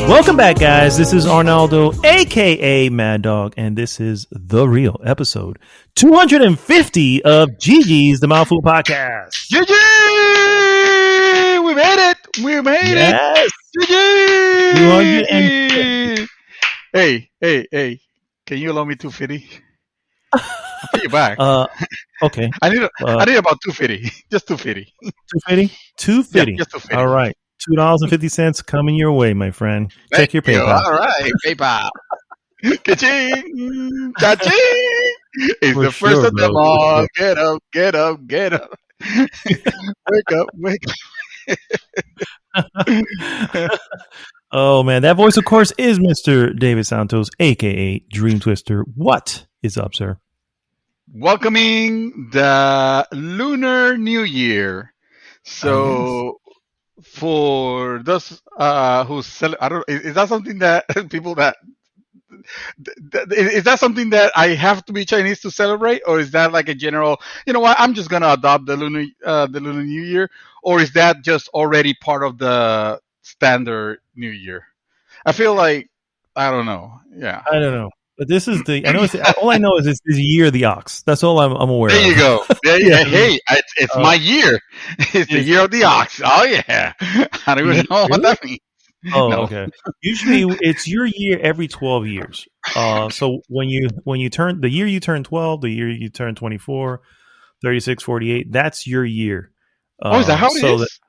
Welcome back, guys. This is Arnaldo, a.k.a. Mad Dog, and this is The Real, episode 250 of GG's The Mouthful Podcast. GG! We made it! We made Yes. it! GG! Hey. Can you allow me 250? I'll pay you back. Okay. I need about 250. Just 250. 250? 250. Yeah, just 250. All right. $2.50 coming your way, my friend. Check your PayPal. All right, PayPal. Ka-ching! Ka-ching! It's For the first sure, of them bro. all. Get up. Wake up. Oh, man. That voice, of course, is Mr. David Santos, a.k.a. Dream Twister. What is up, sir? Welcoming the Lunar New Year. So, for those who is that something that people that is that something that I have to be Chinese to celebrate, or is that like a general? You know what? I'm just gonna adopt the Lunar New Year, or is that just already part of the standard New Year? I feel like I don't know. Yeah, I don't know. But this is all I know is it's the year of the ox. That's all I'm aware of. There you go. Yeah. Hey, it's my year. It's the year of the ox. Oh, yeah. I don't even know what that means. Oh, No. okay. Usually it's your year every 12 years. So when you turn the year you turn 12, the year you turn 24, 36, 48, that's your year. Is that how it is?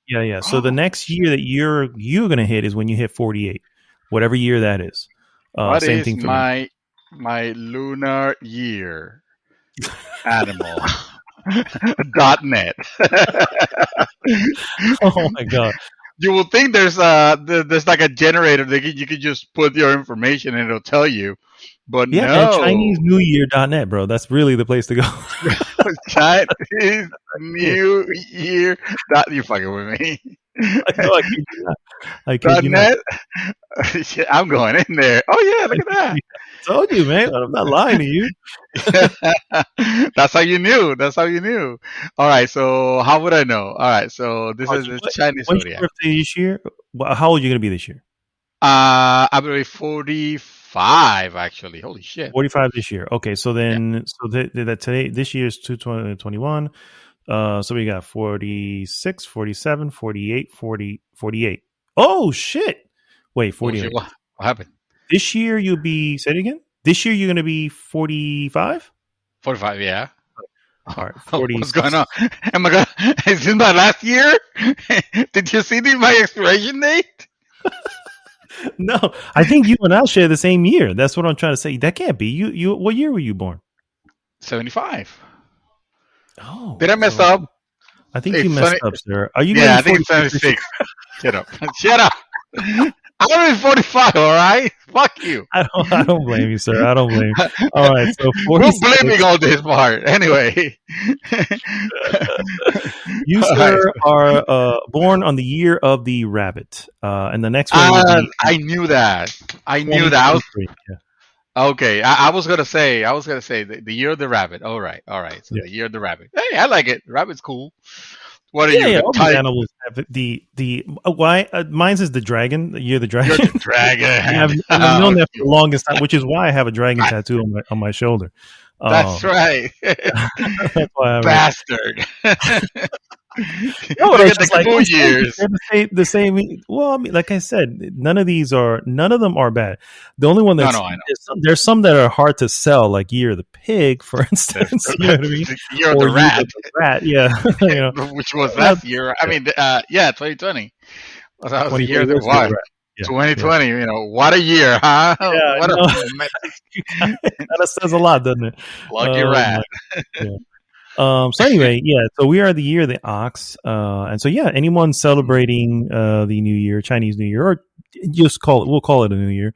Yeah. So the next year that you're going to hit is when you hit 48, whatever year that is. What same is thing for my lunar year? Animal. .net. Oh my god. You will think there's like a generator that you can just put your information and it'll tell you, but Yeah, no. and ChineseNewYear.net, bro. That's really the place to go. Chinese New Year. You're fucking with me. I kid you .net. Shit, I'm going in there. Oh yeah, look at that. I told you, man. I'm not lying to you. That's how you knew. All right, so how would I know? All right, so this is the Chinese When's your zodiac. birthday this year? How old are you going to be this year? I'm gonna be 45 actually. Holy shit. 45 this year. Okay, so then this year is 2021. So we got 46, 47, 48, 40, 48. Oh shit. Wait, 48. What happened? This year you'll be, say it again? This year you're going to be 45? 45, yeah. All right, 40. What's going on? Am I gonna, is this my last year? Did you see my expiration date? No, I think you and I share the same year. That's what I'm trying to say. That can't be. You what year were you born? 75. Oh. Did I mess up? I think you messed up, sir. Are you I think it's 76. Shut up. I'm only 45, all right? Fuck you. I don't blame you, sir. I don't blame you. All right, so 46. Who's blaming all this part? Anyway. You, sir, are born on the year of the rabbit. And the next one will be I knew that. Yeah. Okay, I was gonna say the year of the rabbit. All right. So the year of the rabbit. Hey, I like it. Rabbit's cool. What are you? Yeah, all these animals have why mine's is the dragon. The year of the dragon. You're the dragon. I've known that for the longest time, which is why I have a dragon tattoo on my shoulder. That's right. That's why bastard. No, it's just like 4 years. They're the same. Well, I mean, like I said, none of them are bad. The only one that's I know. There's some that are hard to sell, like Year of the Pig, for instance. You know what I mean? Year of the rat. Yeah. You know. Which was last year. I mean, 2020. That was the year of the what? Yeah, 2020. Yeah. You know, what a year, huh? Yeah, that says a lot, doesn't it? Lucky rat. Yeah. So anyway, so we are the year of the ox, and so anyone celebrating the New Year, Chinese New Year, or we'll call it a New Year.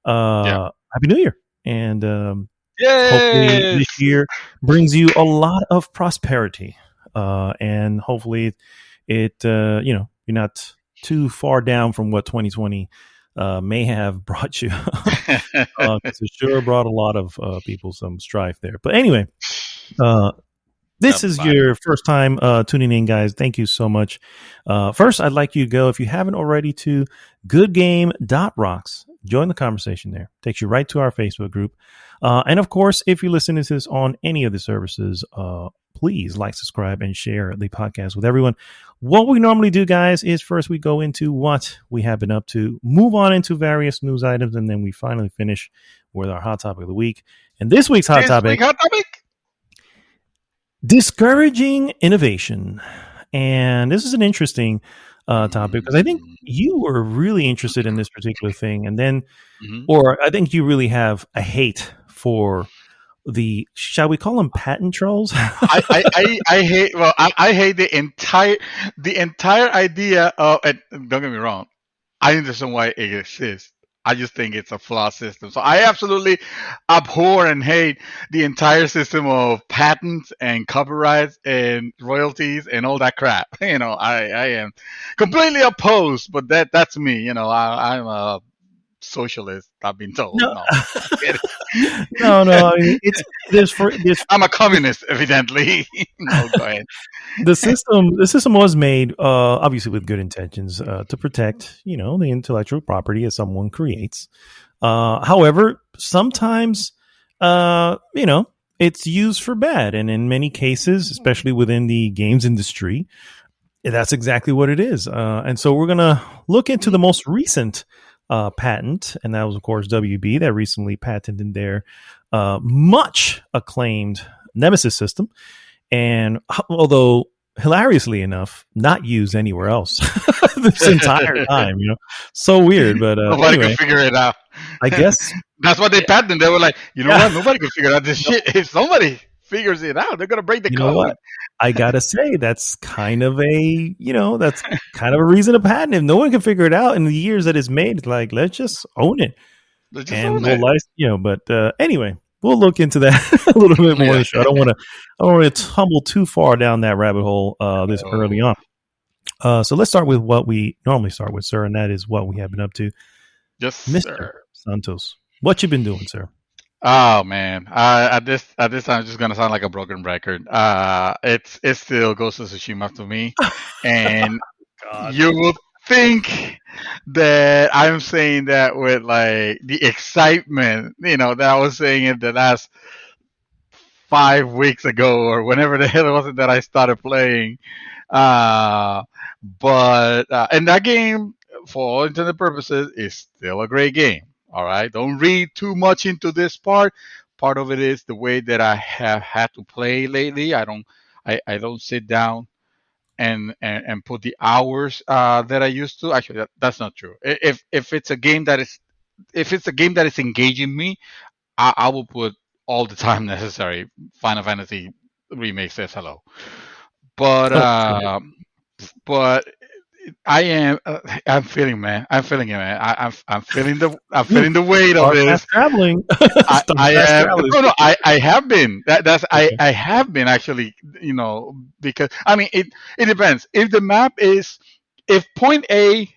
Happy New Year, and hopefully this year brings you a lot of prosperity, and hopefully you're not too far down from what 2020 may have brought you. It sure brought a lot of people some strife there. But anyway, this is Bye. your first time tuning in, guys, thank you so much. First, I'd like you to go, if you haven't already, to goodgame.rocks. Join the conversation there. Takes you right to our Facebook group. And of course, if you're listening to this on any of the services, please like, subscribe, and share the podcast with everyone. What we normally do, guys, is first we go into what we have been up to, move on into various news items, and then we finally finish with our hot topic of the week. And this week's hot topic: discouraging innovation. And this is an interesting topic because I think you were really interested in this particular thing, and then, or I think you really have a hate for the, shall we call them patent trolls? I hate. Well, I hate the entire idea of. And don't get me wrong, I understand why it exists. I just think it's a flawed system. So I absolutely abhor and hate the entire system of patents and copyrights and royalties and all that crap. You know, I am completely opposed, but that's me. You know, I'm a socialist, I've been told. No, no. I mean, there's I'm a communist, evidently. No, go ahead. The system was made obviously with good intentions to protect, the intellectual property as someone creates. However, sometimes it's used for bad, and in many cases, especially within the games industry, that's exactly what it is. And so we're gonna look into the most recent patent, and that was, of course, WB that recently patented their much acclaimed Nemesis system. And although hilariously enough, not used anywhere else this entire time, so weird. But nobody anyway, could figure it out. I guess that's what they patented. They were like, what? Nobody could figure out this shit. If somebody figures it out, they're gonna break the code. What? I gotta say, that's kind of a that's kind of a reason to patent. If no one can figure it out in the years that it's made, it's like, let's just own it. But anyway, we'll look into that a little bit more. Yeah. I don't want to tumble too far down that rabbit hole this early on. So let's start with what we normally start with, sir, and that is what we have been up to. Yes, Mr. Sir. Santos, what you been doing, sir? Oh man, at this time, I'm just gonna sound like a broken record. It still goes to Tsushima to me, and you would think that I'm saying that with like the excitement, that I was saying in the last 5 weeks ago or whenever the hell it was that I started playing. But and that game, for all intended purposes, is still a great game. All right, don't read too much into this part. Part of it is the way that I have had to play lately. I don't sit down and put the hours that I used to. Actually, that's not true. If it's a game that is engaging me, I will put all the time necessary. Final Fantasy Remake says hello, but I'm feeling, man. I'm feeling it, man. I'm feeling the weight of this. Traveling. I have been. I have been actually. Because I mean, it depends. If point A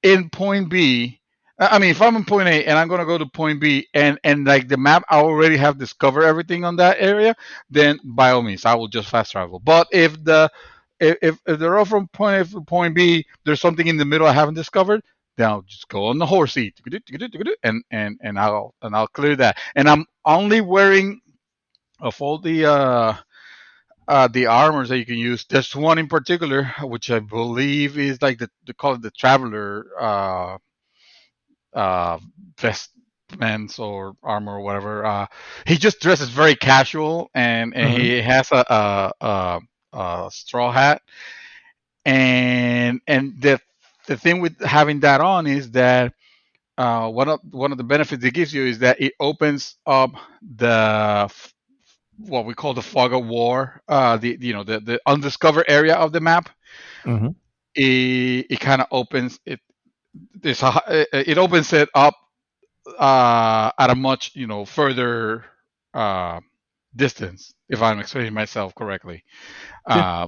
in point B. I mean, if I'm in point A and I'm gonna go to point B, and like the map, I already have discovered everything on that area, then by all means, I will just fast travel. But if they're all from point A to point B, there's something in the middle I haven't discovered, then I'll just go on the horse seat and I'll clear that. And I'm only wearing of all the armors that you can use. There's one in particular which I believe is like they call it the traveler vestments or armor or whatever. He just dresses very casual, and he has a straw hat, and the thing with having that on is that one of the benefits it gives you is that it opens up what we call the fog of war, the undiscovered area of the map. Mm-hmm. It kind of opens it. It opens it up at a much further distance, if I'm explaining myself correctly. Yeah.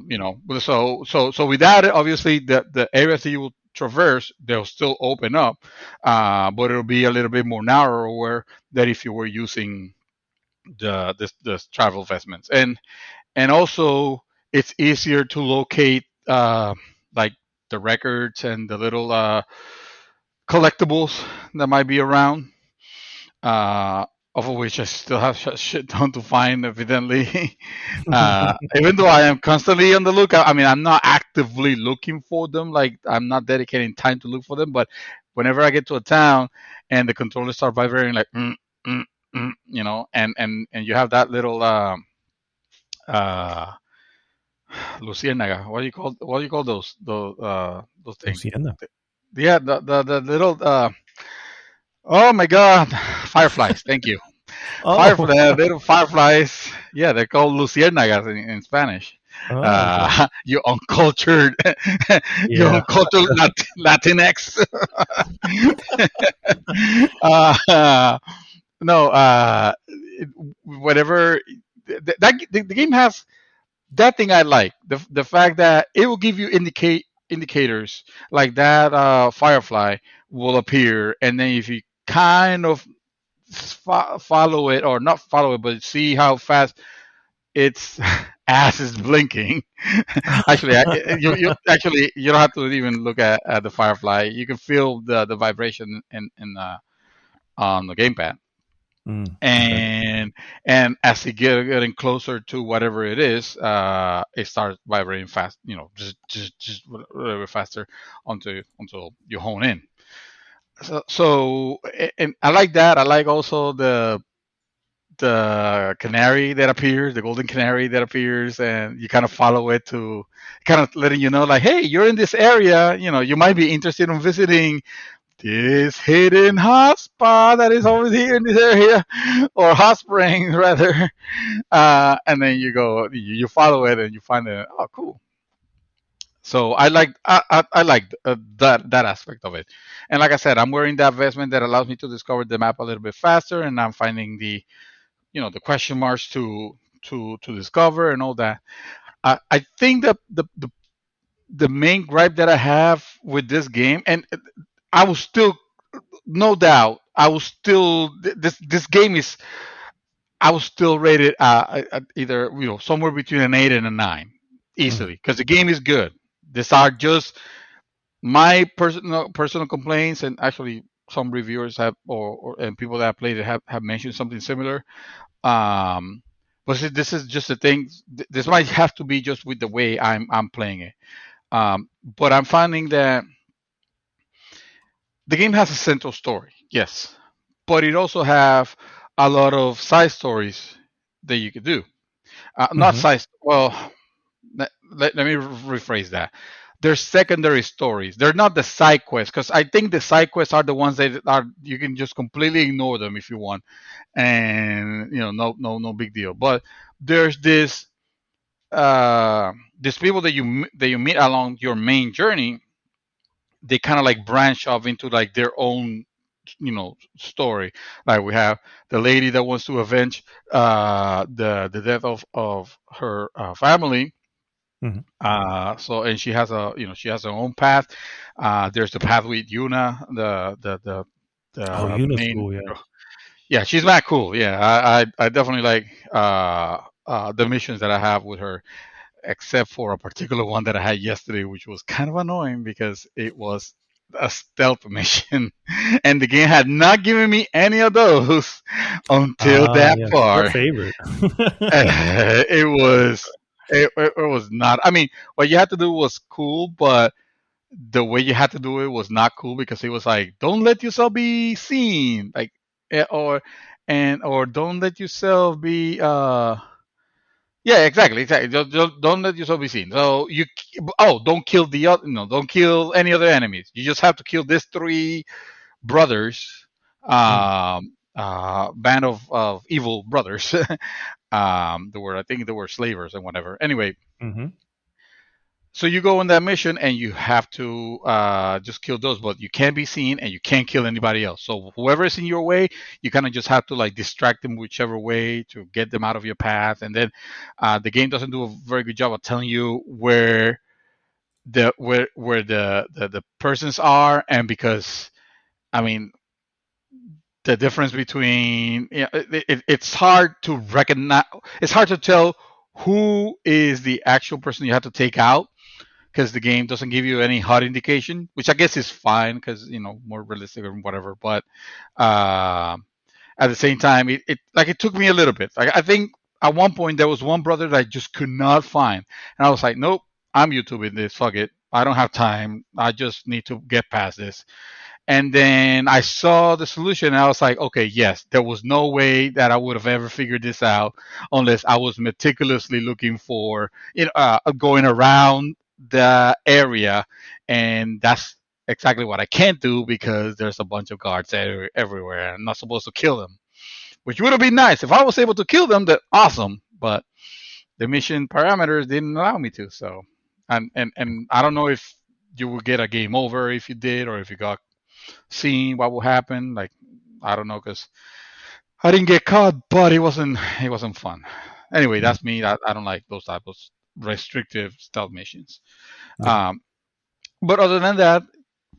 So without it, obviously the areas that you will traverse, they'll still open up, but it'll be a little bit more narrower than if you were using the travel vestments. And and also it's easier to locate like the records and the little collectibles that might be around. Uh, of which I still have shit ton to find, evidently. Even though I am constantly on the lookout, I mean, I'm not actively looking for them. Like, I'm not dedicating time to look for them. But whenever I get to a town and the controllers start vibrating, like, and you have that little uh, luciérnaga. What do you call those things? Luciana. Yeah, the little oh my god, fireflies. Thank you. Oh, Little fireflies. Yeah, they're called luciérnagas in Spanish. oh, okay. You uncultured, you Yeah. uncultured Latinx. uh, no, whatever. The game has that thing I like. The fact that it will give you indicators like that. Firefly will appear, and then if you kind of follow it or not follow it, but see how fast its ass is blinking. Actually, you don't have to even look at the firefly. You can feel the vibration in on the gamepad, Okay. and as you getting closer to whatever it is, it starts vibrating fast. Just a little bit faster until you hone in. So, and I like that. I like also the canary that appears, the golden canary that appears, and you kind of follow it to kind of letting you know, like, hey, you're in this area. You might be interested in visiting this hidden hot spot that is over here in this area, or hot springs rather. And then you go, you follow it, and you find it. Oh, cool. So I like that aspect of it, and like I said, I'm wearing that vestment that allows me to discover the map a little bit faster, and I'm finding the question marks to discover and all that. I think that the main gripe that I have with this game, and I will still, no doubt, I will still this game is, I will still rate it either somewhere between an 8 and a 9 Mhm. easily, because the game is good. These are just my personal complaints, and actually some reviewers have and people that have played it have mentioned something similar. Um, but see, this is just the thing. This might have to be just with the way I'm playing it. But I'm finding that the game has a central story, yes, but it also have a lot of side stories that you could do. Not Mhm. side. Well, let me rephrase that. They're secondary stories. They're not the side quests, because I think the side quests are the ones that are, you can just completely ignore them if you want, and no big deal. But there's these people that you meet along your main journey. They kind of like branch off into like their own story. Like, we have the lady that wants to avenge the death of her family. Mhm. And she has she has her own path. There's the path with Yuna, Oh, the Yuna's main. cool. Yeah. Yeah, she's not cool. Yeah, I definitely like the missions that I have with her, except for a particular one that I had yesterday, which was kind of annoying because it was a stealth mission, and the game had not given me any of those until Ah, that yes, our part. favorite. It was not. I mean, what you had to do was cool, but the way you had to do it was not cool, because it was like, don't let yourself be seen, like, or don't let yourself be yeah, exactly. Don't let yourself be seen. So don't kill the other, no, don't kill any other enemies. You just have to kill these three brothers, Mm. band of evil brothers. I think they were slavers and whatever. Anyway, Mhm. so you go on that mission and you have to just kill those, but you can't be seen and you can't kill anybody else. So whoever is in your way, you kind of just have to like distract them whichever way to get them out of your path. And then the game doesn't do a very good job of telling you where the persons are, and because I mean the difference between it's hard to recognize, it's hard to tell who is the actual person you have to take out, because the game doesn't give you any HUD indication, which I guess is fine because more realistic or whatever. But uh, at the same time, it took me a little bit. Like, I think at one point there was one brother that I just could not find, and I was like, nope, I'm YouTubing this. Fuck it, I don't have time. I just need to get past this. And then I saw the solution, and I was like, okay, yes, there was no way that I would have ever figured this out unless I was meticulously looking for, going around the area. And that's exactly what I can't do because there's a bunch of guards everywhere. I'm not supposed to kill them, which would have been nice. If I was able to kill them, that's awesome. But the mission parameters didn't allow me to. So, and I don't know if you would get a game over if you did, or if you got seeing what will happen. Like, I don't know, because I didn't get caught, but it wasn't fun. Anyway, that's me. I don't like those type of restrictive stealth missions. Yeah. But other than that,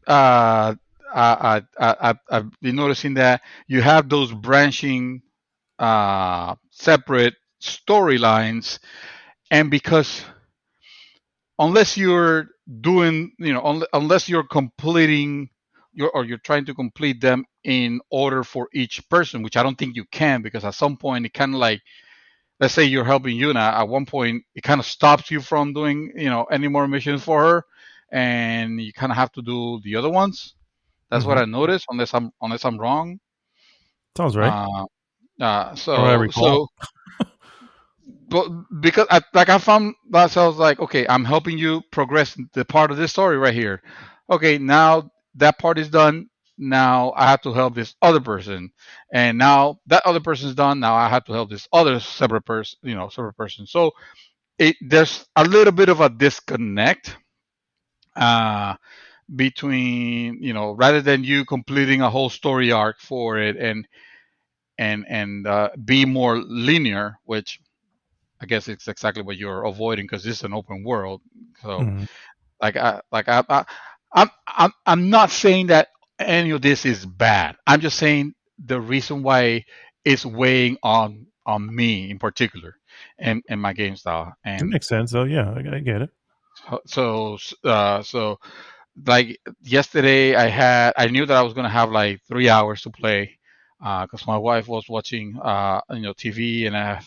I've been noticing that you have those branching, separate storylines, and because unless you're doing, unless you're completing or you're trying to complete them in order for each person, which I don't think you can, because at some point it kind of like, let's say you're helping Yuna, at one point it kind of stops you from doing, any more missions for her, and you kind of have to do the other ones. That's what I noticed, unless I'm wrong. Sounds right. So but because I found myself like, okay, I'm helping you progress the part of this story right here. Okay, now that part is done. Now I have to help this other person, and now that other person is done. Now I have to help this other separate person. So there's a little bit of a disconnect between, rather than you completing a whole story arc for it and be more linear, which I guess it's exactly what you're avoiding because this is an open world. So, I'm not saying that any of this is bad. I'm just saying the reason why it's weighing on me in particular and my game style. And it makes sense, though. Yeah, I get it. So like yesterday, I knew that I was gonna have like 3 hours to play because my wife was watching TV, and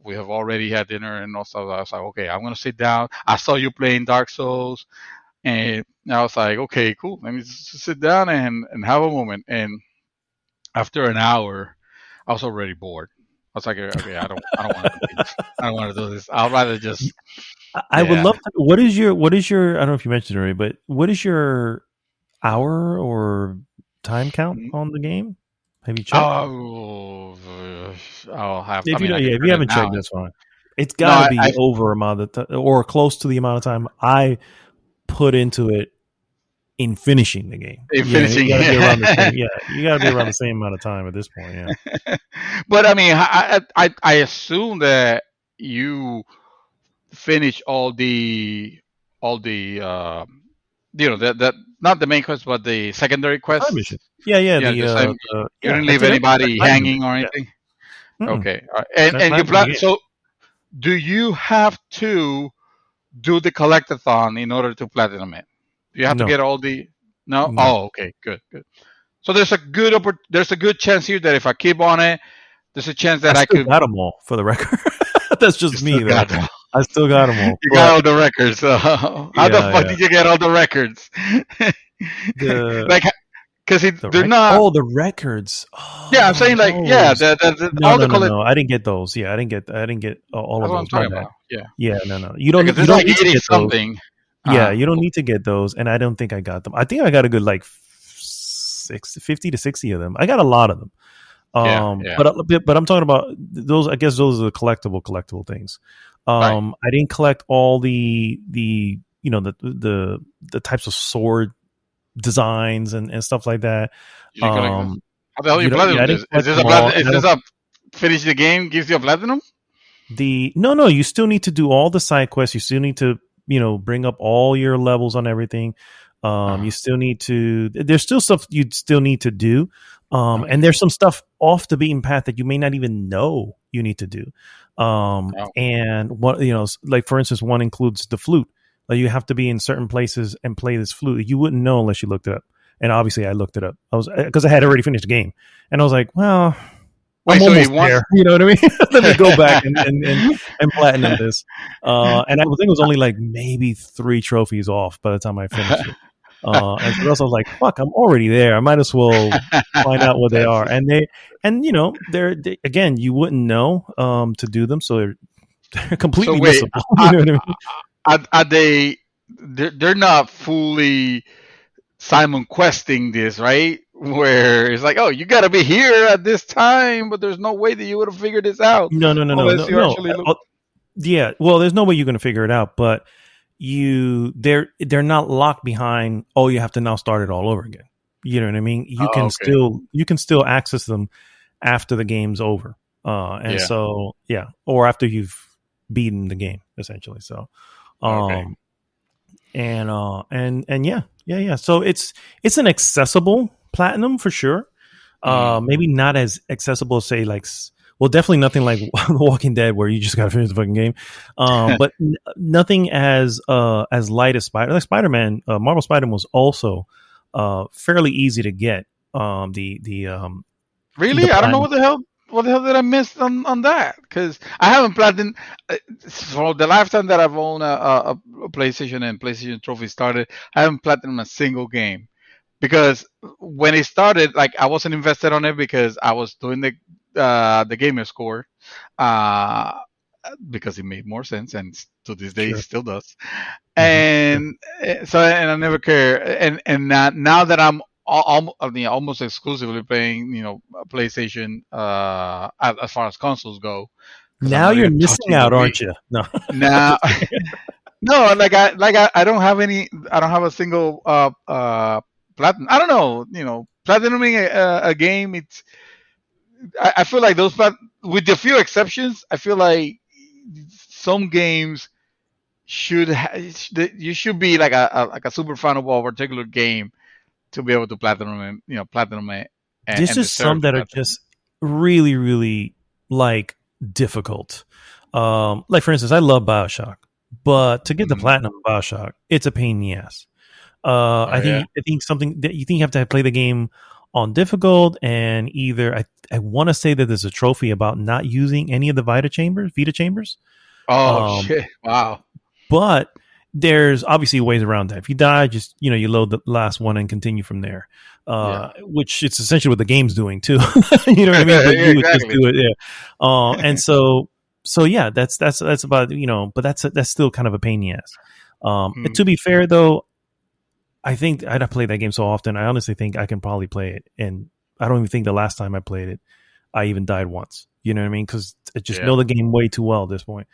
we have already had dinner and also I was like, okay, I'm gonna sit down. I saw you playing Dark Souls, and I was like, okay, cool. Let me just sit down and have a moment. And after an hour, I was already bored. I was like, okay, I don't want to do this. I don't want to do this. I'd rather just. I would love to. What is your? I don't know if you mentioned it already, but what is your hour or time count on the game? Have you checked? Oh, I'll have. If you haven't checked, that's fine. It's got to be over amount of or close to the amount of time I put into it in finishing the game. You gotta you got to be around the same amount of time at this point. Yeah. But I mean, I assume that you finish all the that not the main quest, but the secondary quests. Yeah. You didn't leave anybody hanging or anything. Okay, and you plan. So, do you have to do the collectathon in order to platinum it? Do you have to get all the? No. Oh, okay, good. So there's a good chance here that if I keep on it, there's a chance that I could got them all, for the record. That's just me. I still got them all. You got all the records. So how the fuck did you get all the records? Because they're not. Oh, the records. Oh, yeah, I'm saying like No. I didn't get those. Yeah, I didn't get all of those. I'm talking about. Yeah. No. You don't need to get something. Yeah, you don't need to get those, and I don't think I got them. I think I got a good 50 to 60 of them. I got a lot of them. But I'm talking about those. I guess those are the collectible things. I didn't collect all the types of sword designs and stuff like that. How the hell you platinum? Is this a finish the game gives you a platinum? No, you still need to do all the side quests. You still need to bring up all your levels on everything. You still need to. There's still stuff you still need to do. And there's some stuff off the beaten path that you may not even know you need to do. Oh. And what, like for instance, one includes the flute. Like you have to be in certain places and play this flute. You wouldn't know unless you looked it up. And obviously, I looked it up. Because I had already finished the game, and I was like, well, Wait, I'm so almost there. You know what I mean? Let me go back and platinum this. And I think it was only like maybe 3 trophies off by the time I finished it. And so I was like, fuck, I'm already there. I might as well find out what they are. And they're again, you wouldn't know to do them, so they're completely so wait, missable. You know what I mean? are they? They're not fully Simon questing this, right? Where it's like, oh, you got to be here at this time, but there's no way that you would have figured this out No, unless you actually look. Yeah, well, there's no way you're going to figure it out, but they're not locked behind. Oh, you have to now start it all over again. You know what I mean? You can still access them after the game's over, so or after you've beaten the game essentially. So, and yeah. So it's an accessible platinum for sure. Maybe not as accessible as say like, well, definitely nothing like The Walking Dead where you just got to finish the fucking game. But nothing as light as Spider-Man. Marvel Spider-Man was also fairly easy to get. Really, I don't know what the hell. What the hell did I miss on that? Because I haven't platinum for the lifetime that I've owned a PlayStation and PlayStation Trophy started. I haven't platinum a single game because when it started, like I wasn't invested on it because I was doing the gamer score, because it made more sense, and to this day it still does. And so, and I never care. And now that I'm almost exclusively playing, PlayStation, as far as consoles go. Now you're missing out, aren't you? No. Now, no, I don't have any. I don't have a single platinum. I don't know. Platinuming a game. I feel like those, with the few exceptions, I feel like some games you should be like a super fan of a particular game to be able to platinum it. There's just some that are just really, really like difficult. Like for instance, I love BioShock, but to get the platinum of BioShock, it's a pain in the ass. I think something that you think you have to play the game on difficult, and either I want to say that there's a trophy about not using any of the Vita chambers. Oh shit! Wow. But there's obviously ways around that. If you die, just you load the last one and continue from there. Which it's essentially what the game's doing too. You know what I mean? But you would just do it, yeah. And so yeah, that's about but that's still kind of a pain in the ass. And to be fair though, I think I'd played that game so often. I honestly think I can probably play it, and I don't even think the last time I played it, I even died once. You know what I mean? Because I just know the game way too well at this point.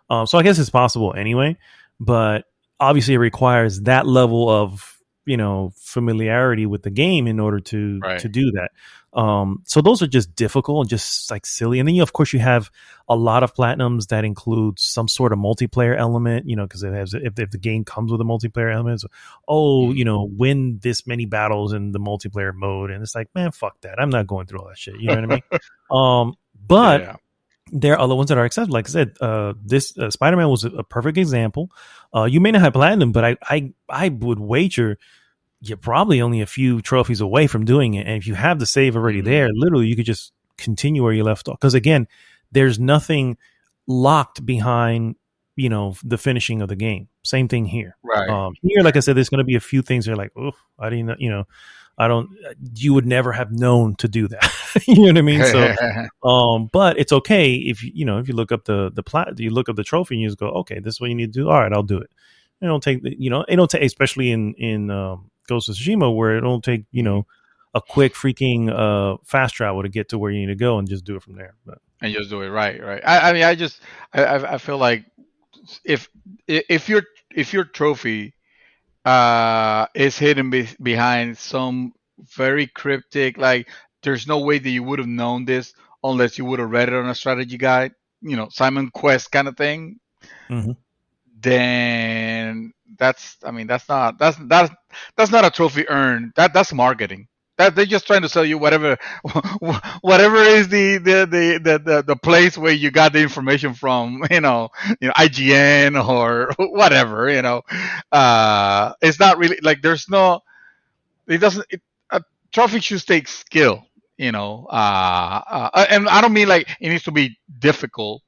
So I guess it's possible anyway, but obviously it requires that level of familiarity with the game in order to do that. So those are just difficult and just like silly. And then of course you have a lot of platinums that include some sort of multiplayer element, because if the game comes with a multiplayer element, so, win this many battles in the multiplayer mode, and it's like, man, fuck that. I'm not going through all that shit. You know what I mean? But there are other ones that are accepted. Like I said, this Spider-Man was a perfect example. You may not have platinum, but I would wager you're probably only a few trophies away from doing it. And if you have the save already there, literally you could just continue where you left off. Because again, there's nothing locked behind, the finishing of the game. Same thing here. Right. Here, like I said, there's going to be a few things that are like, oh, I didn't, you would never have known to do that. You know what I mean? So, but it's okay if you look up you look up the trophy and you just go, okay, this is what you need to do. All right, I'll do it. It don't take, especially in Ghost of Tsushima, where it don't take, a quick freaking fast travel to get to where you need to go and just do it from there. But. And just do it right. I mean, I feel like if your trophy is hidden behind some very cryptic, like there's no way that you would have known this unless you would have read it on a strategy guide, Simon Quest kind of thing. Then that's not a trophy earned. That's marketing. that they're just trying to sell you whatever whatever is the place where you got the information from, IGN or whatever. It's not really like there's no. It doesn't. A trophy should take skill. And I don't mean like it needs to be difficult,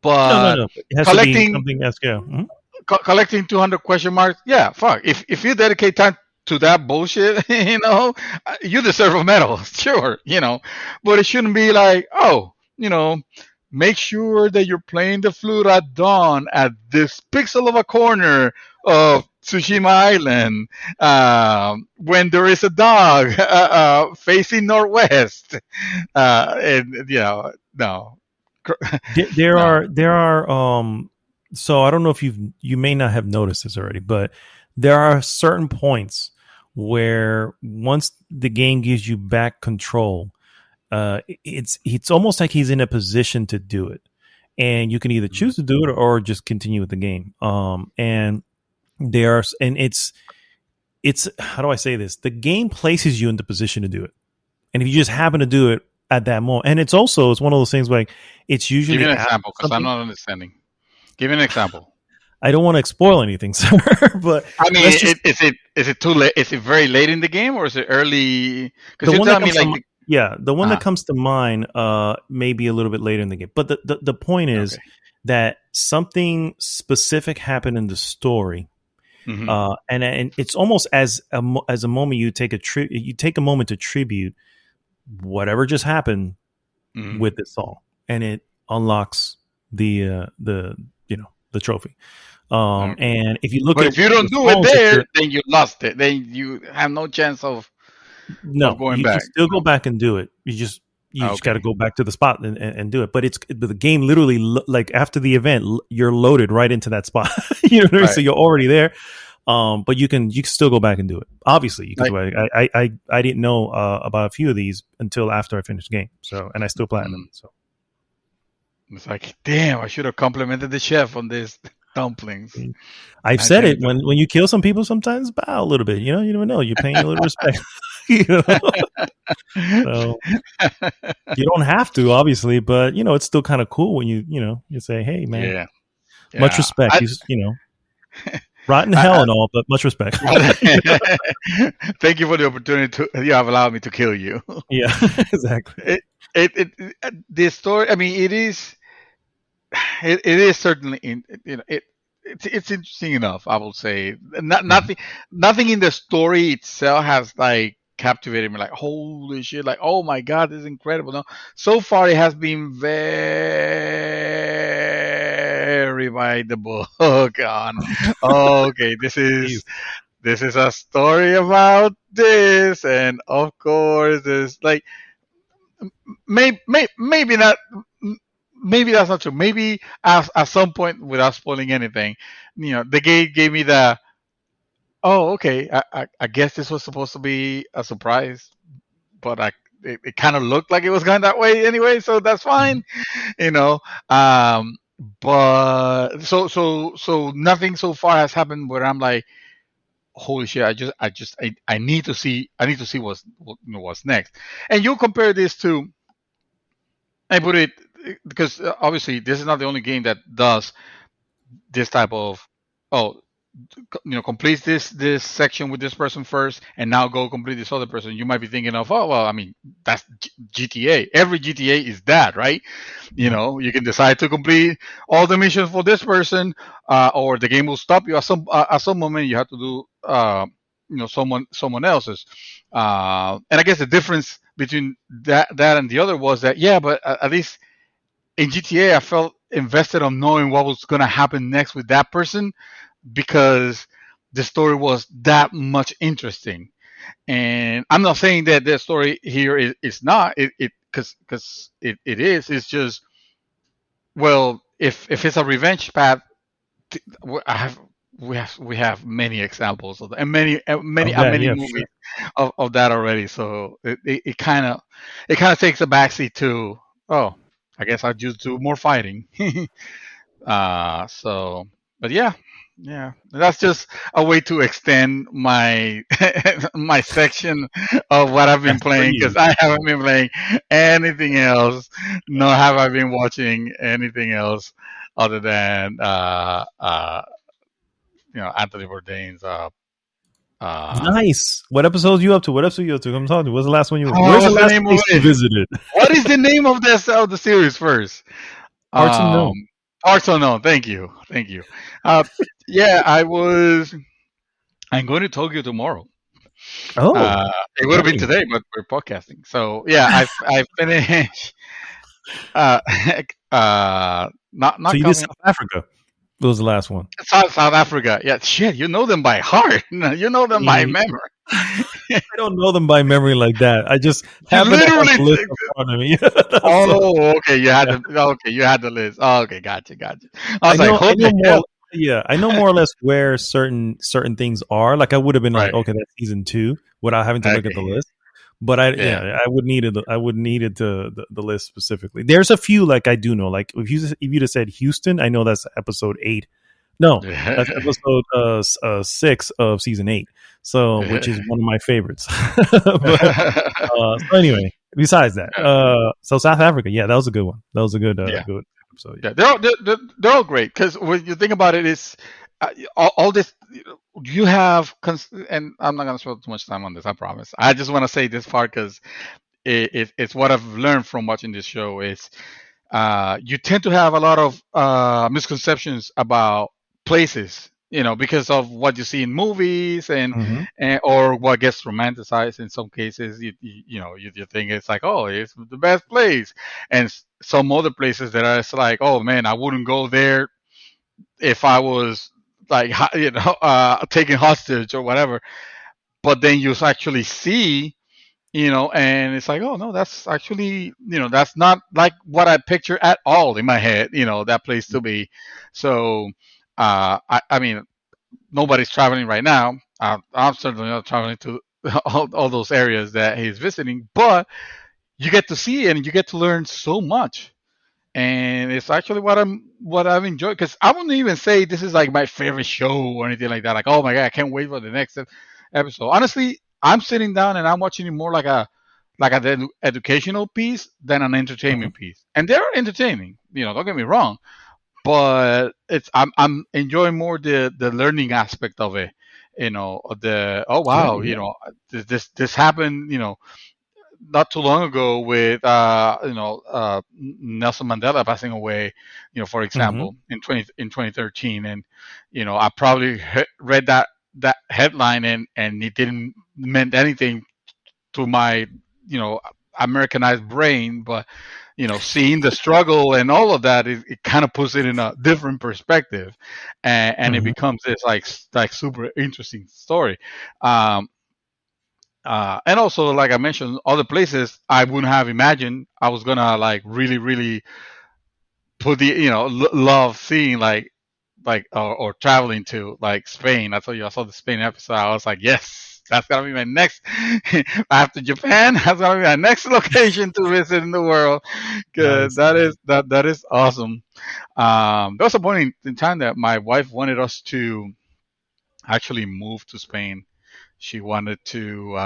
No, no, but no. It has to be collecting something that's yeah. Mhm. collecting 200 question marks, yeah, fuck. If you dedicate time to that bullshit, you deserve a medal, sure, but it shouldn't be like, oh, make sure that you're playing the flute at dawn at this pixel of a corner of Tsushima Island, when there is a dog facing northwest, and no, There no. are so I don't know if you may not have noticed this already, but there are certain points where once the game gives you back control, it's almost like he's in a position to do it, and you can either choose to do it or just continue with the game. And it's how do I say this? The game places you in the position to do it, and if you just happen to do it at that moment, and it's one of those things like it's usually Give me an after example, because I'm something. not understanding. Give me an example. I don't want to spoil anything, sir, but I mean, let's just is it too late? Is it very late in the game, or is it early? Because the you're one that telling me comes to like, the one that uh comes to mind may be a little bit later in the game, but the point is okay. that something specific happened in the story, Hmm. and it's almost as a moment you take you take a moment to tribute whatever just happened Hmm. with this song, and it unlocks the trophy. Okay. And if you look But at if you the don't do it songs that there, you're then you lost it. Then you have no chance of no, going you can back. still go back and do it. You just got to Okay. go back to the spot and do it. But the game literally like after the event, you're loaded right into that spot. You know what I mean? Right. So you're already there. But you can still go back and do it. Obviously, you could Like, do it. I didn't know about a few of these until after I finished the game. So and I still platinum. mm, So it's like, damn, I should have complimented the chef on this dumplings. I've Nice said it anytime. when you kill some people, sometimes bow a little bit. You never know. You're paying a little respect. you know? So you don't have to, obviously, but it's still kind of cool when you say, "Hey, man, Yeah. much Yeah. respect." Rot in hell I, and all, but much respect. Thank you for the opportunity you have allowed me to kill you. Yeah, exactly. It, the story. I mean, it is certainly it's interesting enough. I will say, Mhm. nothing in the story itself has like captivated me. Like, holy shit! Like, oh my god, this is incredible. No, so far it has been very by the book. On, okay, Jeez. this is a story about this, and of course, there's like maybe not. Maybe that's not true. Maybe at some point, without spoiling anything, the game gave me the, oh, okay. I guess this was supposed to be a surprise, but it kind of looked like it was going that way anyway, so that's Mhm. fine. You know. Um, but so nothing so far has happened where I'm like, holy shit! I need to see. I need to see what's next. And you compare this to, I put it because obviously this is not the only game that does this type of, oh, complete this section with this person first and now go complete this other person. You might be thinking of, oh, well, I mean, that's GTA. Every GTA is that, right? Mhm. You can decide to complete all the missions for this person, or the game will stop you at some moment. You have to do someone else's. And I guess the difference between that and the other was that, yeah, but at least in GTA I felt invested on knowing what was going to happen next with that person, because the story was that much interesting. And I'm not saying that the story here is not it because it is. It's just, well, if it's a revenge path, I have we have many examples of that, and Of that, many yeah, for movies sure. of that already. So it kind of takes a backseat to, oh, I guess I'll just do more fighting. So, but yeah, Yeah, that's just a way to extend my my section of what I've been That's for playing because you. I haven't been playing anything else. Nor have I been watching anything else other than Anthony Bourdain's uh Nice. What episode you up to? What episode you up to? I'm talking to you. What's the last one you? Where's the what's the last name of place you it? visited? What is the name of this of the series first? Parts Um, unknown. Parts Unknown. Thank you, thank you. Uh, yeah, I'm going to Tokyo tomorrow. Oh, Uh, it would have been nice. today, but we're podcasting. So yeah, I finished. Uh, So not you did coming. South Africa. What was the last one? South Africa. Yeah, shit, you know them by heart. You know them by I memory. don't know them by memory like that. I just You happen to have literally. the list in front of me. So Oh, okay. You had the list. Oh, okay, gotcha. I I was like, know, I what know the more. hell? Yeah, I know more or less where certain things are. Like I would have been like, Right. okay, that's season 2, without having to look at the Okay. list. But Yeah. I would needed the list specifically. There's a few like I do know. Like if you just said Houston, I know that's episode 8. No, that's episode 6 of season 8. So which is one of my favorites. But so anyway, besides that, so South Africa, yeah, that was a good one. That was a Yeah. good episode. Yeah, they're all great because when you think about it, it's all this you have, and I'm not gonna spend too much time on this. I promise. I just want to say this part because it's what I've learned from watching this show. Is you tend to have a lot of misconceptions about places, because of what you see in movies Hmm. and or what gets romanticized in some cases. You think it's like, oh, it's the best place, and some other places that are it's like, oh man, I wouldn't go there if I was like taken hostage or whatever. But then you actually see, and it's like, oh no, that's actually, that's not like what I picture at all in my head, that place to be. So I mean, nobody's traveling right now. I'm certainly not traveling to all those areas that he's visiting, but you get to see it and you get to learn so much. And it's actually what I've enjoyed, because I wouldn't even say this is like my favorite show or anything like that. Like, oh my god, I can't wait for the next episode. Honestly, I'm sitting down and I'm watching it more like an educational piece than an Hmm. entertainment piece. And they're entertaining, don't get me wrong, but I'm enjoying more the learning aspect of it. The oh Yeah, wow, yeah. this happened, not too long ago with Nelson Mandela passing away, for Hmm. example, in 2013. And I probably read that headline, and it didn't meant anything to my Americanized brain. But seeing the struggle and all of that, it kind of puts it in a different perspective, and it Hmm. becomes this like super interesting story. um, and also, like I mentioned, other places I wouldn't have imagined I was gonna like really, really put the love seeing, or traveling to, like Spain. I told you I saw the Spain episode. I was like, yes, that's gonna be my next after Japan. That's gonna be my next location to visit in the world. Cause Nice. that is awesome. There was a point in time that my wife wanted us to actually move to Spain. She wanted to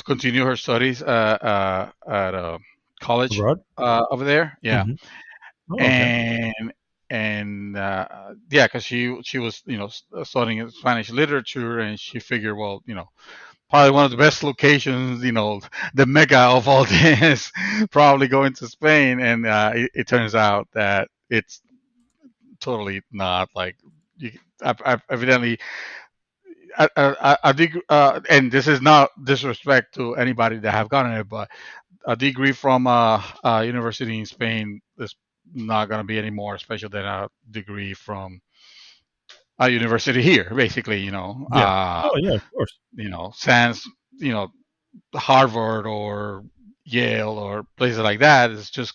continue her studies at a college Abroad. over there. Yeah, Hmm. Oh, okay. and yeah, because she was studying Spanish literature, and she figured, well, probably one of the best locations, the mecca of all this, probably going to Spain. And it turns out that it's totally not like you, evidently a and this is not disrespect to anybody that have gotten it, but a degree from a university in Spain is not going to be any more special than a degree from a university here, basically. Yeah. Oh, yeah. Of course. Sans, you know, Harvard or Yale or places like that is just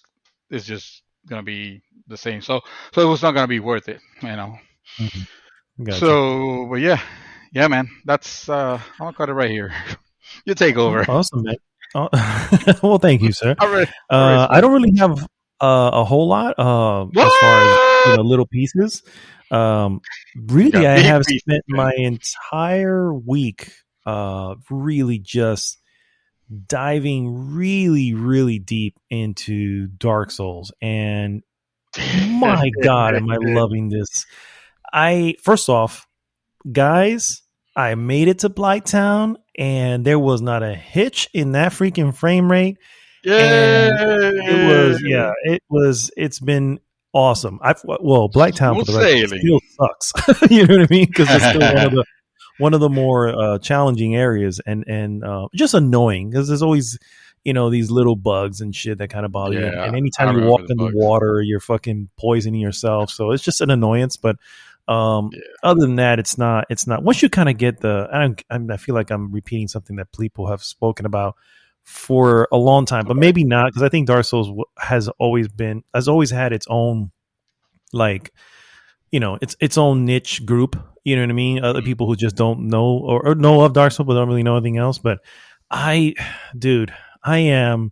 going to be the same. So it was not going to be worth it. Hmm. Gotcha. So, but yeah, man, that's I'm gonna cut it right here. You take Oh, over. awesome, man. Oh, well, thank you, sir. All right, I don't really have. A whole lot. As far as What? little pieces. Really, I Big have pieces, spent man. my entire week really just diving really, really deep into Dark Souls, and my God, am I loving this? First off, guys, I made it to Blighttown, and there was not a hitch in that freaking frame rate. And Yay! it's been awesome. Blighttown, for Smooth the record, sailing. still sucks. You know what I mean? Because it's still one of the more challenging areas, and just annoying because there's always these little bugs and shit that kind of bother you. And Yeah, anytime I you walk remember the in the bugs. water, you're fucking poisoning yourself. So it's just an annoyance. But Yeah. other than that, it's not. Once you kind of get I feel like I'm repeating something that people have spoken about for a long time, but Okay. maybe not, because I think Dark Souls has always had its own, like, its own niche group. You know what I mean? Other Mhm. people who just don't know or know of Dark Souls but don't really know anything else. But I, dude, I am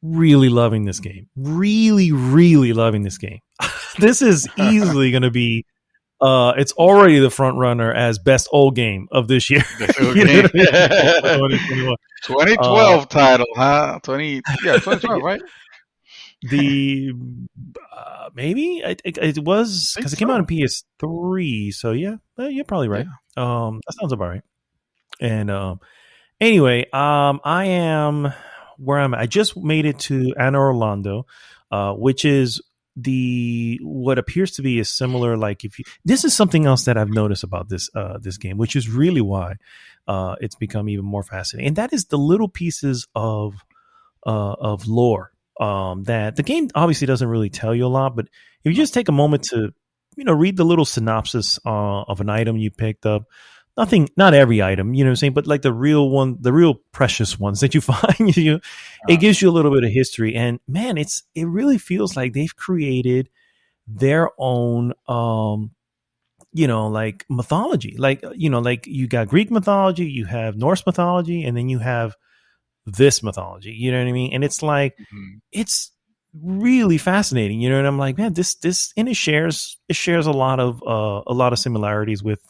really loving this game. Really, really loving this game. This is easily going to be. It's already the front runner as best old game of this year. That's a good You know game. what I mean? For 2021. 2012 title, huh? 2012, Yeah, right? the maybe it was I think because it came out on so. PS3. So yeah, you're probably right. Yeah. That sounds about right. And anyway, I am where I'm at. I just made it to Anna Orlando, which is the what appears to be a similar, like, if you this is something else that I've noticed about this game, which is really why it's become even more fascinating, and that is the little pieces of lore that the game obviously doesn't really tell you a lot. But if you No. just take a moment to read the little synopsis of an item you picked up, not every item, you know what I'm saying, but like the real precious ones that you find, it Uh, gives you a little bit of history. And man, it really feels like they've created their own like mythology. Like, like, you got Greek mythology, you have Norse mythology, and then you have this mythology, you know what I mean? And it's like, mhm. it's really fascinating, and I'm like, man, this and it shares a lot of similarities with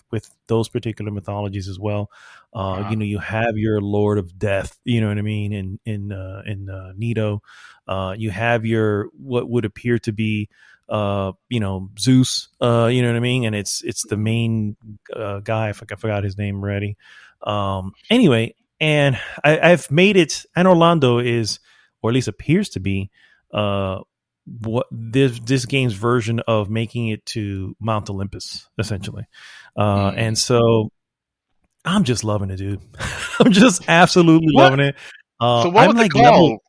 those particular mythologies as well. Uh-huh. You have your Lord of Death, you know what I mean, in Nito. You have your what would appear to be Zeus, you know what I mean, and it's the main guy. I forgot his name already. Anyway, and I've made it, and Orlando is, or at least appears to be, what this game's version of making it to Mount Olympus, essentially. And Mm. so I'm just loving it, dude. I'm just absolutely What? loving it. So what I'm was it like level. called?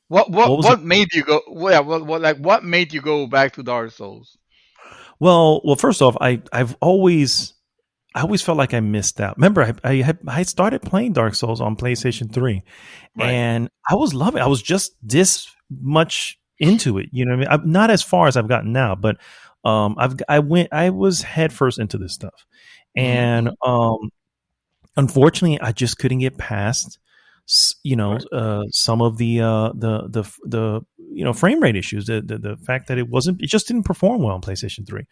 What What what was it? what made you go? Yeah, what made you go back to Dark Souls? Well, first off, I always felt like I missed out. Remember, I started playing Dark Souls on PlayStation 3, Right. and I was loving it. I was just this much into it. You know what I mean? I'm not as far as I've gotten now, but I was head first into this stuff. And Mm-hmm. unfortunately, I just couldn't get past Right. some of the frame rate issues, the fact that it just didn't perform well on PlayStation 3.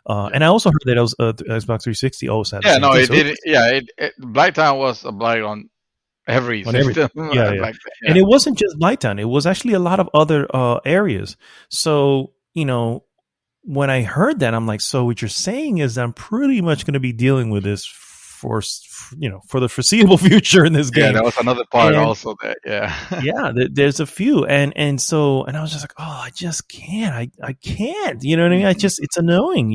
Yeah. And I also heard that it was Xbox 360 also had the Yeah. same No, thing. it So it didn't. was Yeah. Black Town was a blight on every on everything. system. Yeah, yeah. Back then. And Yeah. it wasn't just Blighttown. It was actually a lot of other areas. So, when I heard that, I'm like, so what you're saying is I'm pretty much going to be dealing with this for the foreseeable future in this Yeah. game. That was another part And also. That. Yeah. yeah, there's a few, and I was just like, oh, I just can't, I can't, you know what I mean? It's annoying,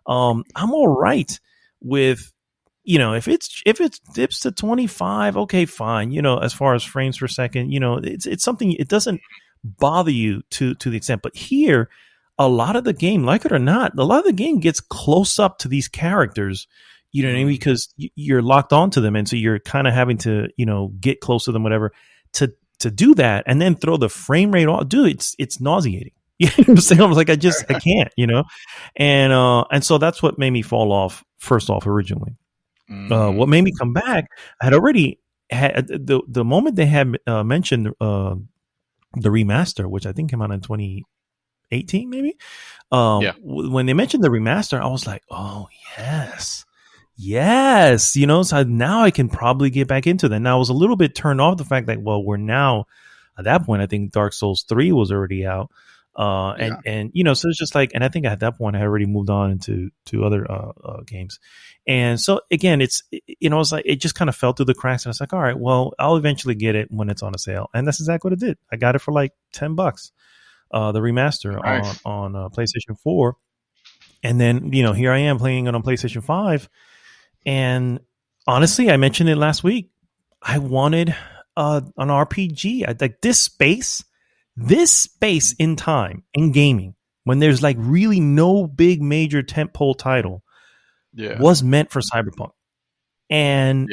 I'm all right with, if it dips to 25, okay, fine, as far as frames per second, it's something, it doesn't bother you to the extent. But here, a lot of the game, like it or not, a lot of the game gets close up to these characters, you know what I mean? Mm. Because you're locked onto them, and so you're kind of having to, get close to them, whatever, to do that, and then throw the frame rate off. Dude, it's nauseating. You know what I'm saying? I was like, I can't, and so that's what made me fall off first off originally. What made me Mm. come back, I had already had the moment they had mentioned the remaster, which I think came out in 18 maybe. Yeah. When they mentioned the remaster, I was like, oh yes, so now I can probably get back into that. Now I was a little bit turned off the fact that, well, we're now at that point, I think Dark Souls 3 was already out. And so it's just like, and I think at that point I had already moved on into other games. And so again, it's like, it just kind of fell through the cracks. And I was like, all right, well, I'll eventually get it when it's on a sale. And that's exactly what it did. I got it for like $10, the remaster on PlayStation 4. And then, here I am playing it on PlayStation 5. And honestly, I mentioned it last week. I wanted an RPG. Like this space in time in gaming, when there's like really no big major tentpole title, was meant for Cyberpunk. And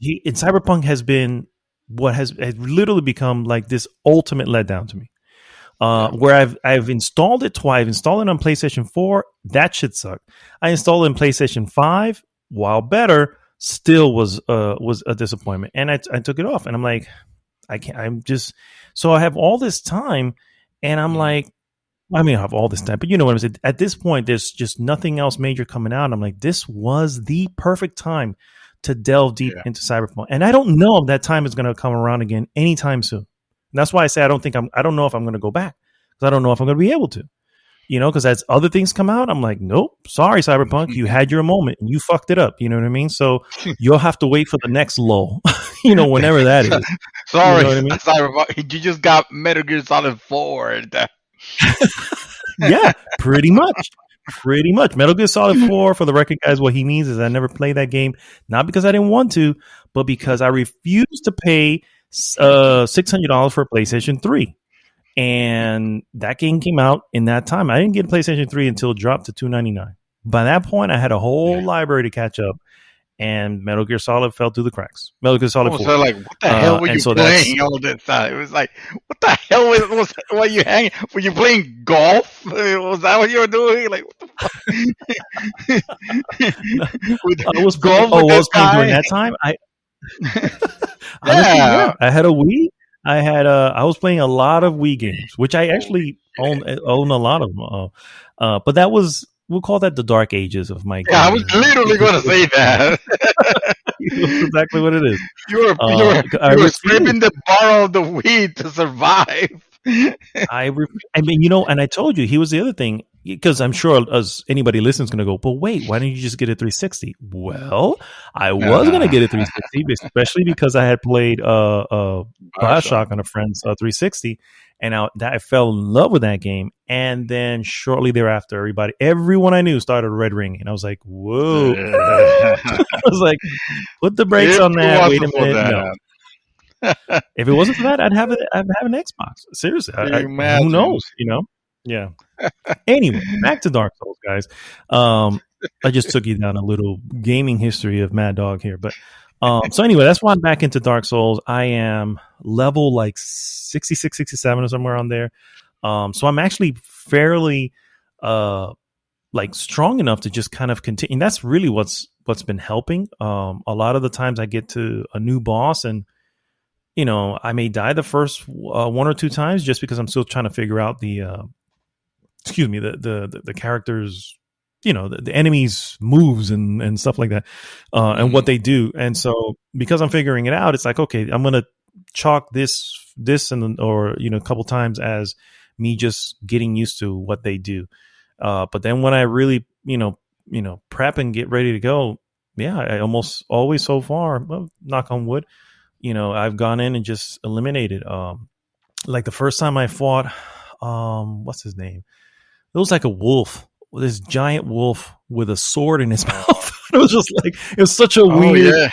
Cyberpunk has been what has literally become like this ultimate letdown to me. Where I've installed it twice. I've installed it on PlayStation 4. That shit sucked. I installed it on PlayStation 5. While better, still was a disappointment. And I took it off. And I'm like, I can't. So I have all this time, and I'm like, I have all this time, but you know what I'm saying? At this point, there's just nothing else major coming out. And I'm like, this was the perfect time to delve deep into Cyberpunk. And I don't know if that time is going to come around again anytime soon. And that's why I say I don't know if I'm going to go back, because I don't know if I'm going to be able to, because as other things come out, I'm like, nope, sorry, Cyberpunk, you had your moment and you fucked it up. You know what I mean? So you'll have to wait for the next lull, whenever that is. Sorry, you know what I mean? Cyberpunk, you just got Metal Gear Solid 4. Yeah, pretty much. Metal Gear Solid 4, for the record, guys, what he means is I never played that game, not because I didn't want to, but because I refused to pay $600 for a PlayStation 3. And that game came out in that time. I didn't get a PlayStation 3 until it dropped to $299. By that point, I had a whole library to catch up, and Metal Gear Solid fell through the cracks. Metal Gear Solid 4. So like, what the hell were you playing all this time? It was like, what the hell were you hanging? Were you playing golf? Was that what you were doing? Like, what the fuck? I was playing during that time. I had a Wii. I was playing a lot of Wii games, which I actually own a lot of them. But that was, we'll call that the dark ages of my game. Yeah, I was literally going to say that. That's exactly what it is. You were scraping the bar of the Wii to survive. And I told you, he was the other thing, because I'm sure as anybody listening is going to go, but wait, why didn't you just get a 360? Well, I was going to get a 360, especially because I had played BioShock on a friend's 360, and I fell in love with that game. And then shortly thereafter, everyone I knew started Red Ring, and I was like, whoa. I was like, put the brakes on that. Wait a minute. No. If it wasn't for that, I'd have an Xbox. Seriously, who knows? Yeah. Anyway, back to Dark Souls, guys. I just took you down a little gaming history of Mad Dog here, but so anyway, that's why I'm back into Dark Souls. I am level like 66, 67 or somewhere on there. So I'm actually fairly like strong enough to just kind of continue. And that's really what's been helping. A lot of the times I get to a new boss, and I may die the first one or two times just because I'm still trying to figure out the characters, the enemies' moves and stuff like that, and what they do. And so because I'm figuring it out, it's like, okay, I'm going to chalk this or a couple times as me just getting used to what they do. But then when I really, prep and get ready to go, I almost always so far, well, knock on wood, I've gone in and just eliminated. Like the first time I fought, what's his name? It was like a wolf, this giant wolf with a sword in his mouth. It was just like, it was such a weird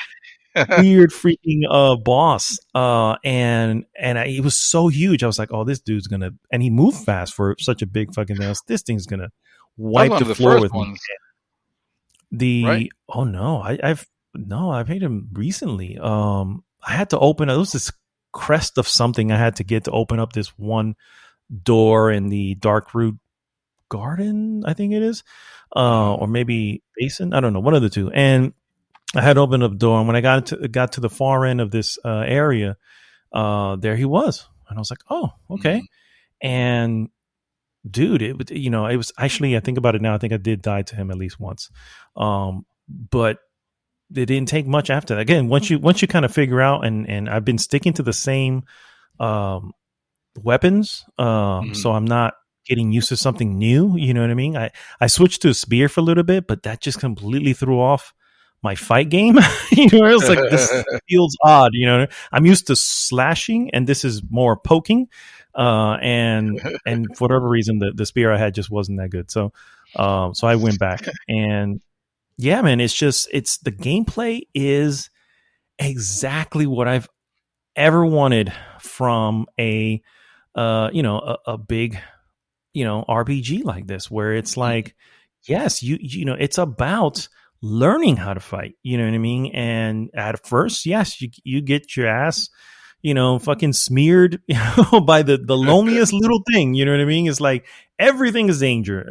freaking boss. And it was so huge. I was like, oh, this dude's gonna, and he moved fast for such a big fucking mouse. This thing's gonna wipe the floor with me. Right? Oh no, I've made him recently. I had to open, it was this crest of something I had to get to open up this one door in the Dark Root Garden, I think it is, or maybe Basin, I don't know, one of the two. And I had opened up the door, and when I got to the far end of this area, there he was, and I was like, oh, okay. And dude, it was actually, I think about it now, I think I did die to him at least once. But it didn't take much after that. Again, once you kind of figure out, and I've been sticking to the same um, weapons, so I'm not getting used to something new. You know what I mean? I switched to a spear for a little bit, but that just completely threw off my fight game. It's like, this feels odd. I'm used to slashing, and this is more poking. And for whatever reason, the spear I had just wasn't that good. So I went back, and yeah, man, it's the gameplay is exactly what I've ever wanted from a big RPG like this, where it's like, yes, it's about learning how to fight, you know what I mean? And at first, yes, you get your ass fucking smeared by the loneliest little thing, you know what I mean? It's like everything is danger,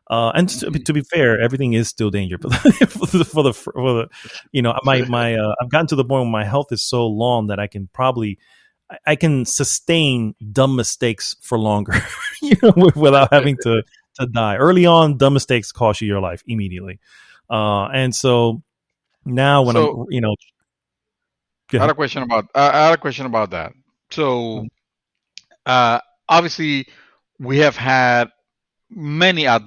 and to be fair, everything is still danger for the I've gotten to the point where my health is so long that I can sustain dumb mistakes for longer, without having to die. Early on, dumb mistakes cost you your life immediately. And so now when I had a question about that. So, obviously, we have had many a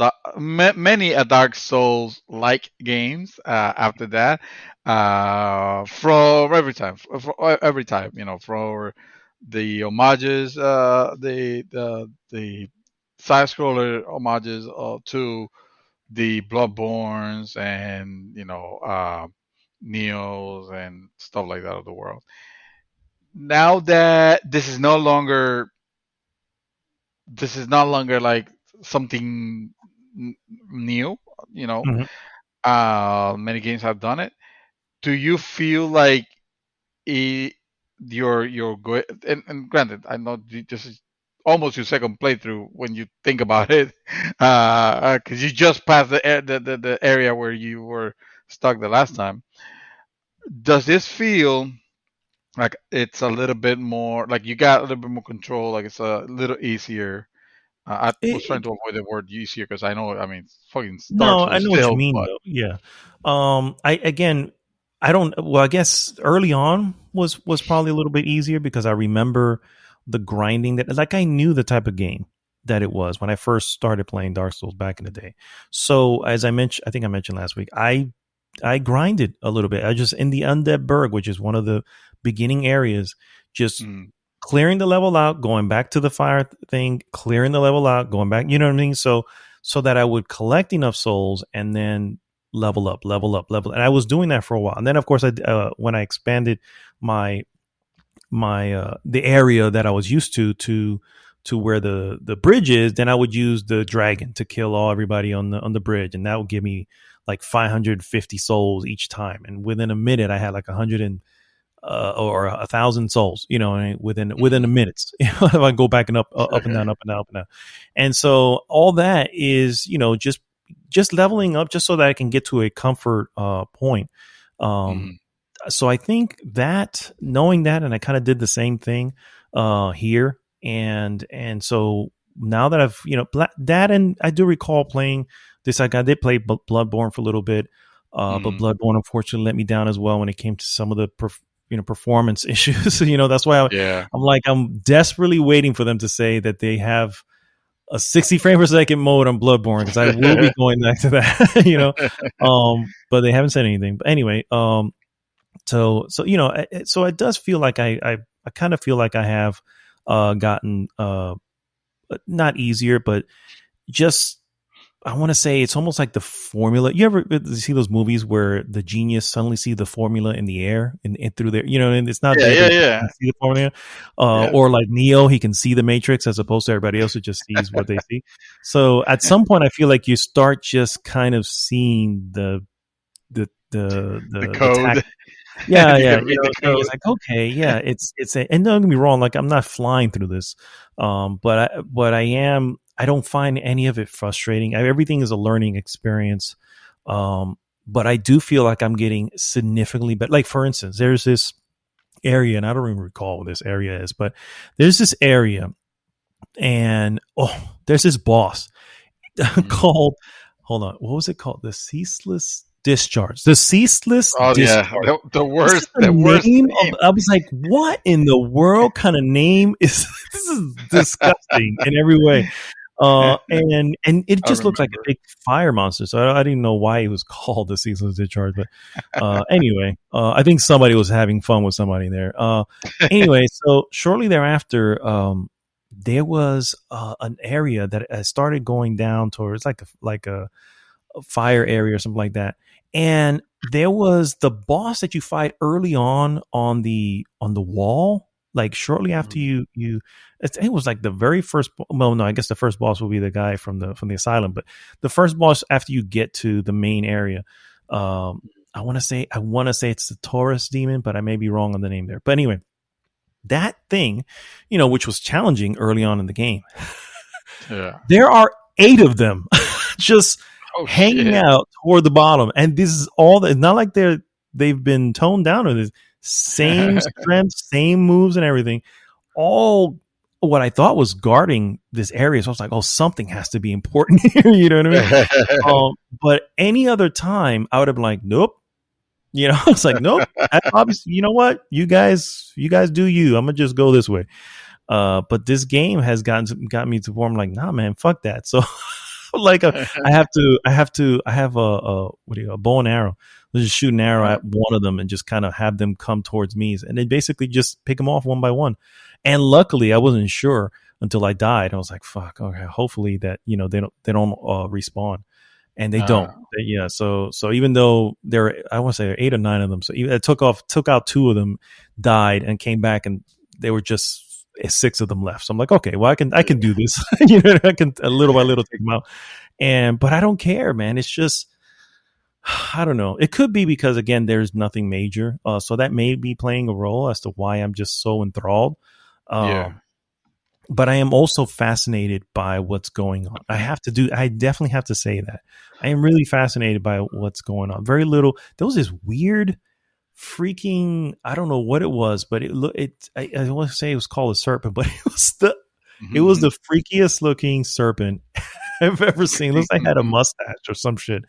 Dark Souls like games after that, from every time, for the homages, the side scroller homages to the Bloodborns and Neos and stuff like that of the world. Now that this is no longer like something new, you know. Many games have done it. Do you feel like it, you're good? And granted, I know this is almost your second playthrough when you think about it, because you just passed the area where you were stuck the last time. Does this feel like it's a little bit more, like you got a little bit more control, like it's a little easier? I was trying to avoid the word easier because I know, I mean, fucking Dark No, I Souls know what you still, mean, but though. Yeah. I don't. Well, I guess early on was probably a little bit easier because I remember the grinding that, like, I knew the type of game that it was when I first started playing Dark Souls back in the day. So as I think I mentioned last week, I grinded a little bit. I just, in the Undead Burg, which is one of the beginning areas, just clearing the level out, going back to the fire thing, clearing the level out, going back. You know what I mean? So that I would collect enough souls and then level up. And I was doing that for a while. And then, of course, when I expanded my the area that I was used to where the bridge is, then I would use the dragon to kill everybody on the bridge, and that would give me like 550 souls each time. And within a minute, I had like 100 or 1,000 souls, within a minutes. If I go back and up and down, up and down, up and down. And so all that is, just leveling up just so that I can get to a comfort point. So I think that, knowing that, and I kind of did the same thing here. And so now that I've, that, and I do recall playing this, I did play Bloodborne for a little bit, but Bloodborne unfortunately let me down as well when it came to some of the performance issues. That's why I'm desperately waiting for them to say that they have a 60 frame per second mode on Bloodborne, because I will be going back to that. But they haven't said anything. But anyway, so it does feel like I kind of feel like I have gotten not easier, but just, I want to say it's almost like the formula. You ever see those movies where the genius suddenly see the formula in the air and through there, and it's not there. See the formula, or like Neo, he can see the Matrix as opposed to everybody else who just sees what they see. So at some point, I feel like you start just kind of seeing the code. Yeah. It's like, okay, yeah, it's and don't get me wrong, like, I'm not flying through this, but I am. I don't find any of it frustrating. Everything is a learning experience. But I do feel like I'm getting significantly better. Like, for instance, there's this area, and I don't even recall what this area is, but there's this area And there's this boss called, hold on, what was it called? The Ceaseless Discharge. The Ceaseless Oh yeah, Discharge. the This worst, is the the worst name name. I was like, what in the world kind of name is this? Is disgusting in every way. And it I just looks like a remember. big fire monster. So I didn't know why it was called the Ceaseless Discharge. But anyway, I think somebody was having fun with somebody there. Anyway, so shortly thereafter, there was an area that started going down towards like a fire area or something like that. And there was the boss that you fight early on the wall, like shortly after it was like the very first. Well, no, I guess the first boss will be the guy from the asylum, but the first boss after you get to the main area. I want to say it's the Taurus demon, but I may be wrong on the name there. But anyway, that thing, which was challenging early on in the game. Yeah. There are 8 of them just hanging out toward the bottom, and this is all. It's not like they've been toned down or the same strength, same moves, and everything. All what I thought was guarding this area. So I was like, oh, something has to be important here. You know what I mean? But any other time, I would have been like, nope. It's like, nope. Obviously, you know what? You guys do you. I'm gonna just go this way. But this game has got me to form like, nah, man, fuck that. So, like, I have a bow and arrow. Let's just shoot an arrow at one of them and just kind of have them come towards me, and then basically just pick them off one by one. And luckily, I wasn't sure until I died. I was like, fuck, okay, hopefully that they don't respawn. And they don't. So even though I want to say there are 8 or 9 of them, so it took out 2 of them, died, and came back, and they were just 6 of them left. So I'm like, okay, well, I can do this. I can little by little take them out. But I don't care, man. It's just, I don't know. It could be because again, there's nothing major, so that may be playing a role as to why I'm just so enthralled. But I am also fascinated by what's going on. I definitely have to say that. I am really fascinated by what's going on. Very little. There was this weird freaking, I don't know what it was, but I want to say it was called a serpent, but it was the freakiest looking serpent I've ever seen. It looks like it had a mustache or some shit.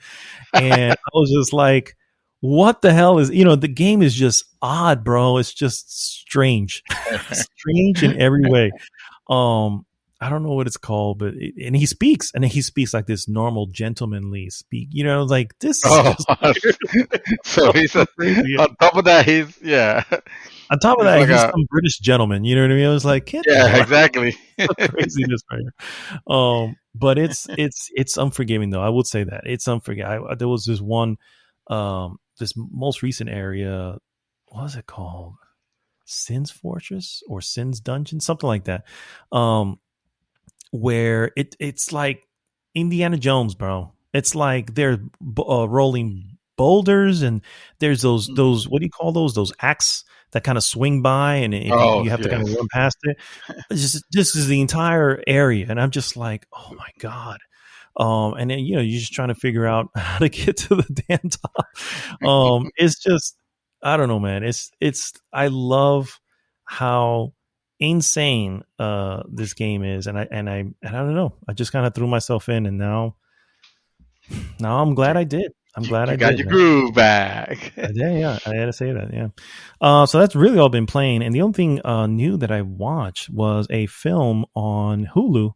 And I was just like, what the hell is, the game is just odd, bro. It's just strange. Strange in every way. I don't know what it's called, but and he speaks like this normal gentlemanly speak, like this. So he's on top of that, he's on top of that, he's some British gentleman. You know what I mean? I was like, exactly. Craziness right here. But it's unforgiving though. I would say that it's unforgiving. There was this one, this most recent area. What was it called? Sin's Fortress or Sin's Dungeon, something like that, where it's like Indiana Jones, bro. It's like they're rolling boulders, and there's those what do you call those axe that kind of swing by, and you have to kind of run past it. This is the entire area, and I'm just like, oh my god. And then you're just trying to figure out how to get to the damn top. It's just, I don't know, man. I love how insane this game is, and I don't know. I just kind of threw myself in, and now I'm glad I did. I'm glad I got your groove back. Yeah, I had to say that. Yeah. So that's really all I've been playing, and the only thing new that I watched was a film on Hulu,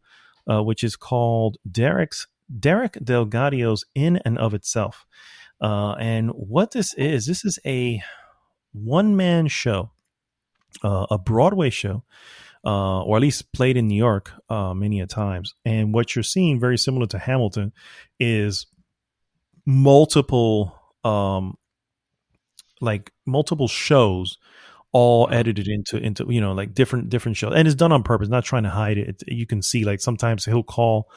which is called Derek DelGaudio's In and of Itself. And what this is a one-man show, a Broadway show, or at least played in New York many a times. And what you're seeing, very similar to Hamilton, is multiple shows all edited into like different shows, and it's done on purpose, not trying to hide it. You can see, like, sometimes he'll call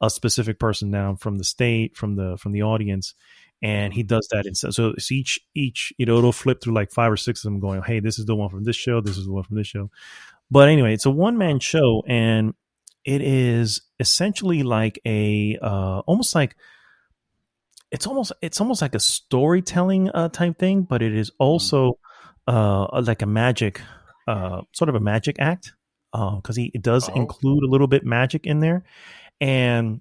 a specific person down from the state, from the audience, and he does that. And so it's each it'll flip through like 5 or 6 of them, going, hey, this is the one from this show, this is the one from this show. But anyway, it's a one-man show, and it is essentially like a almost like it's almost like a storytelling type thing, but it is also like a magic sort of a magic act. because it does Oh. include a little bit magic in there, and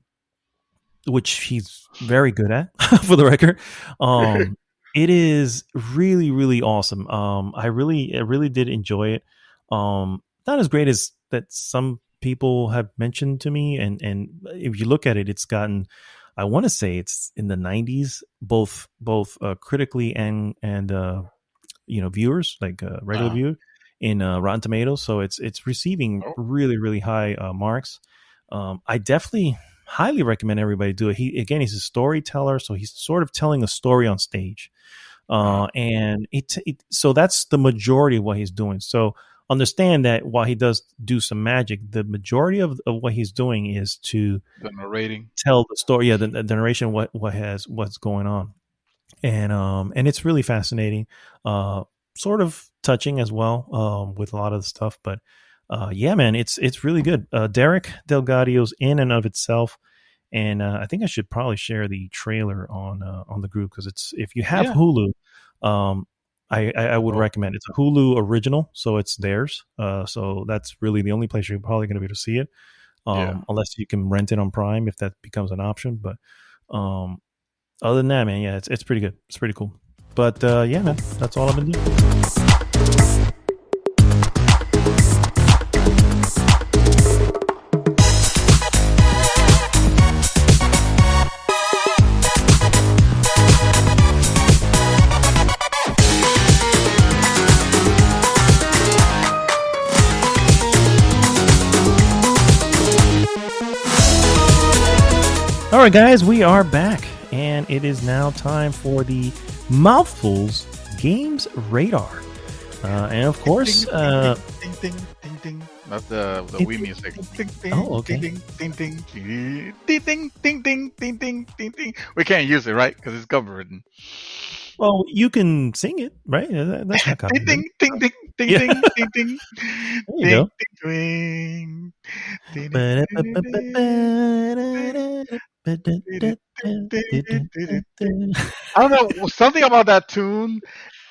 which he's very good at, for the record. It is really, really awesome. I really did enjoy it. Not as great as that some people have mentioned to me, and if you look at it, it's gotten, I want to say it's in the 90s, both critically and viewers, like regular Uh, viewers in Rotten Tomatoes. So it's receiving oh. really, really high marks. I definitely highly recommend everybody do it. He's a storyteller, so he's sort of telling a story on stage, and so that's the majority of what he's doing. So understand that while he does do some magic, the majority of what he's doing is to The narrating. tell the story, the narration, what's going on, and it's really fascinating, sort of touching as well, with a lot of the stuff. But yeah, man, it's really good. Derek DelGaudio's in and of itself, and I think I should probably share the trailer on the group, because it's, if you have Yeah. Hulu, I would recommend it. It's a Hulu original, so it's theirs. So that's really the only place you're probably going to be able to see it, unless you can rent it on Prime, if that becomes an option. But other than that, man, yeah, it's pretty good. It's pretty cool. But yeah, man, that's all I've been doing. All right, guys, we are back, and it is now time for the Mouthfuls Games Radar. And of course, ding, ding, ding, ding. That's the Wii music. Ding, ding, Oh, okay. Ding, ding, ding, ding, ding, ding, ding, ding, ding, ding, ding, ding. We can't use it, right? Because it's copywritten. Well, you can sing it, right? That's not Ding, ding, ding, ding, ding, Yeah. ding, ding, ding. There you go. Ding, ding, ding, I don't know, something about that tune.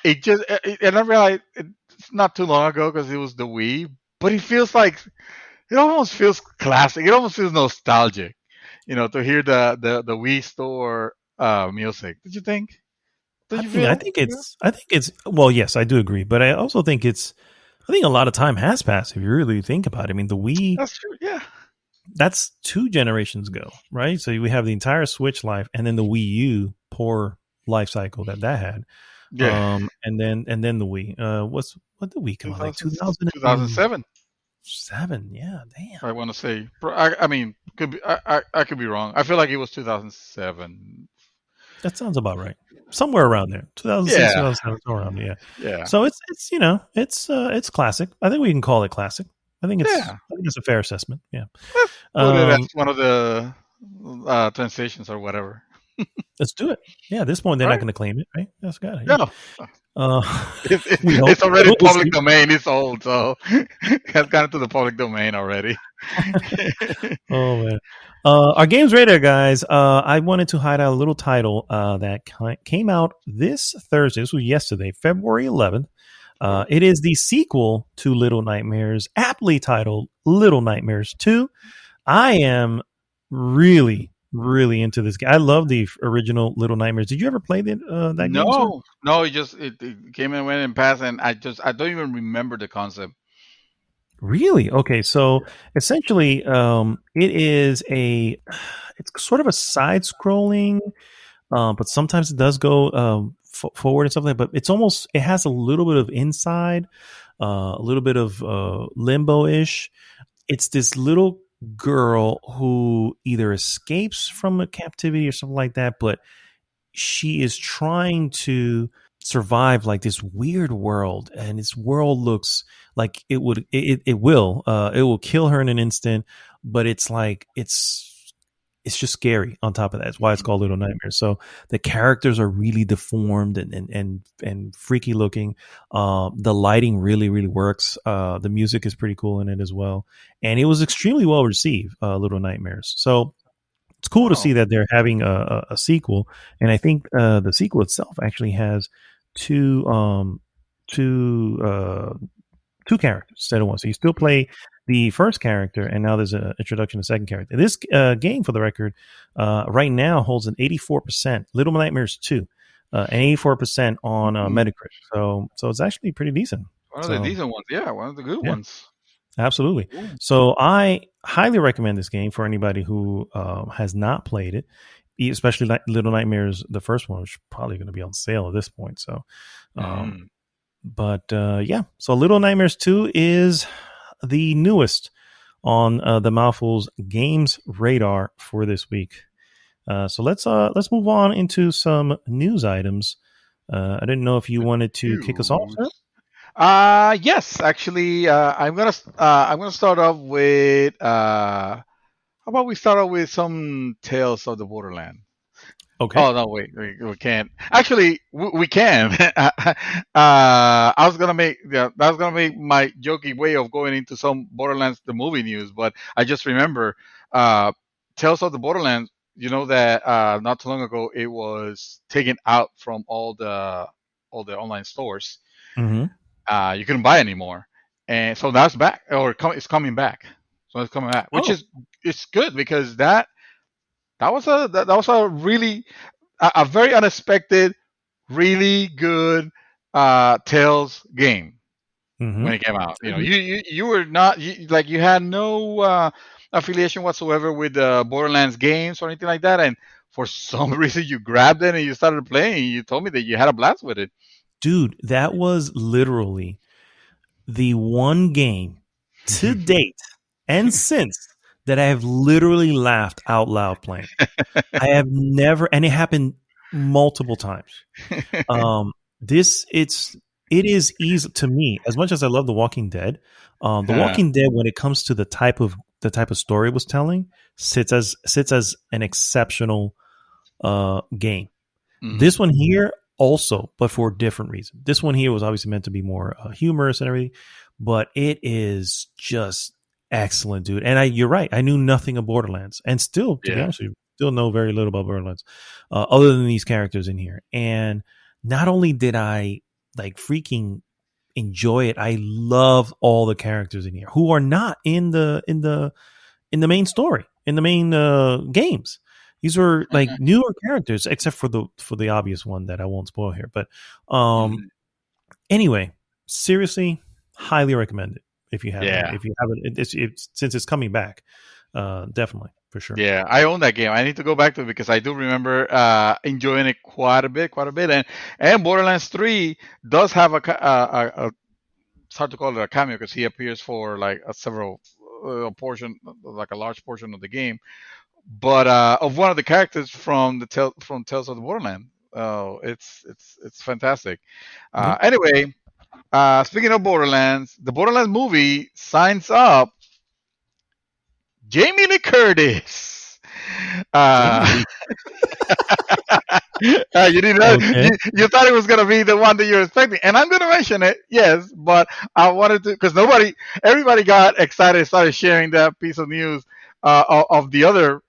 And I realized it's not too long ago because it was the Wii, but it almost feels classic. It almost feels nostalgic, to hear the Wii store music. Did you think? Did you feel? I think it's well, yes, I do agree, but I also think I think a lot of time has passed if you really think about it. I mean, the Wii, That's true. Yeah. that's 2 generations ago, right? So we have the entire Switch life, and then the Wii U, poor life cycle that had. Yeah. And then the Wii. What did the Wii come out, like 2007. 7? Yeah, damn. I want to say. I mean, could be. I could be wrong. I feel like it was 2007. That sounds about right. Somewhere around there, 2006, Yeah. 2007, somewhere around there. Yeah. So it's classic. I think we can call it classic. I think it's a fair assessment. Yeah. Put it as one of the translations or whatever. Let's do it. Yeah, at this point they're not going to claim it, right? That's got it. No. It's already public domain. It's old, so it has gone into the public domain already. Oh man. Our games radar, guys. I wanted to highlight a little title that came out this Thursday. This was yesterday, February 11th. It is the sequel to Little Nightmares, aptly titled Little Nightmares 2. I am really, really into this game. I love the original Little Nightmares. Did you ever play that game? No. It came and went and passed, and I don't even remember the concept. Really? Okay, so essentially, it's sort of a side-scrolling, but sometimes it does go forward and stuff like that. But it has a little bit of inside, a little bit of limbo-ish. It's this little girl who either escapes from a captivity or something like that, but she is trying to survive like this weird world, and this world looks like it will kill her in an instant, but it's like it's just scary on top of that. It's why it's called Little Nightmares. So the characters are really deformed and freaky looking. The lighting really, really works. The music is pretty cool in it as well, and it was extremely well received, Little Nightmares. So it's cool to see that they're having a sequel, and I think the sequel itself actually has two characters instead of one. So you still play the first character, and now there's an introduction of second character. This game, for the record, right now holds an 84%. Little Nightmares 2, an 84% on Metacritic. So it's actually pretty decent. One of the decent ones, yeah, one of the good ones. Absolutely. Ooh. So I highly recommend this game for anybody who has not played it, especially Little Nightmares, the first one, which is probably going to be on sale at this point. So, but so Little Nightmares 2 is the newest on the Mouthful's games radar for this week. So let's move on into some news items. I didn't know if you wanted to kick us off, sir? Yes, actually, I'm gonna start off with how about we start off with some Tales of the Borderland. Okay. Oh no, wait, we can't. Actually, we can. I was gonna make that was gonna make my jokey way of going into some Borderlands the movie news, but I just remember Tales of the Borderlands. You know that not too long ago it was taken out from all the online stores. Mm-hmm. You couldn't buy anymore, and so that's back, or it's coming back. So it's coming back, which is it's good because that was a really a very unexpected, really good Tales game when it came out. You know, you were not you had no affiliation whatsoever with Borderlands games or anything like that, and for some reason you grabbed it and you started playing. And you told me that you had a blast with it. Dude, that was literally the one game to date and since that I have literally laughed out loud playing. I have never, and it happened multiple times. It is easy to me, as much as I love The Walking Dead. The Walking Dead, when it comes to the type of story it was telling, sits as an exceptional game. Mm-hmm. This one here also, but for a different reason. This one here was obviously meant to be more humorous and everything, but it is just excellent, dude. And you're right. I knew nothing of Borderlands, and still, to be honest with you, still know very little about Borderlands, other than these characters in here. And not only did I freaking enjoy it, I love all the characters in here who are not in the main story, in the main games. These were newer characters, except for the obvious one that I won't spoil here. But anyway, seriously, highly recommend it if you haven't. If you haven't, it's since it's coming back, definitely for sure. Yeah, I own that game. I need to go back to it because I do remember enjoying it quite a bit, and Borderlands 3 does have it's hard to call it a cameo because he appears for a large portion of the game. But of one of the characters from Tales of the Borderland. Oh, it's fantastic. Anyway, speaking of Borderlands, the Borderlands movie signs up Jamie Lee Curtis. You didn't know. Okay. You thought it was going to be the one that you're expecting, and I'm going to mention it, yes, but I wanted to because everybody got excited, started sharing that piece of news. Of the other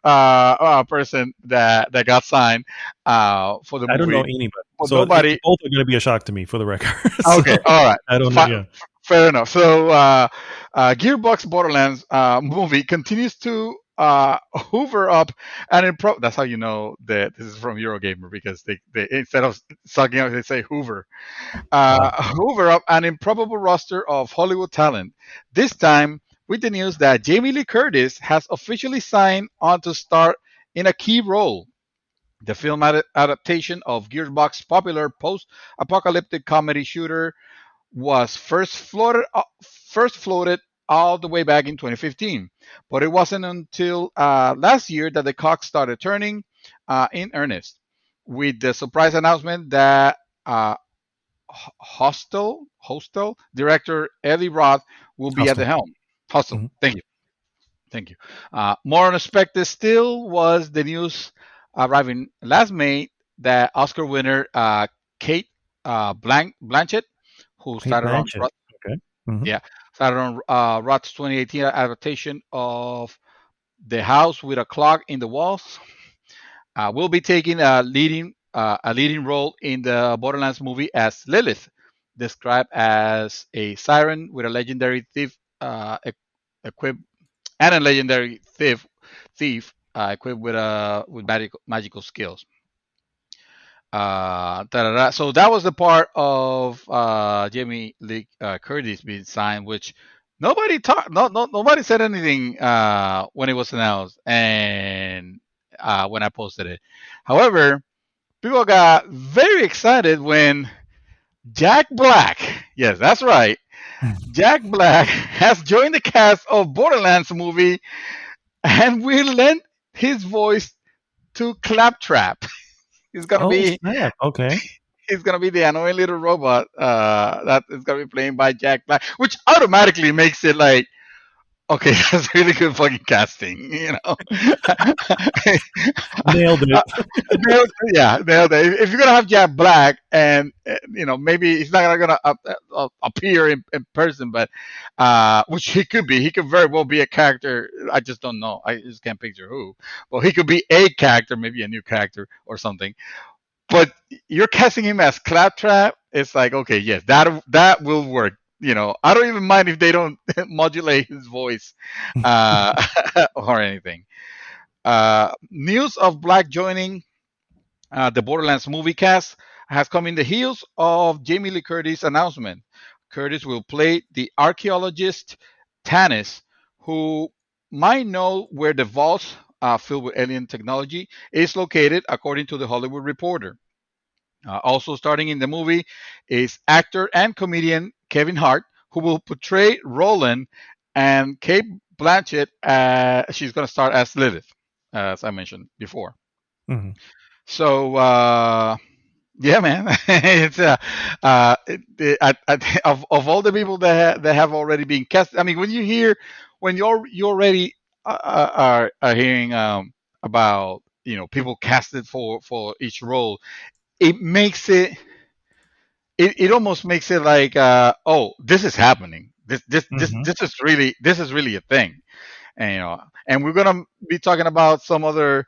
person that got signed for the movie. I don't know anybody. So nobody. Both are going to be a shock to me, for the record. Okay, all right. I don't know. Yeah. Fair enough. So Gearbox Borderlands movie continues to hoover up and that's how you know that this is from Eurogamer, because they instead of sucking up they say hoover. Hoover up an improbable roster of Hollywood talent. This time, with the news that Jamie Lee Curtis has officially signed on to star in a key role. The film adaptation of Gearbox's popular post-apocalyptic comedy shooter was first floated all the way back in 2015, but it wasn't until last year that the clock started turning in earnest, with the surprise announcement that Hostel director Ellie Roth will be at the helm. Hustle. Mm-hmm. Thank you. More unexpected still was the news arriving last May that Oscar winner Kate Blanchett, who started on Roth's 2018 adaptation of The House with a Clock in the Walls, will be taking a leading role in the Borderlands movie as Lilith, described as a siren with a legendary thief equipped, and a legendary thief, equipped with magical skills. So that was the part of Jamie Lee Curtis being signed, which nobody talked. Nobody said anything when it was announced, and when I posted it. However, people got very excited when Jack Black, yes, that's right, Jack Black has joined the cast of Borderlands movie and will lend his voice to Claptrap. He's gonna Oh be snap! Okay. he's gonna be the annoying little robot that is gonna be played by Jack Black, which automatically makes it like, okay, that's really good fucking casting, you know. Nailed it. Nailed it. If you're gonna have Jack Black, and maybe he's not gonna appear in person, but which he could be. He could very well be a character. I just don't know. I just can't picture who. Well, he could be a character, maybe a new character or something. But you're casting him as Claptrap. It's like, okay, yes, that will work. I don't even mind if they don't modulate his voice or anything. News of Black joining the Borderlands movie cast has come in the heels of Jamie Lee Curtis' announcement. Curtis will play the archaeologist Tanis, who might know where the vault filled with alien technology is located, according to the Hollywood Reporter. Also starting in the movie is actor and comedian Kevin Hart, who will portray Roland, and Kate Blanchett. She's going to start as Lilith, as I mentioned before. Mm-hmm. So yeah, man, it's of all the people that have already been cast. I mean, when you already are hearing about people casted for each role, it makes it almost makes it like, oh, this is happening. This this is really a thing. And we're gonna be talking about some other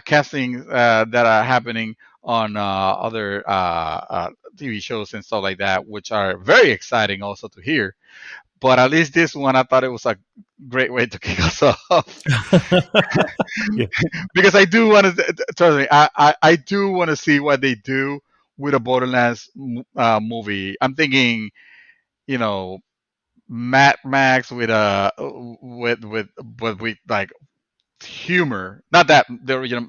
castings that are happening on other TV shows and stuff like that, which are very exciting also to hear. But at least this one, I thought it was a great way to kick us off. Yeah. Because I do want to, trust me, I do want to see what they do with a Borderlands movie. I'm thinking, Mad Max with like humor. Not that the original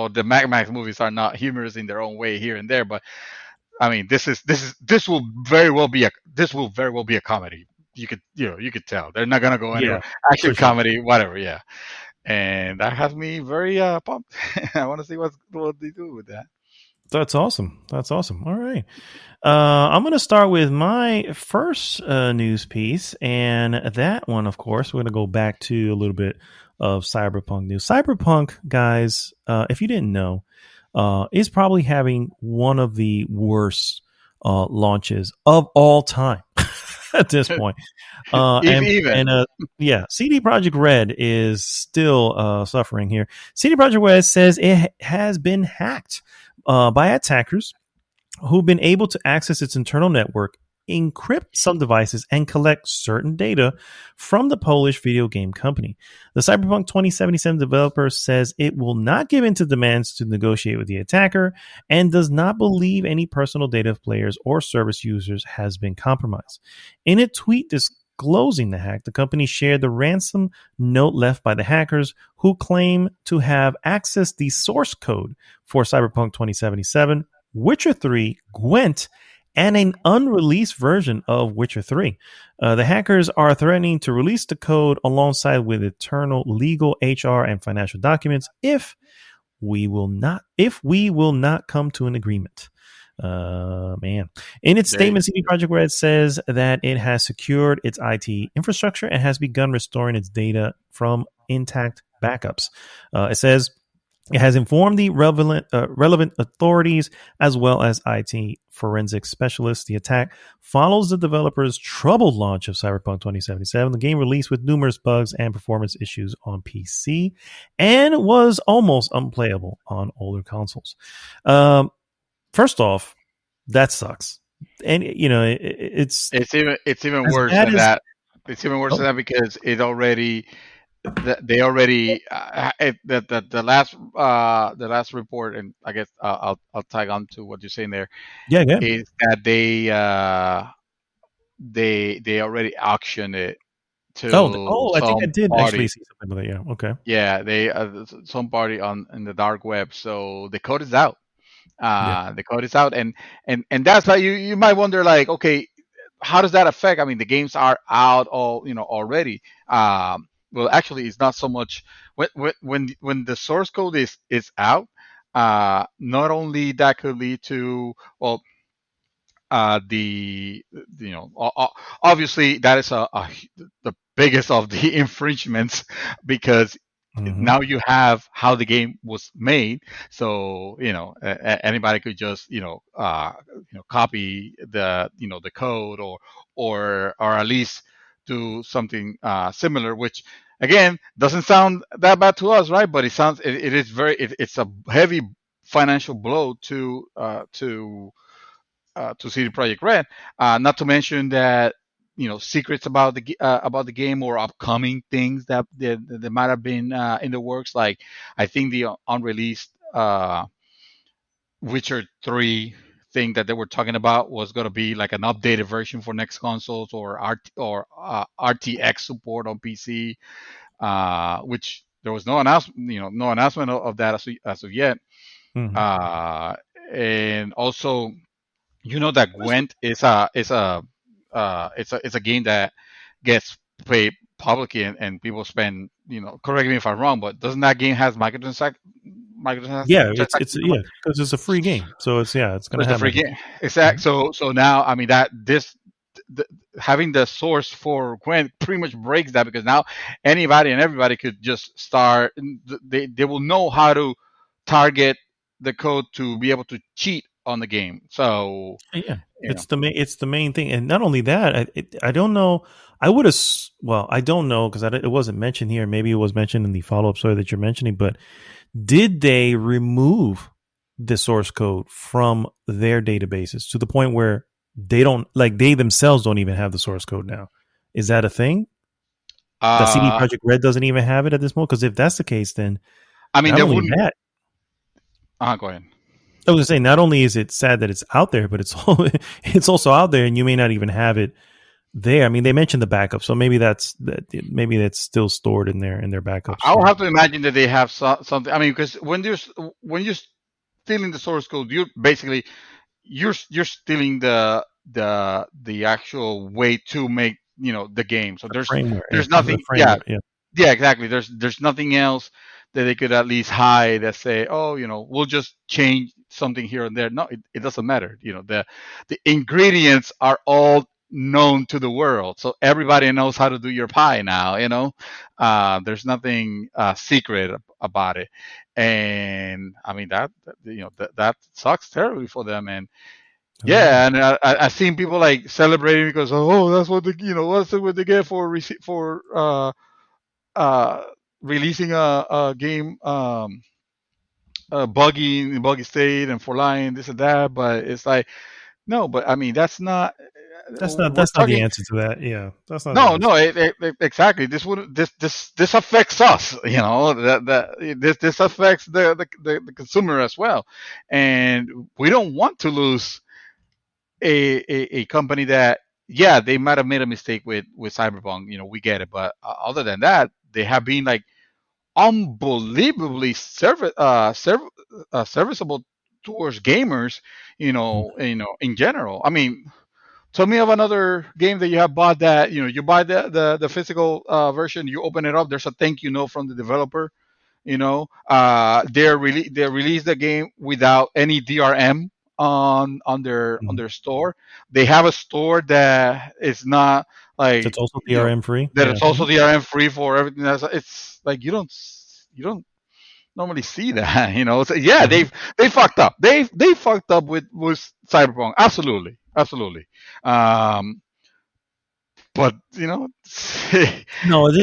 the Mad Max movies are not humorous in their own way here and there, but I mean, this will very well be a comedy. You could tell they're not gonna go anywhere. Action comedy, whatever. Yeah, and that has me very pumped. I want to see what they do with that. That's awesome. All right. I'm going to start with my first news piece. And that one, of course, we're going to go back to a little bit of Cyberpunk news. Cyberpunk, guys, if you didn't know, is probably having one of the worst launches of all time at this point. CD Projekt Red is still suffering here. CD Projekt Red says it has been hacked by attackers who've been able to access its internal network, encrypt some devices, and collect certain data from the Polish video game company. The Cyberpunk 2077 developer says it will not give in to demands to negotiate with the attacker and does not believe any personal data of players or service users has been compromised. In a tweet disclosing the hack, the company shared the ransom note left by the hackers, who claim to have accessed the source code for Cyberpunk 2077, Witcher 3, Gwent, and an unreleased version of Witcher 3. The hackers are threatening to release the code alongside with internal legal, HR, and financial documents if we will not come to an agreement. Man. In its statement, CD Projekt Red says that it has secured its IT infrastructure and has begun restoring its data from intact backups. It says it has informed the relevant authorities as well as IT forensic specialists. The attack follows the developer's troubled launch of Cyberpunk 2077. The game released with numerous bugs and performance issues on PC and was almost unplayable on older consoles. First off, that sucks, and it's even worse than that. It's even worse Oh, than that because they already the last report, and I guess I'll tag on to what you're saying there, yeah, yeah. is that they already auctioned it to I think I some did actually party. see something like that. Yeah. Okay. Yeah, they some party on in the dark web. So the code is out. Yeah. The code is out, and that's why you might wonder, like, okay, how does that affect? I mean, the games are out all already. Well, actually, it's not so much when the source code is out. Not only that could lead to, well, the obviously that is the biggest of the infringements, because Hmm. now you have how the game was made. So anybody could just copy the code, or at least do something similar, which again doesn't sound that bad to us, right? But it is it's a heavy financial blow to CD Projekt Red. Not to mention that secrets about the game, or upcoming things that might have been in the works. Like, I think the unreleased Witcher 3 thing that they were talking about was going to be like an updated version for next consoles, or RTX support on PC, which there was no announcement, no announcement of that as of yet. Hmm. Uh, and also, that Gwent is a game that gets played publicly, and people spend, correct me if I'm wrong, but doesn't that game has Yeah, it's microtransactions? yeah, because it's a free game, so it's So gonna it's a have free micro. game. Exact. Mhm. So now, I mean, having the source for Gwent pretty much breaks that, because now anybody and everybody could just start. They will know how to target the code to be able to cheat on the game. So Yeah, you know. it's the main thing, and not only that, I don't know. I would have, well, I don't know because it wasn't mentioned here. Maybe it was mentioned in the follow up story that you're mentioning, but did they remove the source code from their databases to the point where they themselves don't even have the source code now? Is that a thing? The CD Uh, Project Red doesn't even have it at this moment? Because if that's the case, then I mean, not there only wouldn't. that, Go ahead. I was gonna say, not only is it sad that it's out there, but it's also out there, and you may not even have it there. I mean, they mentioned the backup, so maybe that's still stored in their backups I will too. have to imagine that they have something. I mean, because when you're stealing the source code, you're stealing the actual way to make the game. So The there's framework, there's the nothing. Yeah, framework, yeah. yeah, exactly. There's nothing else that they could at least hide, that say, oh, we'll just change something here and there. No, it doesn't matter. The ingredients are all known to the world, so everybody knows how to do your pie now. There's nothing secret about it, and I mean that sucks terribly for them. And Oh yeah. yeah, and I've seen people like celebrating because, oh, that's what what's what they get for uh, releasing a game buggy state, and for lying this and that. But it's like, no, but I mean, that's not. We're That's not the talking. answer to that. Yeah, that's not the No, answer. no, exactly. This affects us. This affects the consumer as well, and we don't want to lose a company that, yeah, they might have made a mistake with Cyberpunk. We get it, but other than that, they have been like unbelievably serviceable towards gamers. In general. I mean, tell me of another game that you have bought that you buy the physical version, you open it up, there's a thank you note from the developer. They release the game without any DRM on their store. They have a store that is not like It's also DRM free. that Yeah. it's also DRM free for everything else. It's like you don't normally see that. So yeah, Mhm. they fucked up. They fucked up with Cyberpunk. Absolutely, absolutely. Um, but No, we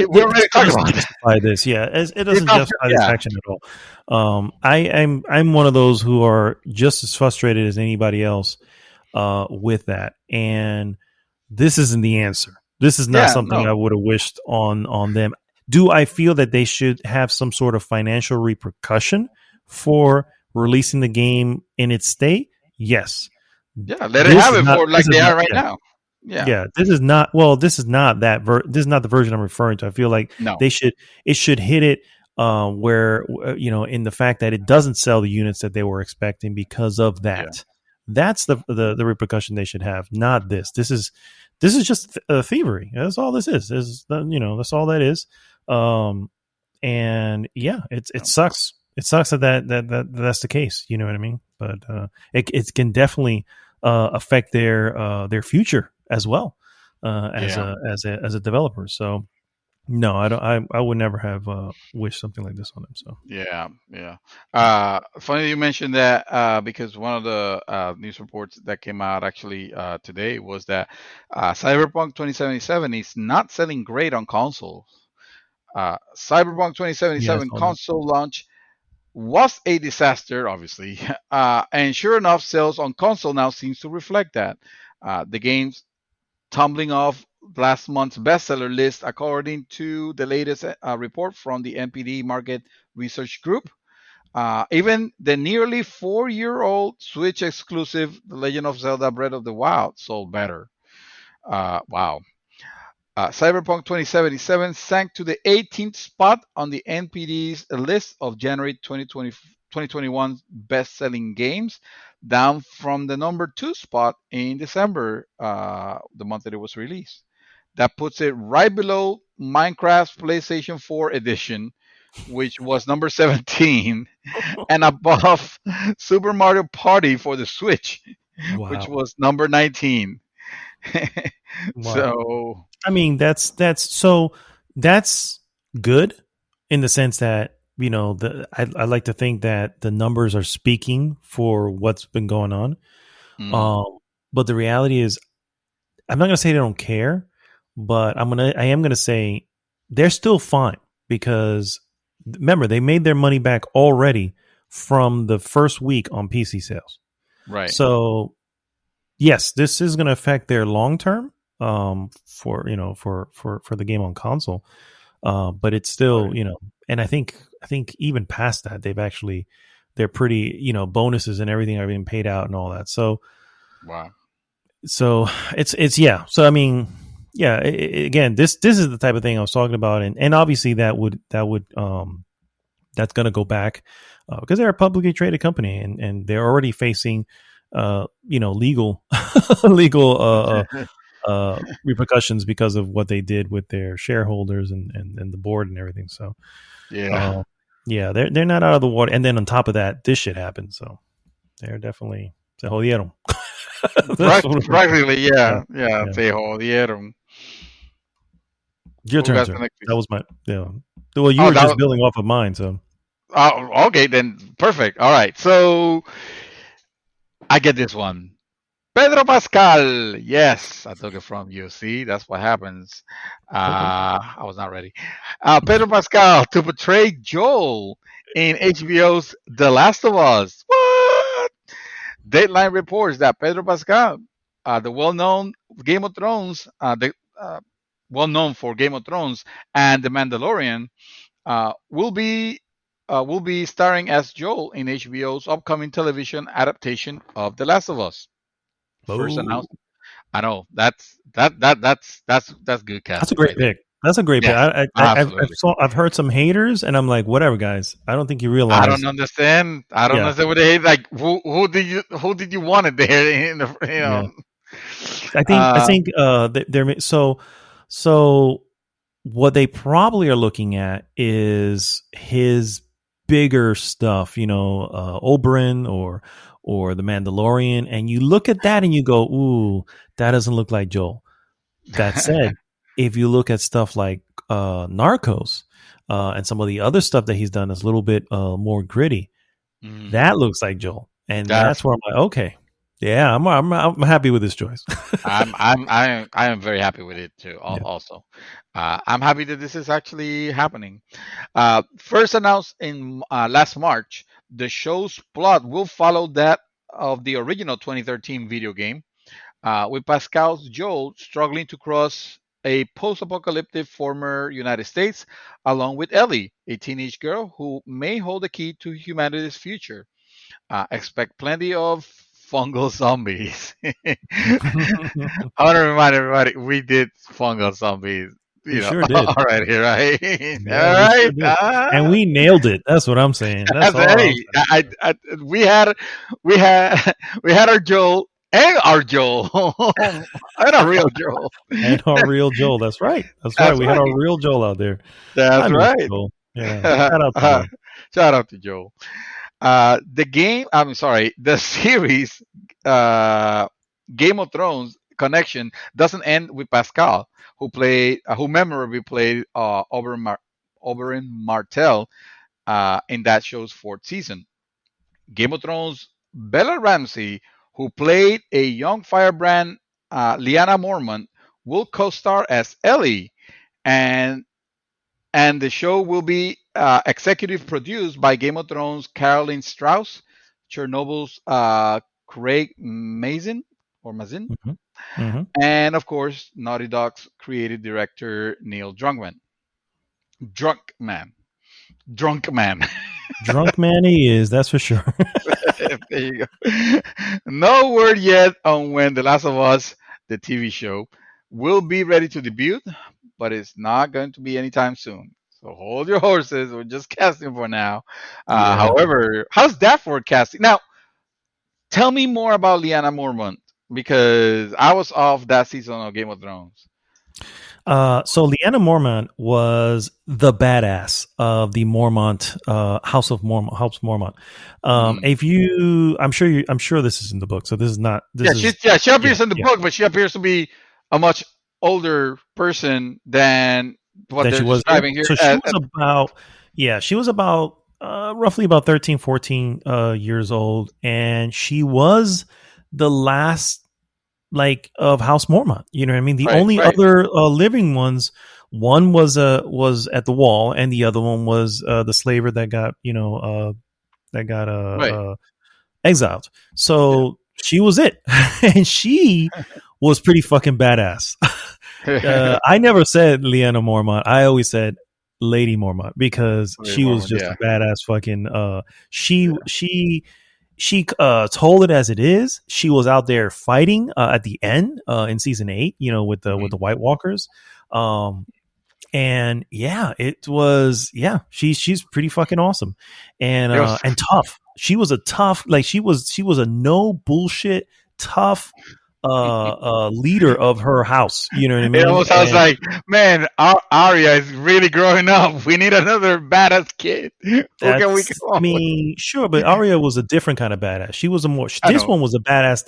it already still talked doesn't about it. justify this. Yeah, it It's doesn't not, justify this yeah. action at all. I'm one of those who are just as frustrated as anybody else with that, and this isn't the answer. This is not Yeah, something no, I would have wished on them. Do I feel that they should have some sort of financial repercussion for releasing the game in its state? Yes. yeah, let it have it for This like is they not are right yeah. now. Yeah, Yeah, this is not well. This is not that. This is not the version I'm referring to. I feel like no, they should. It should hit it where in the fact that it doesn't sell the units that they were expecting because of yeah, that. That's the repercussion they should have. Not this. This is just thievery. That's all this is. That's all that is. Um, and yeah, it no, sucks. It sucks that's the case. You know what I mean? But it can definitely affect their future as well as yeah. a developer. So no, I don't. I would never have wished something like this on them. So Yeah, yeah. Funny you mentioned that because one of the news reports that came out actually today was that Cyberpunk 2077 is not selling great on console. Cyberpunk yeah, I 2077 saw that. console launch was a disaster, obviously, and sure enough, sales on console now seems to reflect that. The game's tumbling off last month's bestseller list, according to the latest report from the NPD Market Research Group. Even the nearly 4-year-old Switch exclusive The Legend of Zelda Breath of the Wild sold better. Wow. Cyberpunk 2077 sank to the 18th spot on the NPD's list of January 2021 best selling games, down from the number 2 spot in December, the month that it was released. That puts it right below Minecraft's PlayStation 4 edition, which was number 17, and above Super Mario Party for the Switch, which Wow, was number 19. wow. So, I mean, that's good in the sense that I like to think that the numbers are speaking for what's been going on. mm, Um, but the reality is, I'm not gonna say they don't care, but I am gonna say they're still fine because remember they made their money back already from the first week on PC sales. right. So yes, this is gonna affect their long term for for the game on console. But it's still, Right. and I think even past that, they're pretty, bonuses and everything are being paid out and all that. Wow. So it's yeah. So I mean, yeah. Again, this is the type of thing I was talking about, and obviously that's going to go back because they're a publicly traded company, and they're already facing legal legal repercussions because of what they did with their shareholders and the board and everything. So, Yeah. uh, yeah, they're not out of the water. And then on top of that, this shit happened. So they're definitely se jodieron. That's what Practically, yeah, yeah. Yeah. yeah. Se jodieron. Your Who turn, got sir. the next That piece? was my yeah. Well, you Oh, were that just was, building off of mine, so okay, then perfect. All right. So I get this one. Pedro Pascal. Yes, I took it from you. See, that's what happens. okay. I was not ready. Pedro Pascal to portray Joel in HBO's The Last of Us. What? Deadline reports that Pedro Pascal, the well-known Game of Thrones, the well-known for Game of Thrones and The Mandalorian, will be starring as Joel in HBO's upcoming television adaptation of The Last of Us. First Oh, announced. I know that's good that's a casting great right there. pick. That's a great pick. Yeah, absolutely. I've heard some haters, and I'm like, whatever, guys. I don't think you I don't realize. understand. I don't Yeah, understand what they hate. Like who did you want it there in the yeah. I think they're so what they probably are looking at is his bigger stuff, Oberyn or the Mandalorian, and you look at that and you go, "Ooh, that doesn't look like Joel." That said, if you look at stuff like Narcos and some of the other stuff that he's done that's a little bit more gritty, Mm, that looks like Joel, and that's that's where I'm like, okay, yeah, I'm happy with this choice. I am very happy with it too. Yeah. Also, I'm happy that this is actually happening. First announced in last March, the show's plot will follow that of the original 2013 video game, with Pascal's Joel struggling to cross a post-apocalyptic former United States, along with Ellie, a teenage girl who may hold the key to humanity's future. Expect plenty of fungal zombies. I want to remind everybody we did fungal zombies. We sure did. Already, right? Yeah, All we right. sure did. And we nailed it. That's what I'm saying. That's all I'm Hey, saying. we had, we had, we had our Joel and our Joel and our real Joel. And our real Joel. That's right. That's right. That's We had right. our real Joel out there. I That's miss right. Joel. Yeah. Shout out to Joel. Shout out to Joel. The game, I'm sorry, the series Game of Thrones connection doesn't end with Pascal, who memorably played Oberyn Martell in that show's fourth season. Game of Thrones Bella Ramsey, who played a young firebrand Lyanna Mormont, will co-star as Ellie, and and the show will be executive produced by Game of Thrones Caroline Strauss, Chernobyl's Craig Mazin, Hmm. Hmm. and of course Naughty Dog's creative director Neil Druckmann. Drunk man, drunk man. Drunk man he is, that's for sure. There you go. No word yet on when The Last of Us, the TV show, will be ready to debut, but it's not going to be anytime soon. So hold your horses. We're just casting for now. Yeah. However, how's that for casting? Now, tell me more about Lyanna Mormont because I was off that season of Game of Thrones. So Lyanna Mormont was the badass of the Mormont House of Mormont. I'm sure this is in the book. So this is not. She appears in the book, but she appears to be a much older person than what they're describing here. So she was about roughly about 13, 14 years old, and she was the last of House Mormont. You know what I mean? The only other living ones, one was at the wall, and the other one was the slaver that got exiled. So she was it, and she was pretty fucking badass. I never said Lyanna Mormont. I always said Lady Mormont because she was just a badass fucking. She told it as it is. She was out there fighting at the end in season 8, with the White Walkers. And yeah, it was, she's pretty fucking awesome and tough. She was a tough, she was a no bullshit tough leader of her house. You know what I mean? It almost sounds like, man, Arya is really growing up. We need another badass kid. I mean, sure, but Arya was a different kind of badass. She was this one was a badass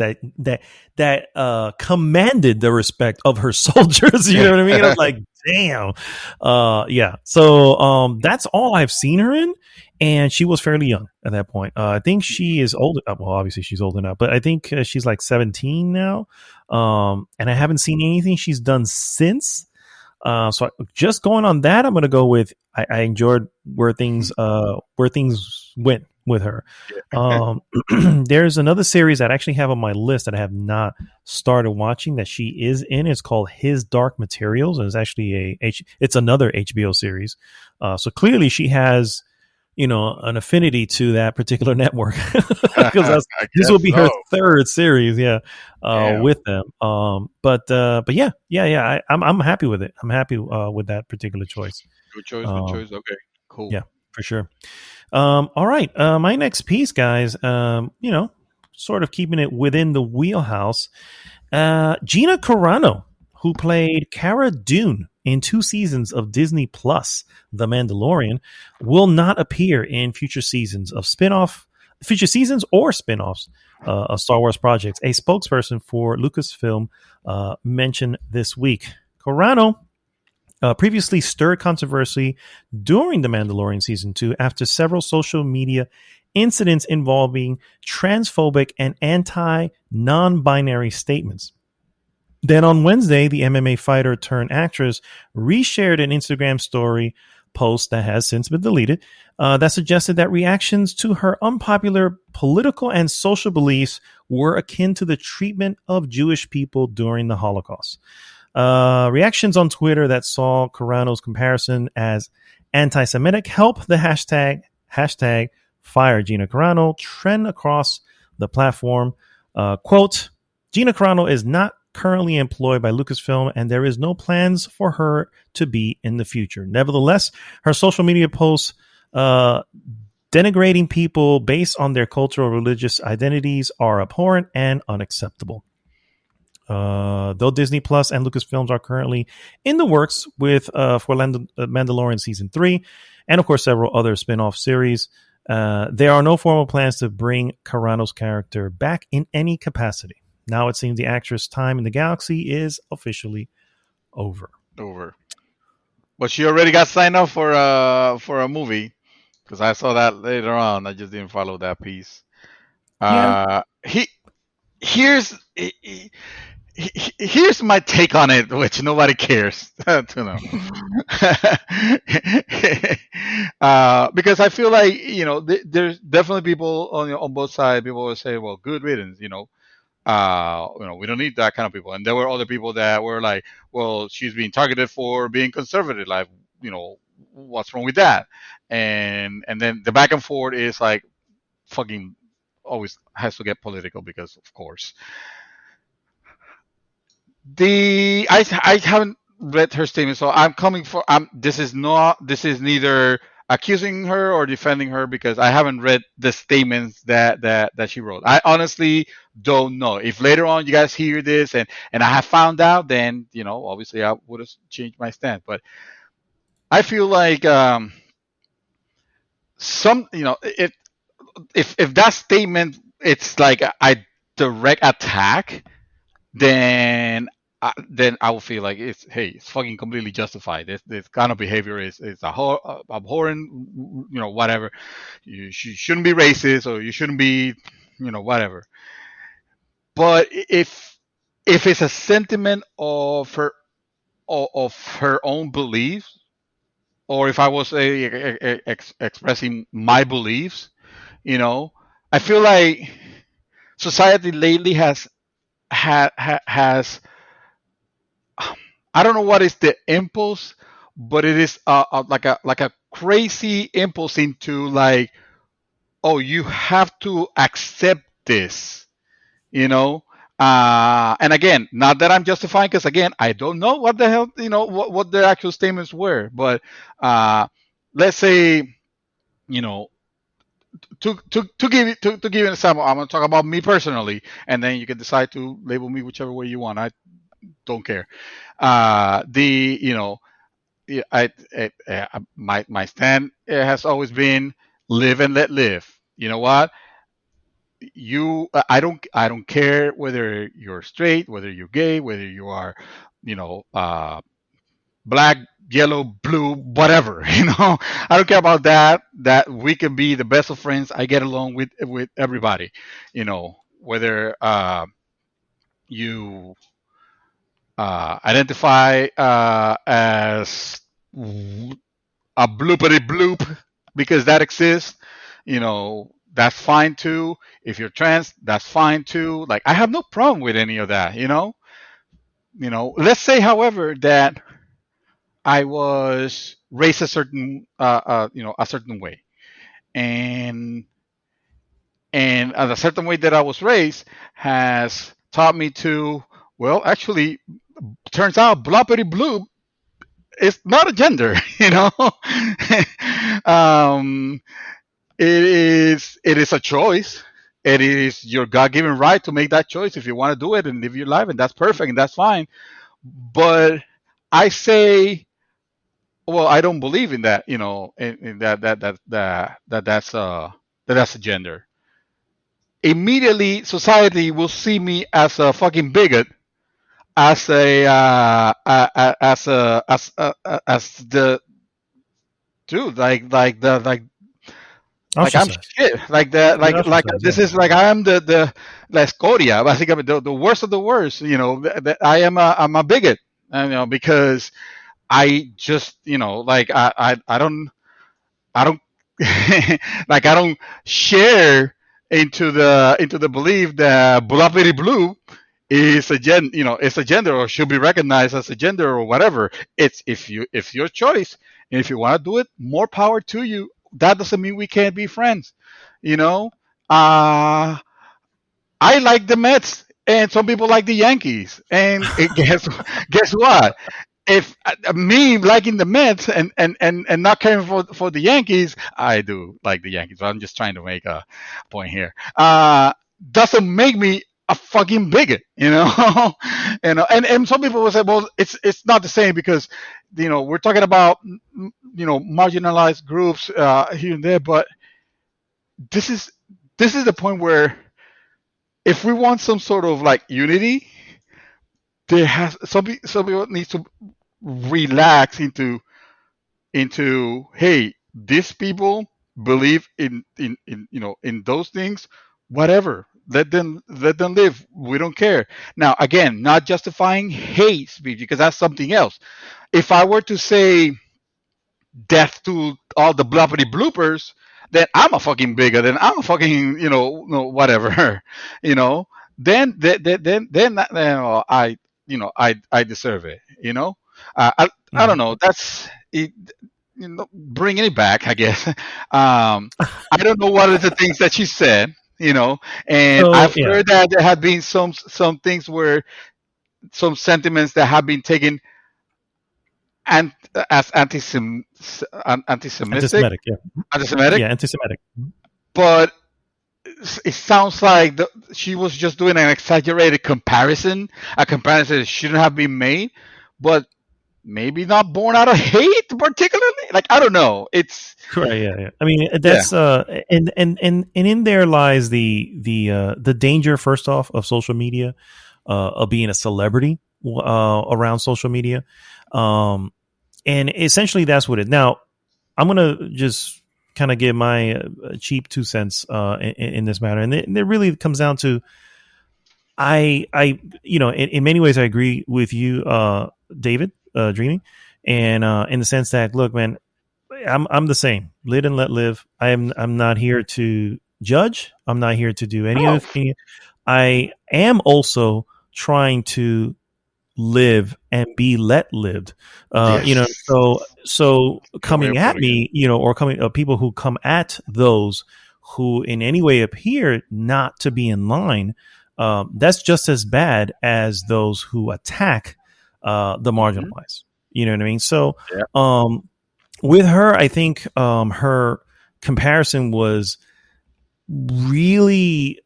that commanded the respect of her soldiers. You know what I mean? I was like, damn. Yeah. So that's all I've seen her in. And she was fairly young at that point. I think she is old. Well, obviously she's older now, but I think she's like 17 now. And I haven't seen anything she's done since. So just going on that, I'm going to go with I enjoyed where things went with her. There's another series that I actually have on my list that I have not started watching that she is in. It's called His Dark Materials, and it's actually it's another HBO series. So clearly she has an affinity to that particular network because this will be her third series, with them. But yeah, I'm happy with it. I'm happy with that particular choice. Good choice. Okay, cool. Yeah, for sure. All right, my next piece, guys. Sort of keeping it within the wheelhouse. Gina Carano, who played Cara Dune in 2 seasons of Disney Plus, The Mandalorian, will not appear in future seasons or spin-offs of Star Wars projects. A spokesperson for Lucasfilm mentioned this week. Carano previously stirred controversy during The Mandalorian Season 2 after several social media incidents involving transphobic and anti-non-binary statements. Then on Wednesday, the MMA fighter turned actress reshared an Instagram story post that has since been deleted that suggested that reactions to her unpopular political and social beliefs were akin to the treatment of Jewish people during the Holocaust. Reactions on Twitter that saw Carano's comparison as anti-Semitic help the hashtag fire Gina Carano trend across the platform. Quote, Gina Carano is not currently employed by Lucasfilm, and there is no plans for her to be in the future. Nevertheless, her social media posts denigrating people based on their cultural or religious identities are abhorrent and unacceptable. Though Disney Plus and Lucasfilms are currently in the works with for Mandalorian Season 3, and of course several other spin-off series, there are no formal plans to bring Carano's character back in any capacity. Now it seems the actress' time in the galaxy is officially over. But she already got signed up for a movie, because I saw that later on. I just didn't follow that piece. Here's my take on it, which nobody cares to know. Because I feel like, there's definitely people on both sides. People will say, well, good riddance, we don't need that kind of people. And there were other people that were like, well, she's being targeted for being conservative. Like, what's wrong with that? And then the back and forth is like fucking always has to get political, because of course. I haven't read her statement, so I'm coming for. This is neither accusing her or defending her, because I haven't read the statements that she wrote. I honestly don't know. If later on you guys hear this and I have found out, then obviously I would have changed my stand. But I feel like if that statement, it's like a direct attack, then I will feel like it's fucking completely justified. This kind of behavior is abhorrent, whatever. You shouldn't be racist, or you shouldn't be, whatever. But if it's a sentiment of her own beliefs, or if I was expressing my beliefs, I feel like society lately has I don't know what is the impulse, but it is like a crazy impulse into like, oh, you have to accept this, and again, not that I'm justifying, because again, I don't know what the hell, what the actual statements were, but let's say, to give you an example, I'm going to talk about me personally, and then you can decide to label me whichever way you want. I don't care. My stand has always been live and let live. You know what? I don't care whether you're straight, whether you're gay, whether you are, black, yellow, blue, whatever. I don't care about that. That we can be the best of friends. I get along with everybody. Whether you identify as a bloopity bloop, because that exists, that's fine too. If you're trans, that's fine too. Like, I have no problem with any of that. Let's say, however, that I was raised a certain way, and a certain way that I was raised has taught me to, well, actually, turns out bloppity bloop is not a gender. It is a choice. It is your God-given right to make that choice if you want to do it and live your life, and that's perfect and that's fine. But I say, well, I don't believe in that. In that's a gender. Immediately, society will see me as a fucking bigot, as the dude, like I'm shit, like this is like I am the la escoria, basically the worst of the worst. I'm a bigot, because I just I don't like I don't share into the belief that bluffity blue is a it's a gender or should be recognized as a gender or whatever. It's if your choice, and if you want to do it, more power to you. That doesn't mean we can't be friends. You know, I like the Mets, and some people like the Yankees. And guess what? If me liking the Mets and not caring for the Yankees, I do like the Yankees. But I'm just trying to make a point here. Doesn't make me a fucking bigot, and some people will say, well, it's not the same because, we're talking about, marginalized groups here and there, but this is the point where if we want some sort of like unity, there has some people needs to relax into hey, these people believe in those things, whatever, let them live, we don't care. Now again, not justifying hate speech, because that's something else. If I were to say death to all the blubbity bloopers, then I'm a fucking bigot, then I'm a fucking whatever, then I deserve it. I don't know. That's it. Bringing it back, I guess. I don't know what are the things that she said. And I've heard that there have been some things where some sentiments that have been taken as anti-Semitic. Anti-Semitic, yeah. Anti-Semitic? Yeah, anti-Semitic. But it sounds like she was just doing an exaggerated comparison, a comparison that shouldn't have been made, but maybe not born out of hate particularly. Like, I don't know. It's correct. Yeah. I mean, that's and in there lies the danger, first off, of social media, of being a celebrity around social media, and essentially that's what it. Now, I'm gonna just kind of give my cheap 2 cents in this matter, and it really comes down to I in many ways I agree with you, David, Dreaming, and in the sense that, look, man, I'm the same. Live and let live. I'm not here to judge. I'm not here to do any other thing. I am also trying to live and be let lived. Yes. So coming at me, or coming people who come at those who in any way appear not to be in line, that's just as bad as those who attack the marginalized. You know what I mean? So with her, I think her comparison was really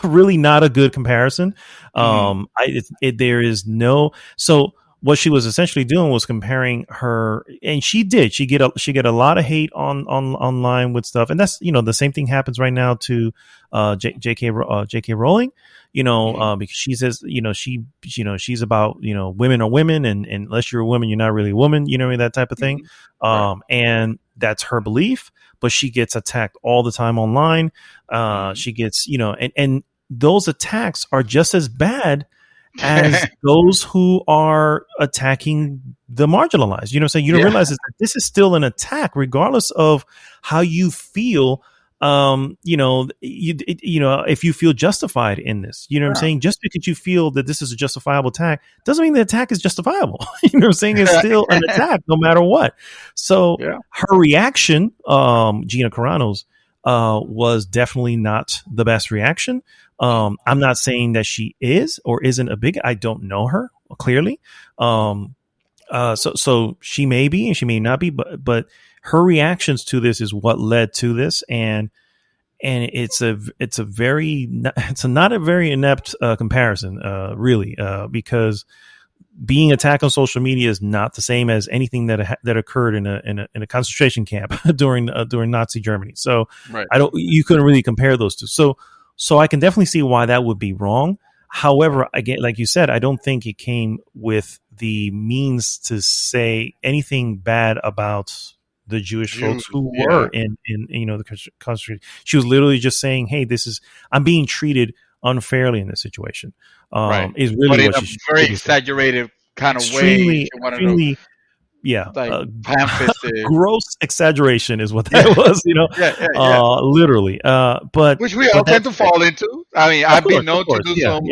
really not a good comparison. There is no, so what she was essentially doing was comparing her, and she get a lot of hate online with stuff, and that's the same thing happens right now to J.K. Rowling, because she says she's about women are women, and unless you're a woman, you're not really a woman, that type of thing. And that's her belief, but she gets attacked all the time online. She gets and those attacks are just as bad as those who are attacking the marginalized. So you don't realize that this is still an attack, regardless of how you feel. If you feel justified in this, what I'm saying? Just because you feel that this is a justifiable attack doesn't mean the attack is justifiable. What I'm saying? It's still an attack no matter what. So her reaction, Gina Carano's, was definitely not the best reaction. I'm not saying that she is or isn't a bigot. I don't know her clearly. So she may be and she may not be, but her reactions to this is what led to this, and it's not a very inept comparison, really, because being attacked on social media is not the same as anything that occurred in a concentration camp during Nazi Germany. So you couldn't really compare those two. So I can definitely see why that would be wrong. However, again, like you said, I don't think it came with the means to say anything bad about the Jewish folks who were in the concentration. She was literally just saying, "Hey, I'm being treated unfairly in this situation." Is really but in a very exaggerated kind of way. Extremely, ham-fisted. Gross exaggeration is what that was. Literally. But which we all tend to fall into. I mean, I've been known to do some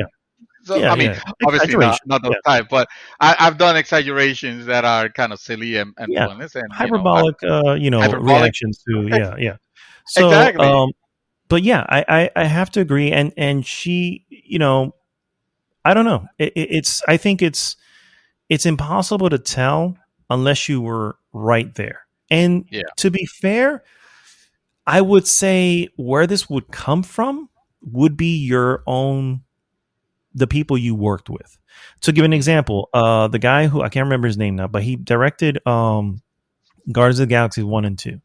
So Yeah, I mean, yeah. obviously Exaggeration. not those Yeah, type, but I've done exaggerations that are kind of silly and yeah. pointless, and Hyperbolic, hyperbolic. reactions to, Ex- yeah, yeah. So, exactly. but yeah, I have to agree. And she, I don't know. I think it's impossible to tell unless you were right there. And Yeah. to be fair, I would say where this would come from would be the people you worked with. To give an Mm. example, the guy who I can't remember his name now, but he directed Guardians of the Galaxy 1 and 2.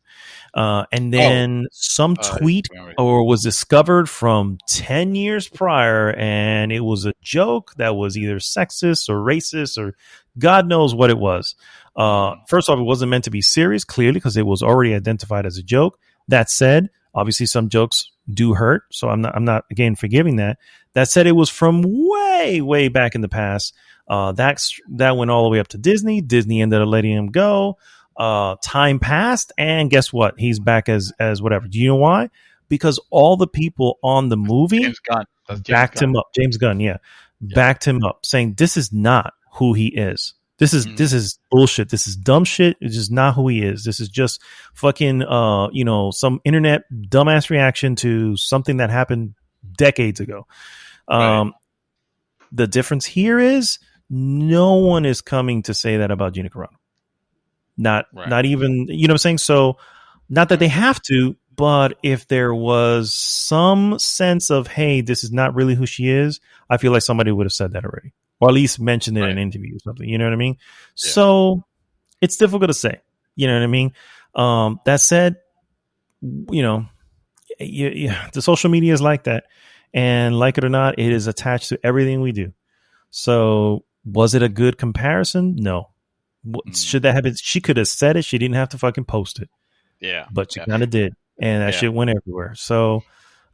And Oh, then some I tweet remember. or was discovered from 10 years prior, and it was a joke that was either sexist or racist or God knows what it was. Mm. First off, it wasn't meant to be serious, clearly, because it was already identified as a joke. That said, obviously some jokes do hurt, so I'm not again forgiving that. That said, it was from way, way back in the past. That went all the way up to Disney. Disney ended up letting him go. Time passed, and guess what? He's back as whatever. Do you know why? Because all the people on the movie James Gunn. That's James backed Gunn. him up. James Gunn, yeah, Yeah. backed him up, saying this is not who he is. This is Mm. this is bullshit. This is dumb shit. It's just not who he is. This is just fucking some internet dumbass reaction to something that happened decades ago. Right. The difference here is no one is coming to say that about Gina Carano. Not Right. not even, you know what I'm saying? So not that they have to, but if there was some sense of, hey, this is not really who she is, I feel like somebody would have said that already. Or at least mentioned it in Right. an interview or something. You know what I mean? Yeah. So it's difficult to say. You know what I mean? That said, the social media is like that. And like it or not, it is attached to everything we do. So was it a good comparison? No. Mm. Should that have been? She could have said it. She didn't have to fucking post it, Yeah. but she Yeah. kind of did, and that Yeah. shit went everywhere. So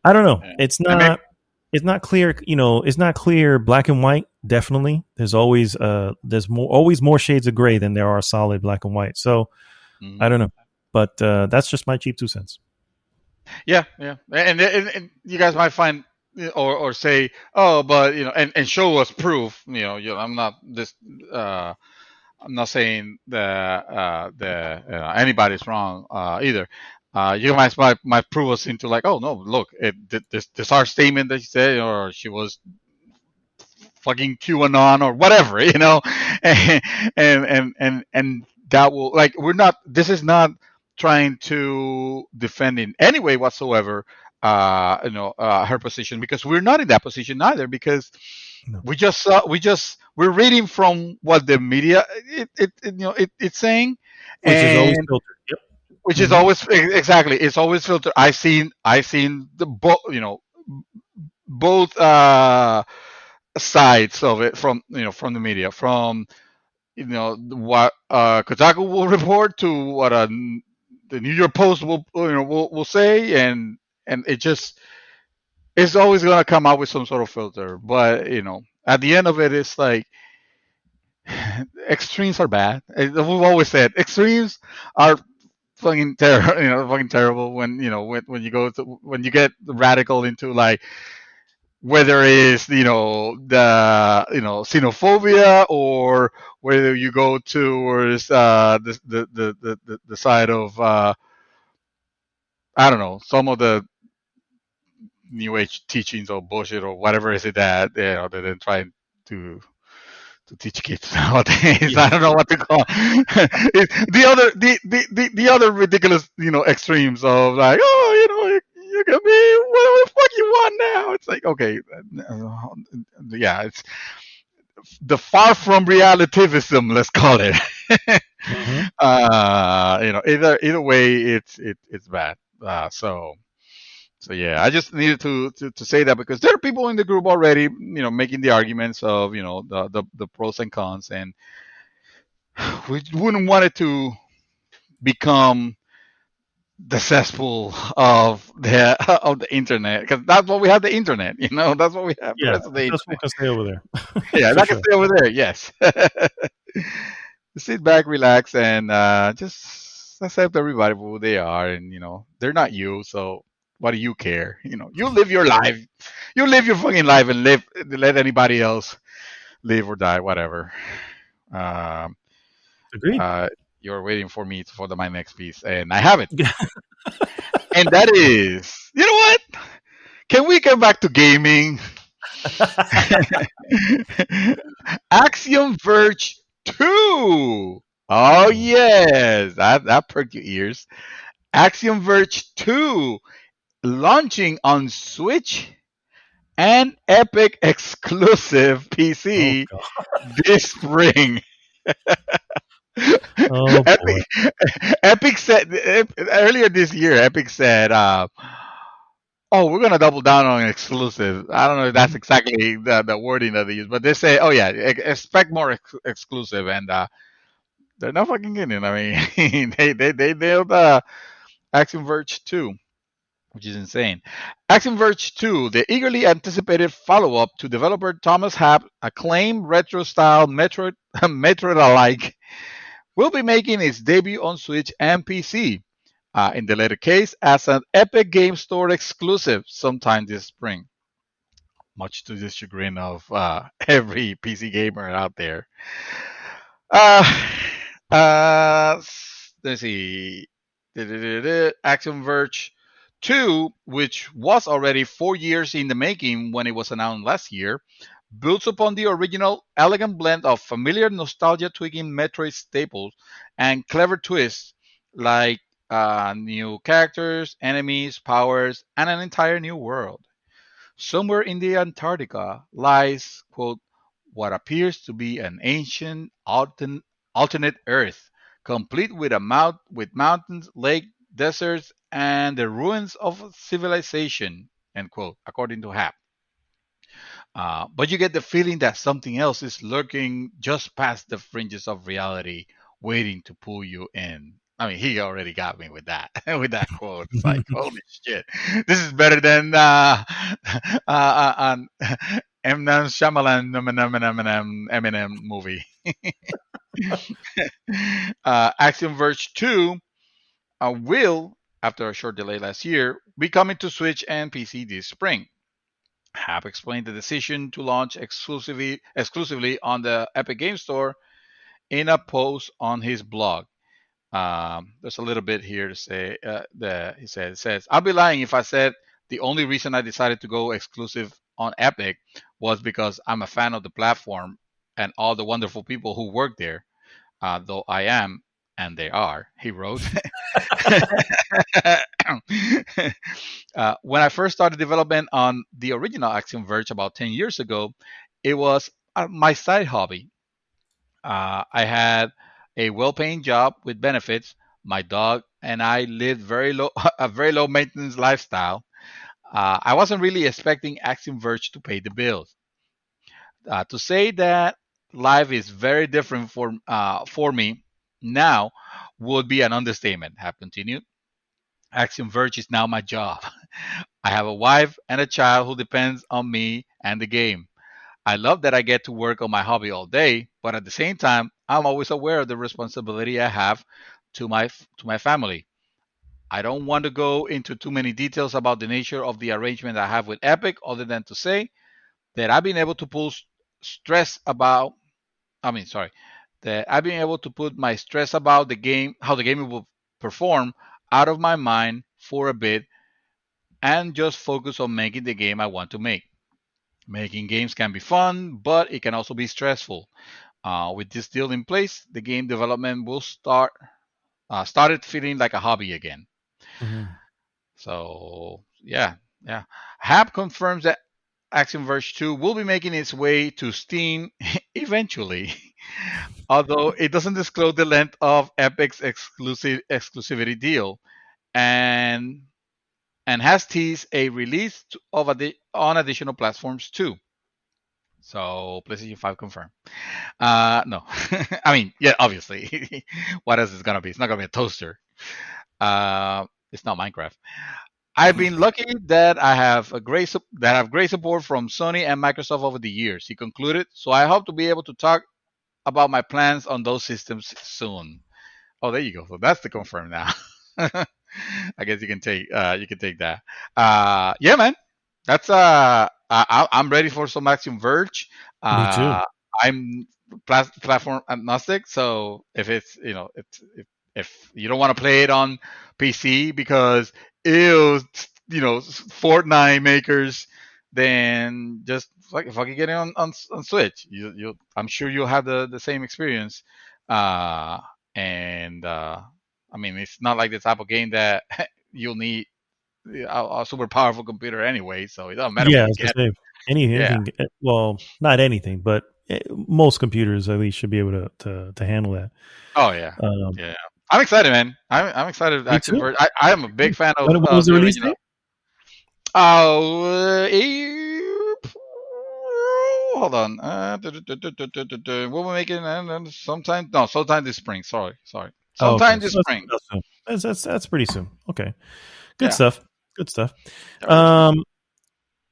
I don't know. Yeah. It's And maybe, not. It's not clear. It's not clear black and white. Definitely, there's always more shades of gray than there are solid black and white. So I mm. don't know, but that's just my cheap 2 cents. Yeah. Yeah. And you guys might find or say, oh, but and show us proof. I'm not this. I'm not saying that anybody's wrong either. You might prove us into like, oh no, look, this our statement that she said, or she was fucking QAnon or whatever, and and that will, like, we're not. This is not trying to defend in any way whatsoever, her position, because we're not in that position either, because No. we're reading from what the media it's saying, Which is always and filtered. Yep. which is Mm-hmm. always exactly, it's always filtered. I seen the both sides of it, from the media, from what Kotaku will report to what the New York Post will say, and it's always going to come out with some sort of filter. But at the end of it, it's like extremes are bad. We've always said extremes are fucking terrible. Fucking terrible when when you get radical into, like, whether it's the xenophobia, or whether you go towards the side of I don't know, some of the new age teachings or bullshit or whatever is it that that they're trying to teach kids nowadays. Yeah. I don't know what to call it. The other ridiculous extremes of, like, oh, you can be whatever the fuck you want now. It's like, okay, yeah, it's the far from relativism, let's call it. Mm-hmm. Either way, it's bad. So yeah, I just needed to say that, because there are people in the group already, making the arguments of the pros and cons, and we wouldn't want it to become the cesspool of the internet, because that's what we have, the internet. That's what we have, the Yeah. rest of the That's what internet. can stay over there. Yeah, For that can sure. stay over there. Yes. Sit back, relax, and just accept everybody for who they are, and they're not you, so What do you care? You live your life. You live your fucking life and let anybody else live or die, whatever. Um, Agreed. uh, you're waiting for me for my next piece, and I have it. And that is, you know what? Can we get back to gaming? Axiom Verge 2. Oh yes, that perked your ears. Axiom Verge 2 launching on Switch and Epic exclusive Oh PC god. this spring. Oh boy. Epic, Epic said earlier this year. Epic said, "Oh, we're gonna double down on exclusive." I don't know if that's Mhm. exactly the wording that they use, but they say, "Oh yeah, expect more exclusive," and they're not fucking kidding. I mean, they nailed Axiom Verge 2, which is insane. Axiom Verge 2, the eagerly anticipated follow-up to developer Thomas Happ acclaimed retro-style Metroid-alike, will be making its debut on Switch and PC. In the latter case, as an Epic Game Store exclusive sometime this spring, much to the chagrin of every PC gamer out there. Uh, let's see. Axiom Verge 2, which was already 4 years in the making when it was announced last year, builds upon the original elegant blend of familiar nostalgia tweaking Metroid staples and clever twists like new characters, enemies, powers, and an entire new world. Somewhere in the Antarctica lies, quote, what appears to be an ancient alternate Earth, complete with with mountains, lakes, deserts, and the ruins of civilization, end quote, according to Hap. But you get the feeling that something else is lurking just past the fringes of reality, waiting to pull you in. I mean, he already got me with that, with that quote. It's like, holy shit, this is better than on M. Night Shyamalan Eminem movie. Axiom Verge 2 will, after a short delay last year, be coming to Switch and PC this spring. Have explained the decision to launch exclusively on the Epic Game Store in a post on his blog. There's a little bit here to say. It says, "I'll be lying if I said the only reason I decided to go exclusive on Epic was because I'm a fan of the platform and all the wonderful people who work there. Though I am, and they are," he wrote. When I first started development on the original Axiom Verge about 10 years ago, it was my side hobby. I had a well-paying job with benefits. My dog and I lived very low, a very low maintenance lifestyle. I wasn't really expecting Axiom Verge to pay the bills. To say that life is very different for me now would be an understatement. Have continued. Axiom Verge is now my job. I have a wife and a child who depends on me and the game. I love that I get to work on my hobby all day, but at the same time, I'm always aware of the responsibility I have to my family. I don't want to go into too many details about the nature of the arrangement I have with Epic, other than to say that I've been able to pull stress about. I mean, sorry, that I've been able to put my stress about the game, how the game will perform, out of my mind for a bit, and just focus on making the game I want to make. Making games can be fun, but it can also be stressful. With this deal in place, the game development will started feeling like a hobby again. Mhm. So yeah, yeah. Hap confirms that Axiom Verge 2 will be making its way to Steam eventually, although it doesn't disclose the length of Epic's exclusivity deal, and has teased a release on additional platforms too. So PlayStation 5 confirmed. No, I mean, yeah, obviously. What else is gonna be? It's not gonna be a toaster. It's not Minecraft. I've been lucky that I have great support from Sony and Microsoft over the years. He concluded. So I hope to be able to talk about my plans on those systems soon. Oh, there you go. So that's the confirm now. I guess you can take that. Yeah, man. That's I'm ready for some Axiom Verge. Me too. I'm platform agnostic, so if it's if you don't want to play it on PC because ew, Fortnite makers, then just fucking get it on Switch. I'm sure you'll have the same experience. Uh, and I mean, it's not like the type of game that you'll need a super powerful computer anyway, so it doesn't matter Yeah, what I you was gonna get. say Yeah. anything. Well, not anything, but most computers at least should be able to handle that. Oh yeah. Um, Yeah. I'm excited, man. I'm excited. Me Actually, too. I am a big fan When was of the the release original. date? Oh, hold on. What we're making? Sometime this spring. Sorry. Oh, okay. Sometime this So spring. that's soon. That's pretty soon. Okay, good Yeah. stuff. Good stuff. Yeah, really soon.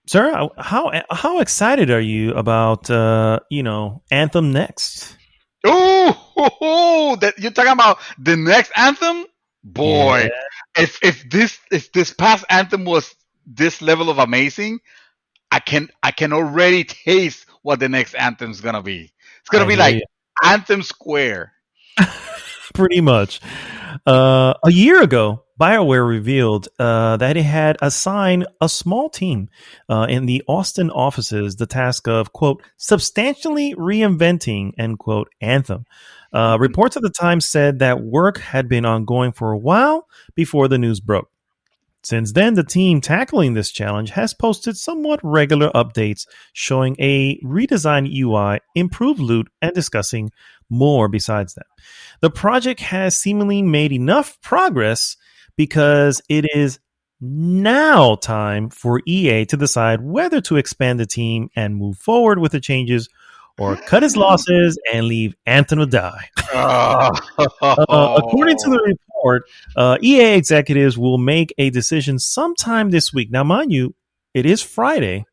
Sir, how excited are you about Anthem Next? Oh, that you're talking about the next anthem, Yeah, boy. If this past anthem was this level of amazing, I can already taste what the next anthem's gonna be. It's gonna I be hear like you. Anthem Square. Pretty much. A year ago, BioWare revealed that it had assigned a small team in the Austin offices the task of, quote, substantially reinventing, end quote, Anthem. Reports at the time said that work had been ongoing for a while before the news broke. Since then, the team tackling this challenge has posted somewhat regular updates showing a redesigned UI, improved loot, and discussing more besides that. The project has seemingly made enough progress because it is now time for EA to decide whether to expand the team and move forward with the changes or cut its losses and leave Anthem to die. According to the report, EA executives will make a decision sometime this week. Now, mind you, it is Friday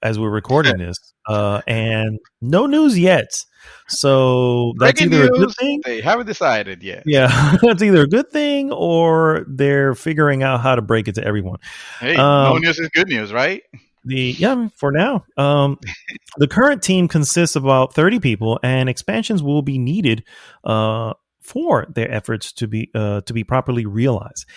as we're recording this, and no news yet. So that's Breaking either a good news: thing. they haven't decided yet. Yeah, that's either a good thing or they're figuring out how to break it to everyone. Hey, no news is good news, right? For now. The current team consists of about 30 people, and expansions will be needed for their efforts to be properly realized,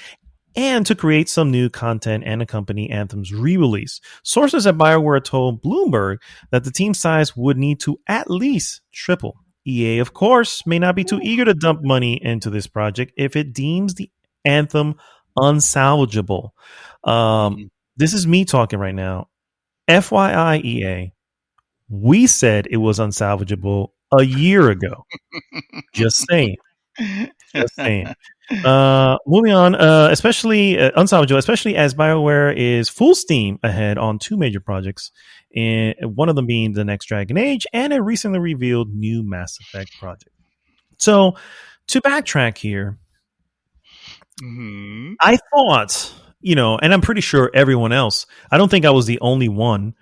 and to create some new content and accompany Anthem's re-release. Sources at BioWare told Bloomberg that the team size would need to at least triple. EA, of course, may not be too eager to dump money into this project if it deems the Anthem unsalvageable. This is me talking right now. FYI, EA, we said it was unsalvageable a year ago. Just saying. Just saying. Moving on, especially unsalvageable, especially as BioWare is full steam ahead on two major projects, and one of them being the next Dragon Age and a recently revealed new Mass Effect project. So, to backtrack here, I thought, and I'm pretty sure everyone else, I don't think I was the only one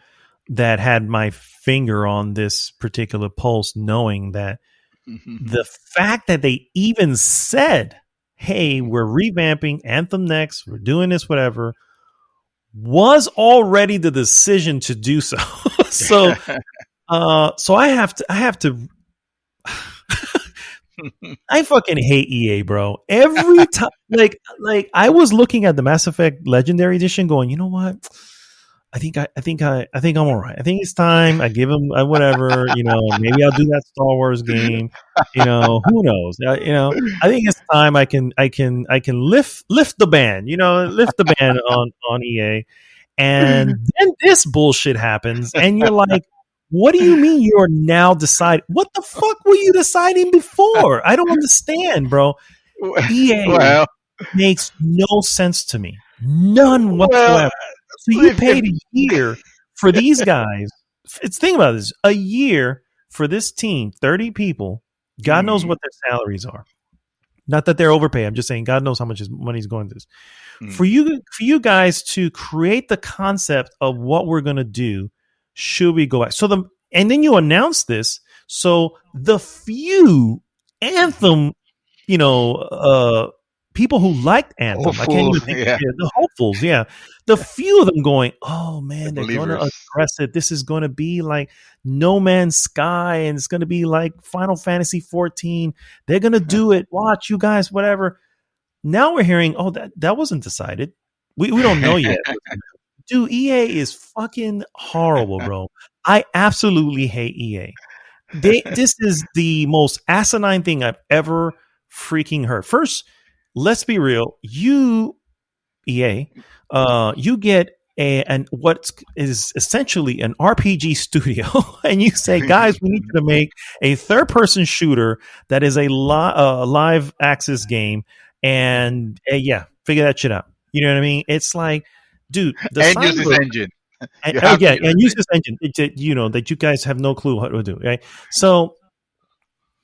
that had my finger on this particular pulse, knowing that the fact that they even said, hey, we're revamping Anthem Next, we're doing this, whatever, was already the decision to do so. So I have to I fucking hate EA, bro. Every time, like I was looking at the Mass Effect Legendary Edition, going, you know what? I think I'm all right. I think it's time. I give him whatever. Maybe I'll do that Star Wars game. Who knows? I think it's time. I can lift the ban. Lift the ban on EA, and then this bullshit happens, and you're like, what do you mean you're now deciding? What the fuck were you deciding before? I don't understand, bro. EA makes no sense to me. None whatsoever. So you paid a year for these guys. Think about this. A year for this team, 30 people. God knows what their salaries are. Not that they're overpaid. I'm just saying God knows how much money's going to this. For you guys to create the concept of what we're going to do, should we go back? And then you announce this. So the few Anthem, people who liked Anthem. I can't Hopeful, even think of yeah, it. The hopefuls, yeah. The few of them going, oh the man, they're going to believers. address it. This is going to be like No Man's Sky, and it's going to be like Final Fantasy 14. They're going to do it. Watch, you guys, whatever. Now we're hearing, oh, that wasn't decided. We don't know yet. Dude, EA is fucking horrible, bro. I absolutely hate EA. This is the most asinine thing I've ever freaking heard. First, let's be real. You, EA, you get an what is essentially an RPG studio, and you say, guys, we need you to make a third-person shooter that is a live access game, and yeah, figure that shit out. You know what I mean? It's like, dude, the And use sign this of engine. and, You oh have to yeah, use and this use this engine. That you guys have no clue what to do. Right? So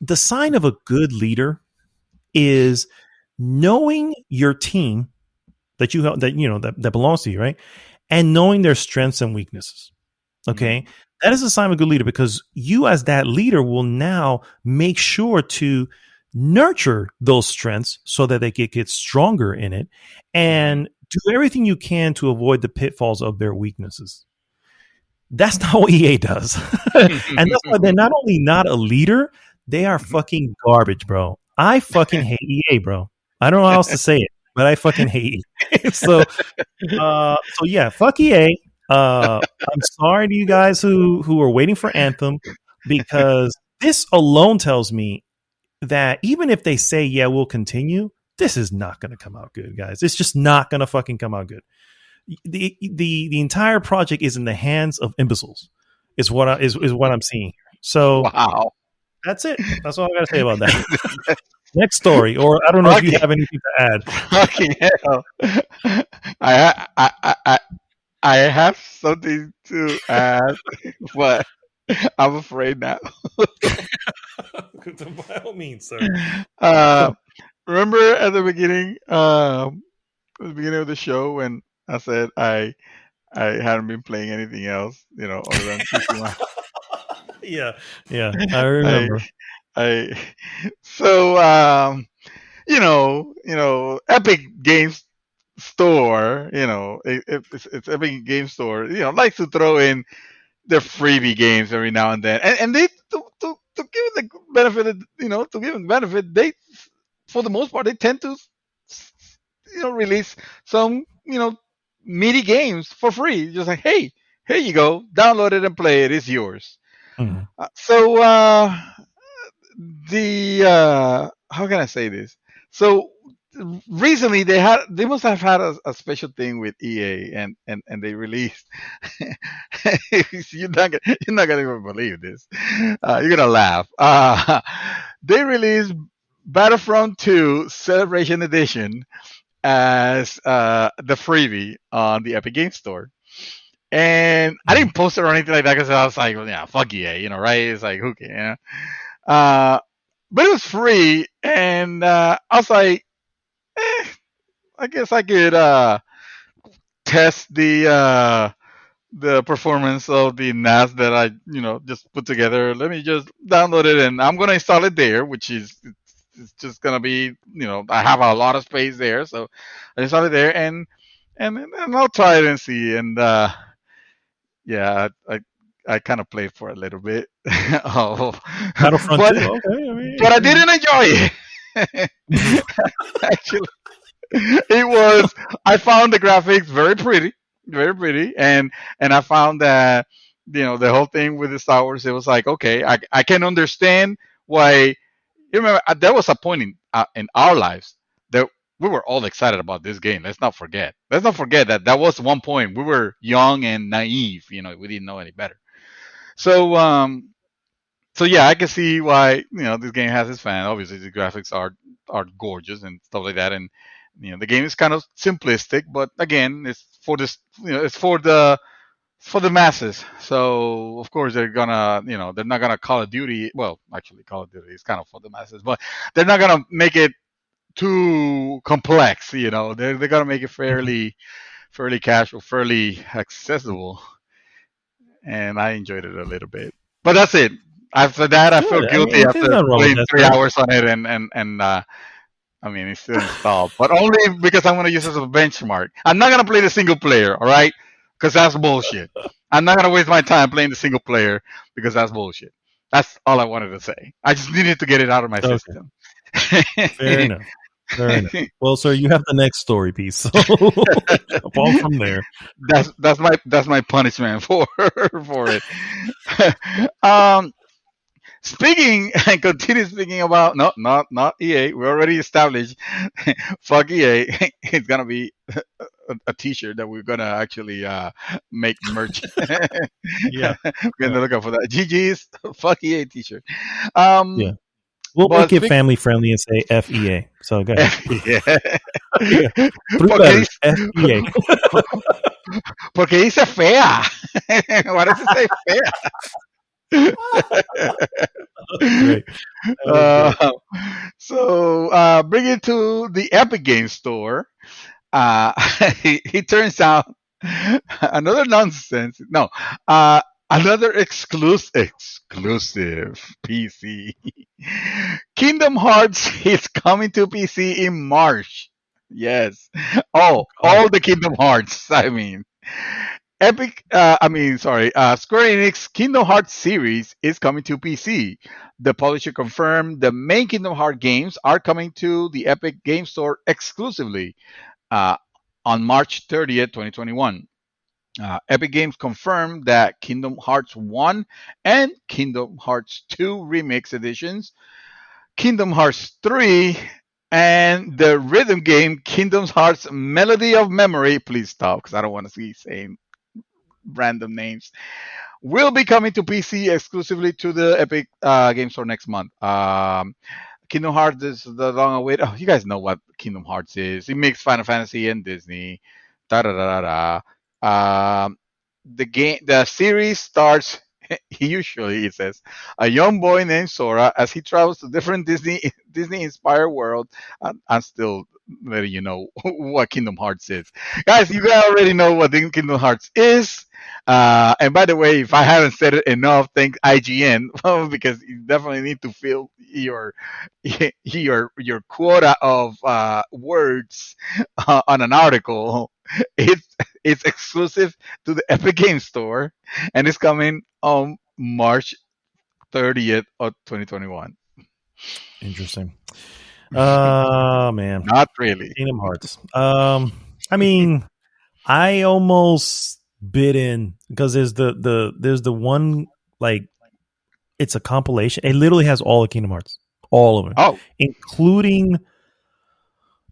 the sign of a good leader is knowing your team that you have, that belongs to you, right? And knowing their strengths and weaknesses. Okay. engine. That is a sign of a good leader, because you as that leader will now make sure to nurture those strengths so that they get stronger in it, and do everything you can to avoid the pitfalls of their weaknesses. That's not what EA does. And that's why they're not only not a leader, they are fucking garbage, bro. I fucking hate EA, bro. I don't know how else to say it, but I fucking hate EA. So yeah, fuck EA. I'm sorry to you guys who are waiting for Anthem, because this alone tells me that even if they say, yeah, we'll continue, this is not going to come out good, guys. It's just not going to fucking come out good. The entire project is in the hands of imbeciles. Is what I'm seeing. So Wow. that's it. That's all I got to say about that. Next story, or I don't know if you have anything to add. Fucking hell. I have something to add, but I'm afraid now. By all means, sir. Remember at the beginning of the show when I said I hadn't been playing anything else, other than Tsushima. Yeah, I remember. So Epic Games Store, it's Epic Games Store, likes to throw in their freebie games every now and then, and they to give it the benefit, to give them the benefit, they, for the most part, they tend to release some meaty games for free, just like, hey, here you go, download it and play it, it's yours. Mm-hmm. So how can I say this? So recently they must have had a special thing with EA, and they released. You're not gonna even believe this. You're gonna laugh. They released Battlefront 2 Celebration Edition as the freebie on the Epic Games Store. And I didn't post it or anything like that, because I was like, well, yeah, fuck EA, right? It's like, who cares? But it was free, and I was like, I guess I could test the performance of the NAS that I just put together. Let me just download it, and I'm gonna install it there, which is it's just gonna be I have a lot of space there, so I install it there, and I'll try it and see. And yeah, I kind of played for a little bit. Oh, Battlefront 2. Okay, but I didn't enjoy it. Actually, I found the graphics very pretty, and I found that the whole thing with the Star Wars, it was like, okay, I can understand why. You remember, there was a point in our lives that we were all excited about this game. Let's not forget that was one point. We were young and naive. We didn't know any better. So yeah, I can see why this game has its fan. Obviously, the graphics are gorgeous and stuff like that, and the game is kind of simplistic. But again, it's for this, it's for the masses. So of course they're gonna, they're not gonna Call of Duty. Well, actually, Call of Duty is kind of for the masses, but they're not gonna make it too complex. They're gonna make it fairly casual, fairly accessible, and I enjoyed it a little bit. But that's it. After that, I felt guilty after playing 3 hours on it, and I mean, it's still installed, but only because I'm going to use it as a benchmark. I'm not going to play the single player, all right? Because that's bullshit. I'm not going to waste my time playing the single player because that's bullshit. That's all I wanted to say. I just needed to get it out of my Okay. system. Fair enough. Fair enough. Well, sir, you have the next story piece, so jump on from there. That's my punishment for it. Speaking and continue speaking about no, not EA. We already established. Fuck EA. It's gonna be a T-shirt that we're gonna actually make merch. Yeah. We're gonna look out for that. GG's fuck EA T-shirt. Yeah. We'll make it family friendly and say FEA. So go ahead. Yeah. 3 letters. FEA. Porque dice fea. Why does it say fea? Great. So bring it to the Epic Games Store. It turns out another nonsense. No, another exclusive PC. Kingdom Hearts is coming to PC in March. Yes. Oh, all the Kingdom Hearts. I mean. Square Enix Kingdom Hearts series is coming to PC. The publisher confirmed the main Kingdom Hearts games are coming to the Epic Game Store exclusively on March 30th, 2021. Epic Games confirmed that Kingdom Hearts 1 and Kingdom Hearts 2 Remix editions, Kingdom Hearts 3, and the rhythm game Kingdom Hearts Melody of Memory, please stop because I don't want to see saying random names, will be coming to PC exclusively to the Epic Game Store next month. Kingdom Hearts is the long awaited. Oh, you guys know what Kingdom Hearts is. It makes Final Fantasy and Disney. The series starts. Usually, it says a young boy named Sora as he travels to different Disney-inspired world. I'm still letting you know what Kingdom Hearts is, guys. You guys already know what Kingdom Hearts is. And by the way, if I haven't said it enough, thank IGN because you definitely need to fill your quota of words on an article. It's exclusive to the Epic Game Store, and it's coming on March 30th of 2021. Interesting. Man, not really. Kingdom Hearts. I mean, I almost bit in because there's the one, like, it's a compilation. It literally has all the Kingdom Hearts, all of them,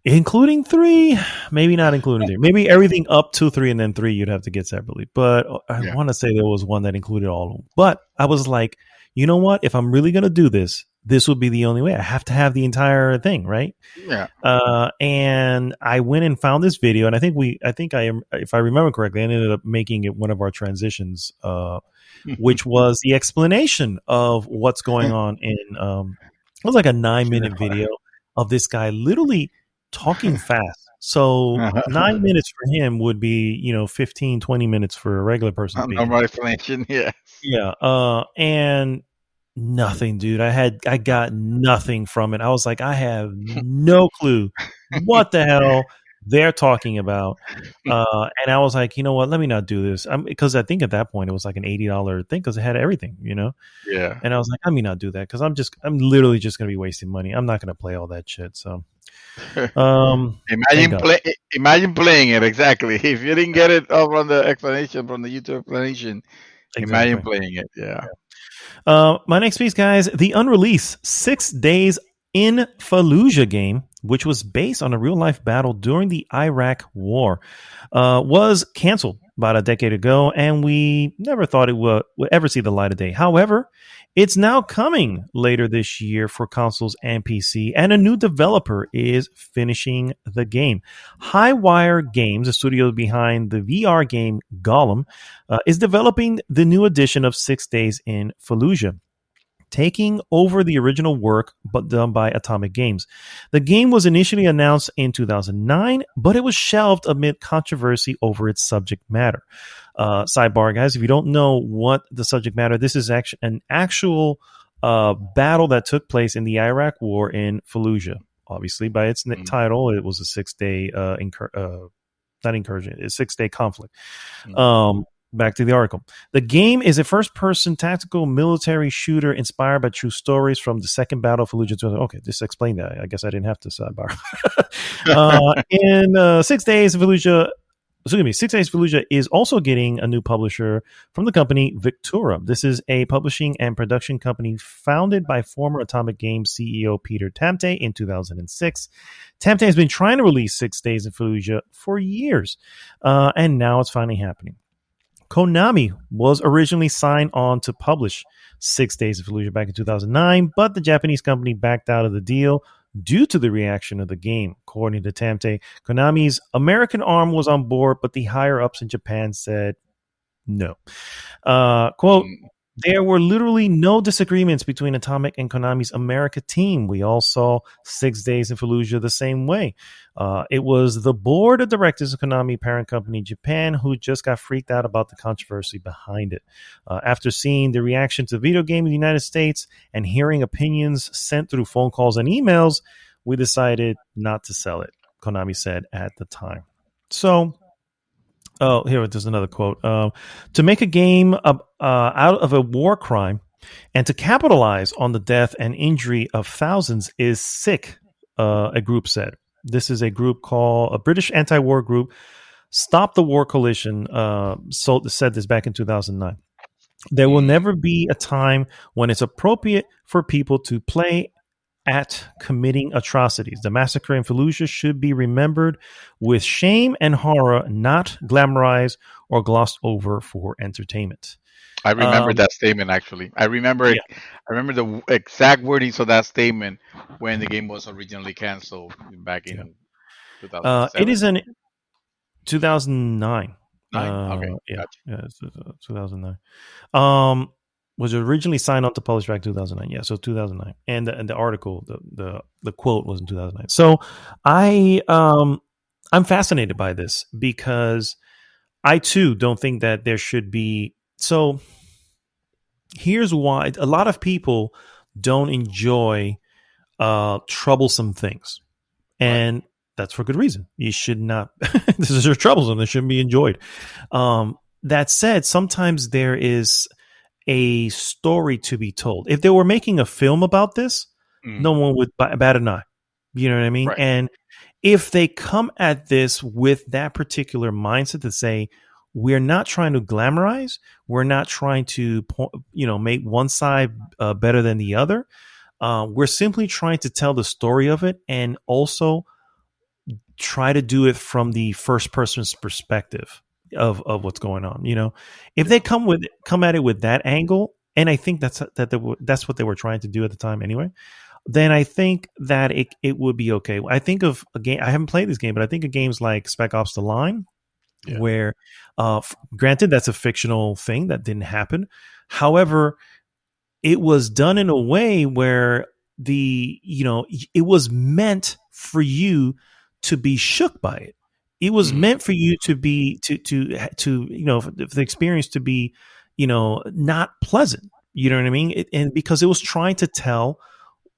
including 3, maybe not including 3, maybe everything up to 3, and then 3 you'd have to get separately. But I want to say there was one that included all of them. But I was like, you know what? If I'm really gonna do this would be the only way. I have to have the entire thing, right? Yeah. And I went and found this video, and if I remember correctly, I ended up making it one of our transitions, which was the explanation of what's going on in. It was like a 9-minute video of this guy literally talking fast. So 9 minutes for him would be, 15, 20 minutes for a regular person. Normal explanation, yes. Yeah. And nothing, dude. I got nothing from it. I was like, I have no clue what the hell they're talking about. And I was like, you know what? Let me not do this. Because I think at that point it was like an $80 thing because it had everything, Yeah. And I was like, let me not do that because I'm literally just going to be wasting money. I'm not going to play all that shit. So imagine playing it exactly. If you didn't get it from the explanation, from the YouTube explanation, imagine playing it. Yeah. My next piece, guys, the unreleased 6 Days in Fallujah game, which was based on a real-life battle during the Iraq War, was canceled about a decade ago, and we never thought it would ever see the light of day. However, it's now coming later this year for consoles and PC, and a new developer is finishing the game. Highwire Games, the studio behind the VR game Gollum, is developing the new edition of 6 Days in Fallujah, taking over the original work but done by Atomic Games. The game was initially announced in 2009, but it was shelved amid controversy over its subject matter. Sidebar, guys, if you don't know what the subject matter, this is an actual battle that took place in the Iraq War in Fallujah. obviously by its title. It was a 6-day not incursion, it's 6-day conflict. Back to the article. The game is a first-person tactical military shooter inspired by true stories from the Second Battle of Fallujah. Okay, just explain that. I guess I didn't have to sidebar. In 6 days, Fallujah. Excuse me, 6 Days Fallujah is also getting a new publisher from the company Victura. This is a publishing and production company founded by former Atomic Games CEO Peter Tamte in 2006. Tamte has been trying to release 6 Days in Fallujah for years, and now it's finally happening. Konami was originally signed on to publish 6 Days of Fallujah back in 2009, but the Japanese company backed out of the deal due to the reaction of the game. According to Tamte, Konami's American arm was on board, but the higher-ups in Japan said no. Quote, there were literally no disagreements between Atomic and Konami's America team. We all saw 6 Days in Fallujah the same way. It was the board of directors of Konami parent company Japan who just got freaked out about the controversy behind it. After seeing the reaction to the video game in the United States and hearing opinions sent through phone calls and emails, we decided not to sell it, Konami said at the time. So, here, there's another quote. To make a game out of a war crime and to capitalize on the death and injury of thousands is sick, a group said. This is a group called a British anti-war group, Stop the War Coalition, said this back in 2009. There will never be a time when it's appropriate for people to play at committing atrocities. The massacre in Fallujah should be remembered with shame and horror, not glamorized or glossed over for entertainment. I remember that statement, actually. I remember it. I remember the exact wordings of that statement when the game was originally canceled back in 2007. It is in 2009. Okay, gotcha. It's 2009. Was originally signed on to publish back in 2009. Yeah, so 2009. And the article, the quote was in 2009. So I'm fascinated by this because I too don't think that there should be. So here's why. A lot of people don't enjoy troublesome things. And that's for good reason. You should not. This is troublesome. They shouldn't be enjoyed. That said, sometimes there is a story to be told. If they were making a film about this, no one would bat an eye. You know what I mean? Right. And if they come at this with that particular mindset to say, we're not trying to glamorize, we're not trying to, make one side better than the other. We're simply trying to tell the story of it and also try to do it from the first person's perspective of what's going on. If they come at it with that angle, and I think that's what they were trying to do at the time anyway, then I think that it would be okay. I think of a game, I haven't played this game, but I think of games like Spec Ops: The Line, where granted that's a fictional thing that didn't happen. However, it was done in a way where it was meant for you to be shook by it. It was meant for you to be for the experience to be, not pleasant. You know what I mean? And because it was trying to tell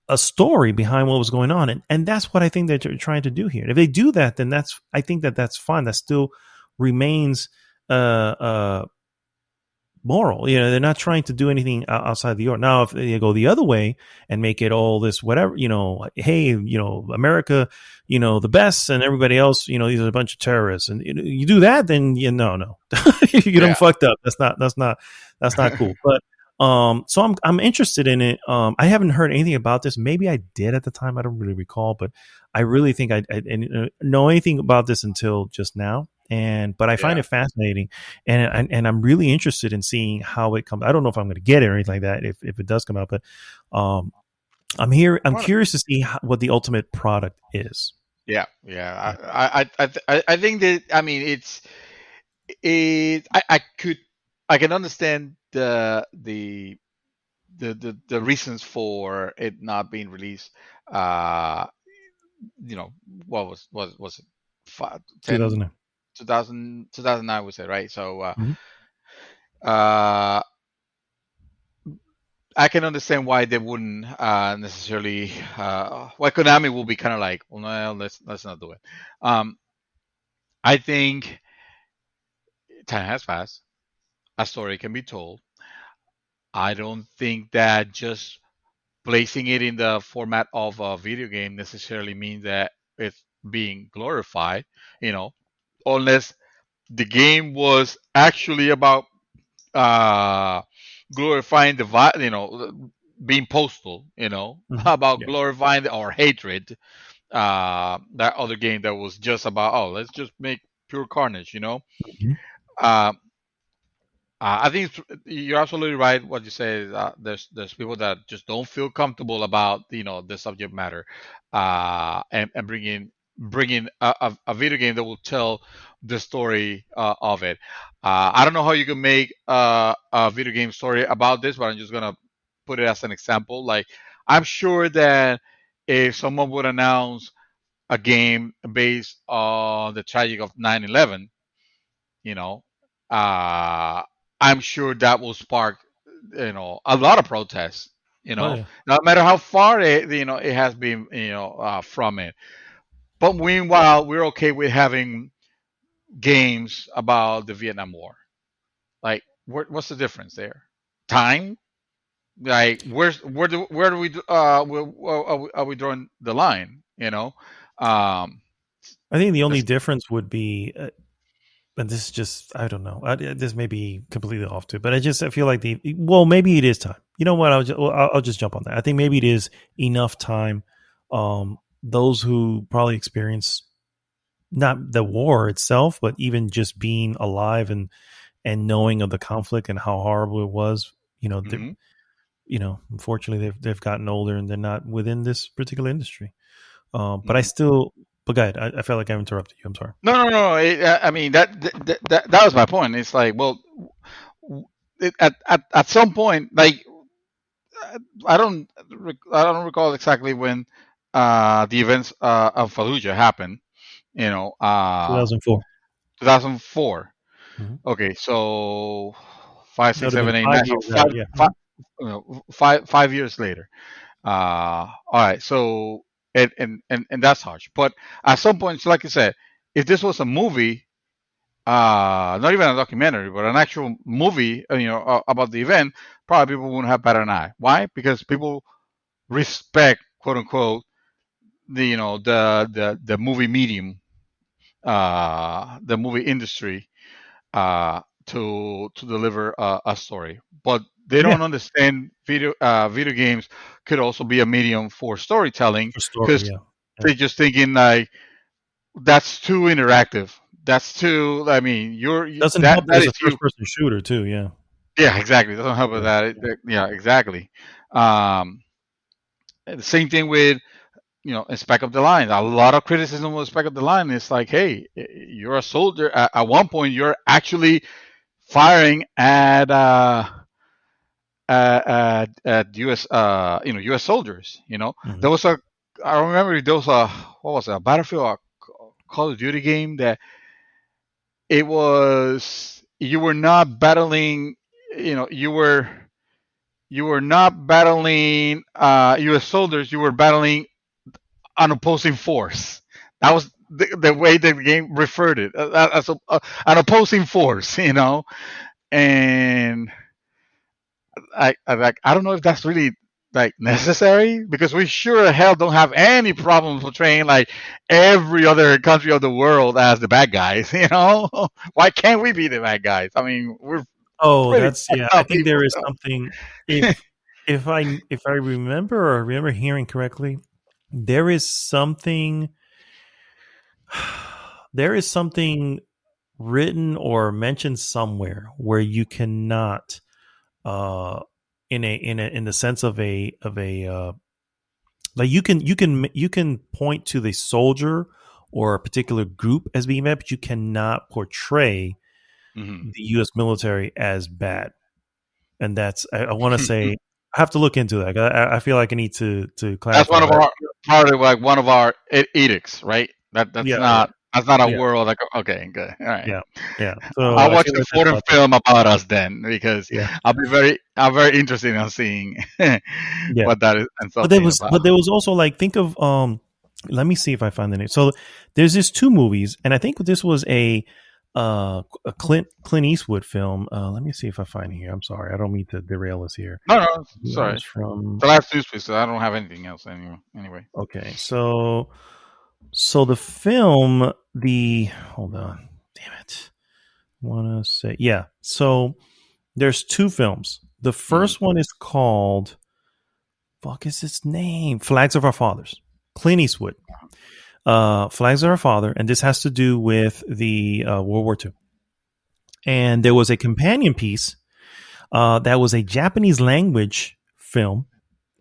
a story behind what was going on, and that's what I think they're trying to do here. And if they do that, then I think that's fine. That still remains moral. They're not trying to do anything outside the order. Now, if they go the other way and make it all this whatever, hey, America, the best, and everybody else, these are a bunch of terrorists, and you do that, then no, you done fucked up. That's not cool. But so I'm interested in it. I haven't heard anything about this. Maybe I did at the time. I don't really recall, but I really think I didn't know anything about this until just now. But I find it fascinating, and I'm really interested in seeing how it comes. I don't know if I'm going to get it or anything like that if it does come out, but I'm curious to see what the ultimate product is. Yeah. I think that, I mean, I can understand the reasons for it not being released. What was it? 2009. 2009 was it, right? So I can understand why they wouldn't necessarily. Why Konami will be kind of like, well, no, let's not do it. Um, I think time has passed. A story can be told. I don't think that just placing it in the format of a video game necessarily means that it's being glorified. You know, unless the game was actually about uh, glorifying being postal. About Yeah. glorifying our hatred. That other game that was just about, oh, let's just make pure carnage. Mhm. Uh, I think you're absolutely right. What you say is there's people that just don't feel comfortable about the subject matter, and bringing a video game that will tell the story of it. I don't know how you can make a video game story about this, but I'm just gonna put it as an example. Like, I'm sure that if someone would announce a game based on the tragic of 9/11, you know, uh, I'm sure that will spark, a lot of protests. Oh yeah. No matter how far it has been, from it. But meanwhile, we're okay with having games about the Vietnam War. Like, what's the difference there? Time? Like, where do we are we drawing the line? Um, I think the only that's, difference would be, and this is just, I don't know. This may be completely off too, but I feel like maybe it is time. You know what? I'll just jump on that. I think maybe it is enough time. Those who probably experience not the war itself, but even just being alive and knowing of the conflict and how horrible it was. mhm, Unfortunately, they've gotten older and they're not within this particular industry. But I mhm. still, but go ahead. I felt like I interrupted you. I'm sorry. No. I mean, that was my point. It's like, well, at some point, like, I don't recall exactly when the events of Fallujah happened. 2004. 2004. Mm-hmm. Okay, so five, That six, would have been seven, eight, nine. 5 years out. Yeah. Five years later. All right. So and that's harsh. But at some point, like I said, if this was a movie, not even a documentary, but an actual movie, about the event, probably people wouldn't have batted an eye. Why? Because people respect, quote unquote, the movie medium, the movie industry, to deliver a story. But they Yeah. don't understand video games could also be a medium for storytelling, For because story. Yeah. Yeah. they're just thinking like that's too interactive. That's too. I mean, Doesn't that help that that it's is a you. first person shooter too. Yeah. Yeah, exactly. Doesn't help with Yeah. that. Yeah, exactly. Um, the same thing with Spec Up the Line. A lot of criticism with Spec Up the Line is like, hey, you're a soldier. At one point, you're actually firing at U.S. U.S. soldiers. Mm-hmm. There was a I remember there was a what was it, a Battlefield, a Call of Duty game that it was you were not battling. You were not battling U.S. soldiers. You were battling an opposing force. That was the way the game referred it as an opposing force. And I don't know if that's really like necessary, because we sure as hell don't have any problem portraying like every other country of the world as the bad guys. Why can't we be the bad guys? I mean, we're Oh, pretty that's fucked yeah. I up think there people. is something. If I remember or remember hearing correctly, there is something. There is something written or mentioned somewhere where you cannot, uh, in the sense of a like you can point to the soldier or a particular group as being bad, but you cannot portray Mhm. the U.S. military as bad. And that's I want to say I have to look into that. I feel like I need to That's clarify, but one of our edicts, right? That's yeah, not That's not a Yeah, world. Like, okay, good. All right. yeah, yeah. I'll So I watch feel a like that's foreign about that. film about us then, because Yeah, I'm very interested in seeing yeah. what that is and something about. But there was also like think of let me see if I find the name. So there's these two movies, and I think this was a Clint Eastwood film. Let me see if I find it here. I'm sorry, I don't mean to derail us here. No, no, It sorry. was from The last newspaper, so I don't have anything else anyway. okay. So the film, the hold on, damn it, want to say yeah. So there's two films. The Mm. first one is called fuck is its name? Flags of Our Fathers. Clint Eastwood. Flags of Our Father, and this has to do with the World War II. And there was a companion piece that was a Japanese language film,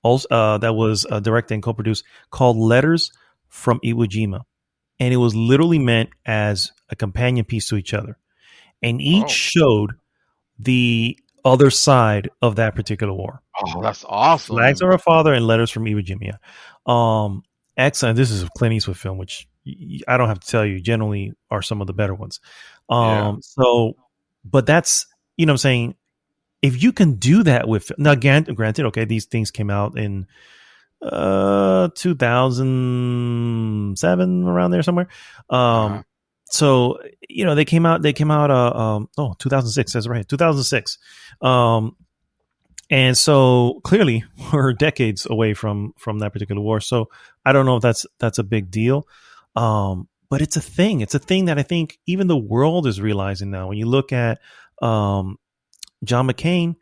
also that was directed and co-produced, called Letters from Iwo Jima, and it was literally meant as a companion piece to each other, and each Oh, showed the other side of that particular war. oh, that's Flags awesome. of Our Father and Letters from Iwo Jima. Excellent. This is a Clint Eastwood film, which I don't have to tell you, generally are some of the better ones. Yeah. But that's, you know what I'm saying? If you can do that with, now granted, okay, these things came out in 2007, around there somewhere. Uh-huh. So, you know, they came out, 2006, that's right, 2006. And so clearly we're decades away from that particular war. So I don't know if that's a big deal. But it's a thing. It's a thing that I think even the world is realizing now. When you look at John McCain,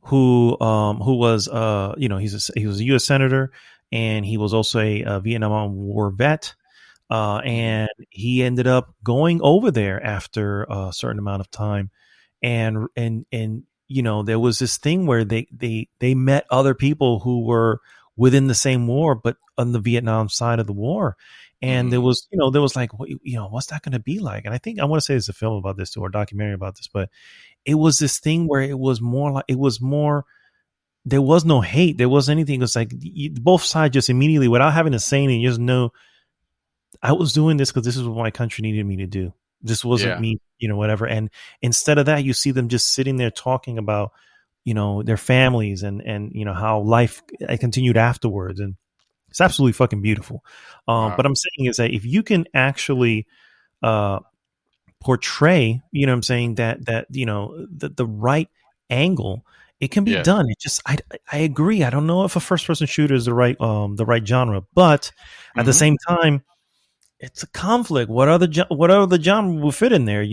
who was he was a U.S. senator, and he was also a Vietnam War vet. And he ended up going over there after a certain amount of time, and you know, there was this thing where they met other people who were within the same war, but on the Vietnam side of the war. And there Mm. was, like, what's that going to be like? And I think I want to say there's a film about this too, or a documentary about this, but it was this thing where it was more, there was no hate. There wasn't anything. It was like both sides just immediately, without having to say anything, you just know I was doing this because this is what my country needed me to do. This wasn't Yeah. me, whatever. And instead of that, you see them just sitting there talking about, their families and how life continued afterwards. And it's absolutely fucking beautiful. Wow. But I'm saying is that if you can actually portray, you know what I'm saying, that the right angle, it can be Yeah. done. It just, I agree. I don't know if a first person shooter is the right genre, but at the Mhm. same time, it's a conflict. What other genre will fit in there?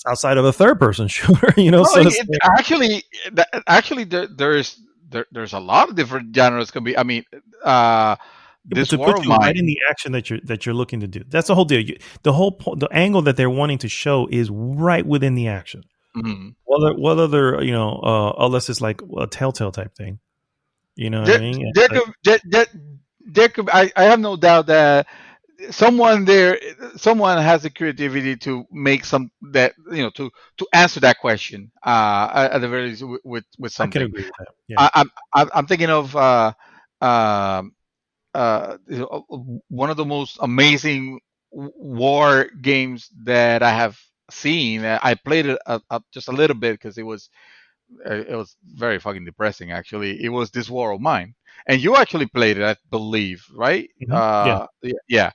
Outside of a third person shooter. No, So it's actually, there's a lot of different genres can be. I mean, but this to war put of you right mine. in the action that you're looking to do. That's the whole deal. The angle that they're wanting to show is right within the action. Mhm. What other unless it's like a Telltale type thing. You know what I There, mean? there could, there could. I have no doubt that someone there, someone has the creativity to make some that to answer that question. At the very least, with I can something. agree with that. Yeah. I'm thinking of um one of the most amazing war games that I have seen. I played it just a little bit because it was very fucking depressing. Actually, it was This War of Mine, and you actually played it, I believe, right? Yeah. Yeah,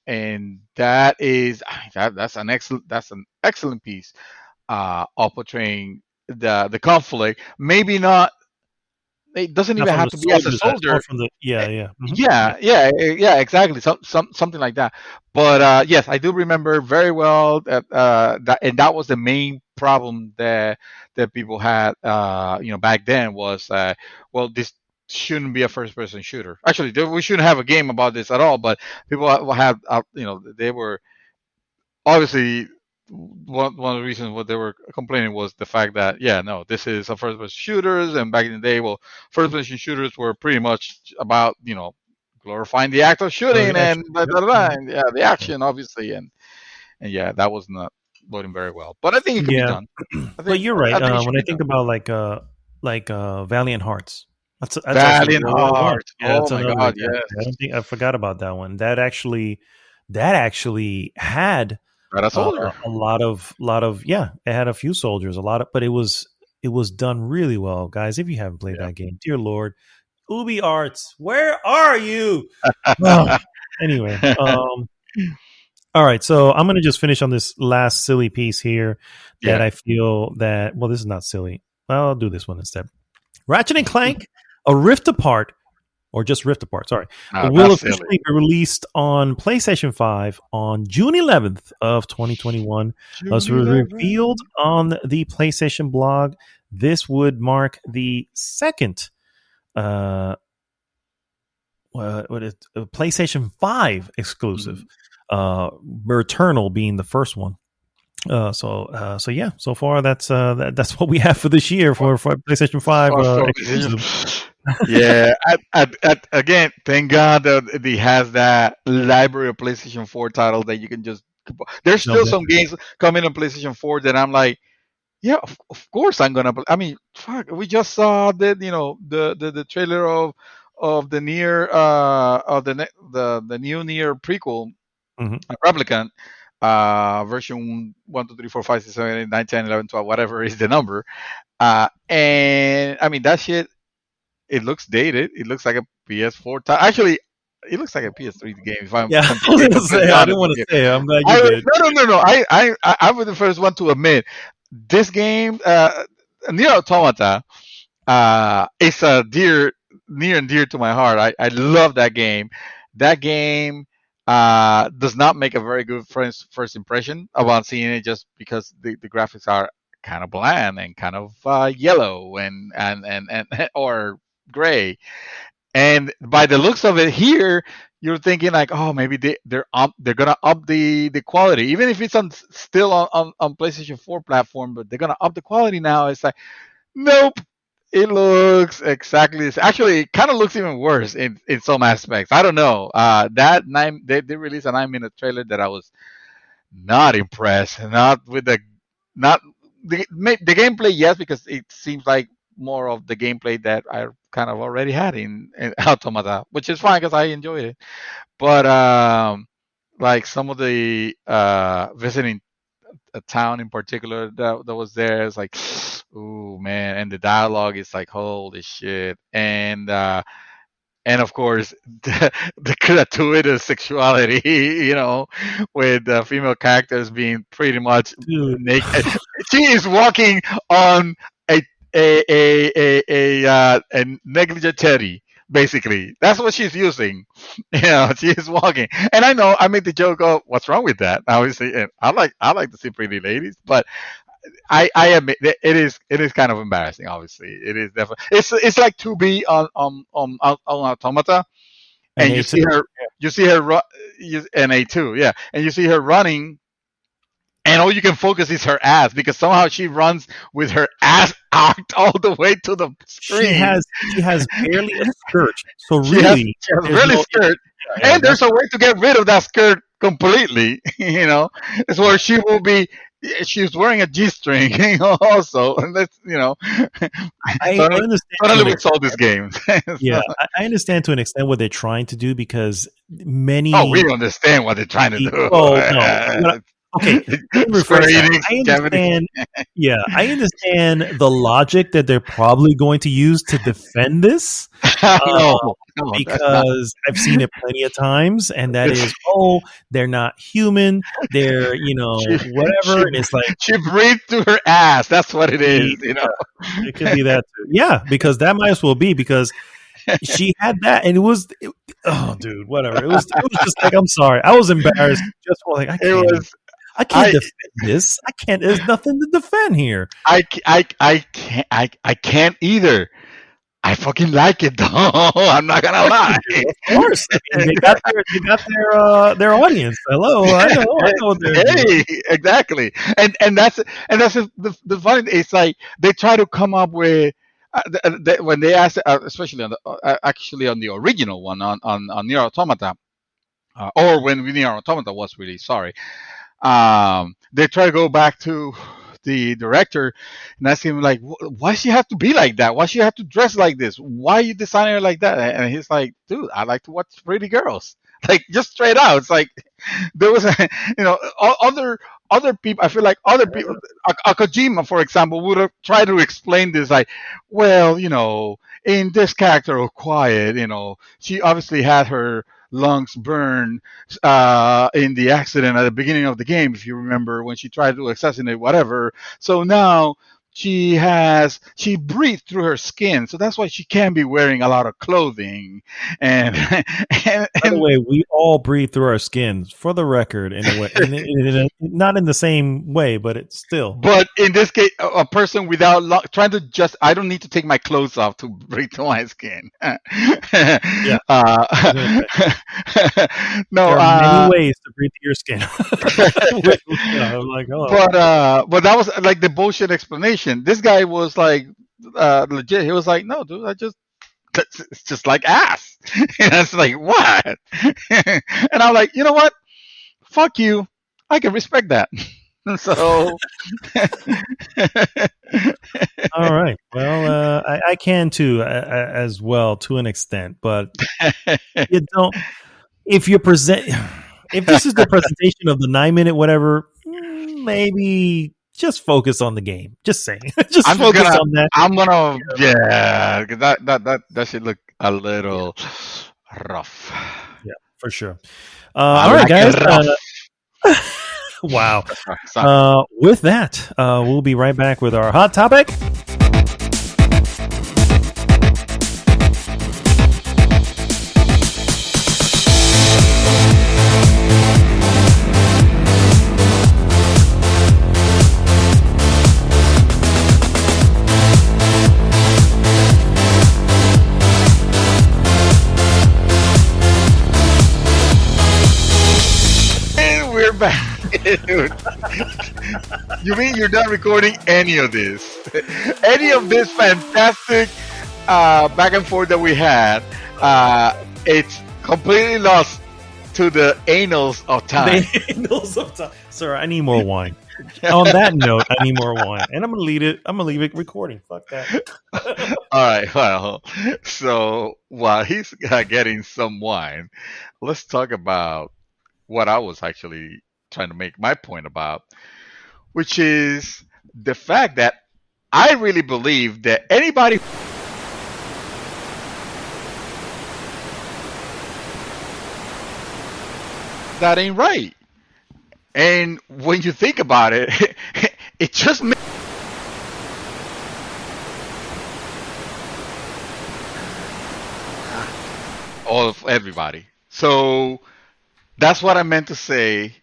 and that is that's an excellent piece of portraying the conflict. Maybe not, it doesn't Not even from have the to be as a soldier side. It's more soldier. from the yeah. Yeah. Yeah, exactly. Something like that. But yes, I do remember very well that was the main problem that people had, back then was, well, this shouldn't be a first-person shooter. Actually, we shouldn't have a game about this at all. But people had, they were obviously one of the reasons what they were complaining was the fact that, yeah, no, this is a first person shooters, and back in the day, well, first person shooters were pretty much about glorifying the act of Oh, shooting the and action. blah, Yep. blah, blah, Mhm. and yeah, the action obviously, and yeah, that was not loading very well, but I think it can be Yeah. done. But you're right. I think it should When I be think done. about like Valiant Hearts, that's actually Valiant World War One. Heart. Yeah, Oh that's my another God, example. yes. I forgot about that one. That actually that actually had Got a soldier. a lot of yeah, it had a few soldiers, a lot of, but it was done really well, guys. If you haven't played Yeah. that game, dear Lord, Ubi Arts, where are you? Oh, anyway, all right, so I'm going to just finish on this last silly piece here that Yeah. I feel that, well, this is not silly. Well, I'll do this one instead. Ratchet and Clank, A Rift Apart, or just Rift Apart, sorry, No, will that's silly. officially be released on PlayStation 5 on June 11th of 2021. As revealed on the PlayStation blog, this would mark the second what is PlayStation 5 exclusive. Returnal being the first one. So yeah, so far that's what we have for this year for PlayStation 5 exclusive. Yeah, again, thank God that he has that library of PlayStation 4 titles that you can just. There's still some games coming on PlayStation 4 that I'm like, yeah, of course I'm gonna. I mean, fuck, we just saw the trailer of the near of the new near prequel, Replicant, version 1, 2, 3, 4, 5, 6, 7, 8, 9, 10, 11, 12, whatever is the number. And I mean that shit. It looks dated. It looks like a PS4 title. Actually, it looks like a PS3 game. If I'm, yeah, I didn't want to say. I'm glad you did. No. I was the first one to admit this game, Nier Automata, it's a near and dear to my heart. I love that game. That game does not make a very good first impression upon seeing it, just because the graphics are kind of bland and kind of yellow and or gray. And by the looks of it here, you're thinking like, oh, maybe they're gonna up the quality, even if it's still on PlayStation 4 platform, but they're gonna up the quality now. It's like, nope. It looks exactly. Actually, it kind of looks even worse in some aspects. I don't know. They released a 9-minute trailer that I was not impressed. Not with not the gameplay. Yes, because it seems like more of the gameplay that I kind of already had in Automata, which is fine because I enjoyed it. But like some of the visiting a town in particular that was there, it's like, ooh man, and the dialogue is like, holy shit. And of course the gratuitous sexuality, with the female characters being pretty much naked. She is walking on a negligent teddy. Basically, that's what she's using. She is walking, and I know I made the joke of what's wrong with that. Obviously, and I like to see pretty ladies, but I admit that it is kind of embarrassing. Obviously, it is definitely it's like to be on Automata, and you see her and A2, yeah, and you see her running, and all you can focus is her ass, because somehow she runs with her ass arched all the way to the screen. She has barely a skirt, so really, she has barely skirt, and there's a way to get rid of that skirt completely. It's where she will be. She's wearing a G-string also, and that's I understand. Totally we solve this game. Yeah, I understand to an extent what they're trying to do, because many. Oh, we understand what they're trying to do. Oh no. Okay, I understand. Yeah, I understand the logic that they're probably going to use to defend this. No, because I've seen it plenty of times, and that is, they're not human. They're whatever, and it's like she breathed through her ass. That's what it is. It could be that too. Yeah, because that might as well be, because she had that, and it was dude, whatever. It was just like, I'm sorry, I was embarrassed. Just like I can't defend this. I can't. There's nothing to defend here. I can't either. I fucking like it though. I'm not gonna lie. Of course, they got their audience. Hello, I know what they're doing. Exactly. And that's the funny. It's like they try to come up with when they ask, especially on the original one on Nier Automata, or when Nier Automata was released. Sorry. They try to go back to the director and ask him like, why she have to be like that? Why she have to dress like this? Why you designing her like that? And he's like, dude, I like to watch pretty girls. Like just straight out. It's like there was other people. I feel like other people, a Kojima, for example, would have tried to explain this like, well, in this character of Quiet, she obviously had her lungs burned in the accident at the beginning of the game, if you remember, when she tried to assassinate whatever. So now she breathed through her skin, so that's why she can't be wearing a lot of clothing. And by the way, we all breathe through our skins, for the record, in a way, not in the same way, but it's still. But in this case, a person without trying to I don't need to take my clothes off to breathe through my skin. Yeah. No, there are many ways to breathe through your skin. But that was like the bullshit explanation. This guy was like legit. He was like, no, dude, it's just like ass. And I was like, what? And I'm like, you know what? Fuck you. I can respect that. So. All right. Well, I can too, as well, to an extent. But you don't. If this is the presentation of the 9-minute whatever, maybe just focus on the game. Just saying. Just focus on that. I'm gonna, because that should look a little rough. Yeah, for sure. All right, guys. Wow. With that, we'll be right back with our hot topic. Dude. You mean you're not recording any of this? Any of this fantastic back and forth that we had? It's completely lost to the annals of time. The annals of time. Sir, I need more wine. On that note, I need more wine, and I'm gonna leave it recording. Fuck that. All right. Well, so while he's getting some wine, let's talk about what I was actually trying to make my point about, which is the fact that I really believe that anybody that ain't right. And when you think about it, it just makes all of everybody. So that's what I meant to say.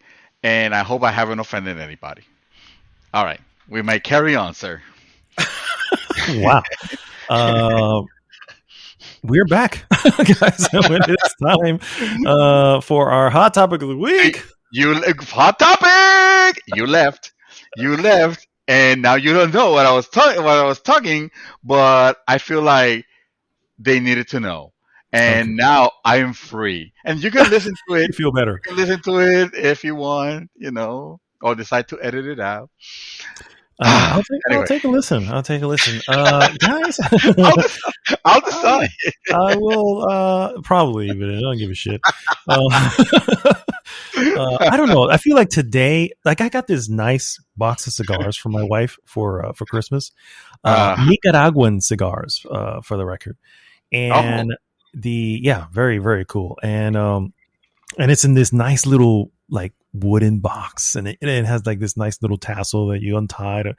And I hope I haven't offended anybody. All right. We might carry on, sir. Wow. We're back, guys. When it's time for our hot topic of the week. Hot topic! You left. And now you don't know what I was talking, but I feel like they needed to know. And now I am free. And you can listen to it. You feel better. You can listen to it if you want, or decide to edit it out. I'll take a listen. Guys. I'll decide. I will probably, but I don't give a shit. I don't know. I feel like today, I got this nice box of cigars for my wife for Christmas. Nicaraguan cigars, for the record. And very, very cool. And it's in this nice little wooden box, and it has this nice little tassel that you untie.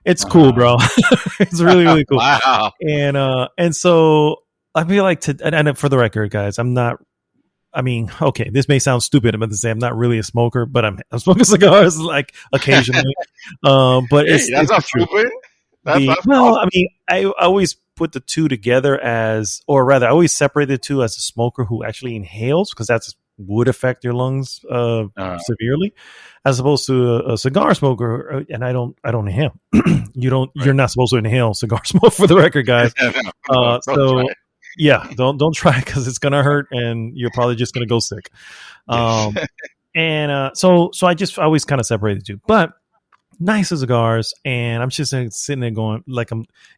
It's cool, bro. It's really, really cool. Wow. And so I feel like and for the record, guys, this may sound stupid. I'm about to say I'm not really a smoker, but I'm smoking cigars occasionally. But it's not stupid. I always put the two together I always separate the two as a smoker who actually inhales, because that's would affect your lungs severely, as opposed to a cigar smoker. And I don't inhale. You're not supposed to inhale cigar smoke, for the record, guys. Don't try it, because it's gonna hurt and you're probably just gonna go sick. So I always kind of separate the two. But nice cigars, and I'm just sitting there going, like,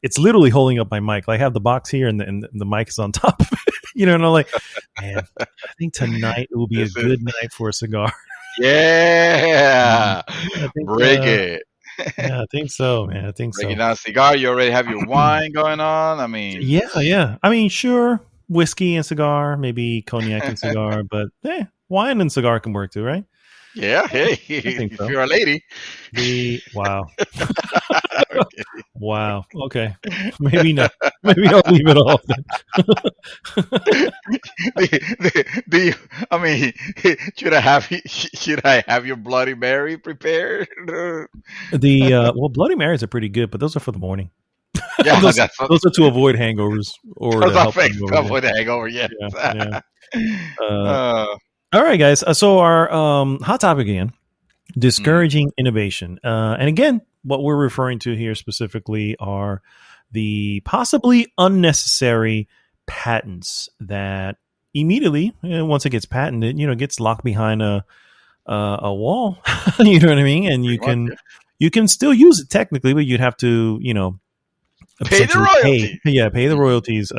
it's literally holding up my mic. Like, I have the box here, and the mic is on top of it, and I'm like, man, I think tonight it will be a This is good night for a cigar. yeah. Yeah, I think, Bring it. yeah, I think so, man. I think Breaking so. down a cigar. You already have your wine going on. I mean, Yeah. I mean, sure, whiskey and cigar, maybe cognac and cigar, but wine and cigar can work too, right? yeah. Hey, I think if so. you're a lady. Wow. Okay. Wow. Okay. Maybe not. Maybe I'll leave it off then. I mean, should I have your Bloody Mary prepared? Well, Bloody Marys are pretty good, but those are for the morning. Yeah, those, that's what, those are to avoid hangovers or those to are help fake hangover. stuff with the hangover. Yes. Yeah. Uh, All right, guys. So our hot topic again: discouraging innovation. And again, what we're referring to here specifically are the possibly unnecessary patents that immediately, once it gets patented, gets locked behind a wall. You know what I mean? And pretty much, yeah. you can still use it technically, but you'd have to, Pay the essentially royalty. pay the royalties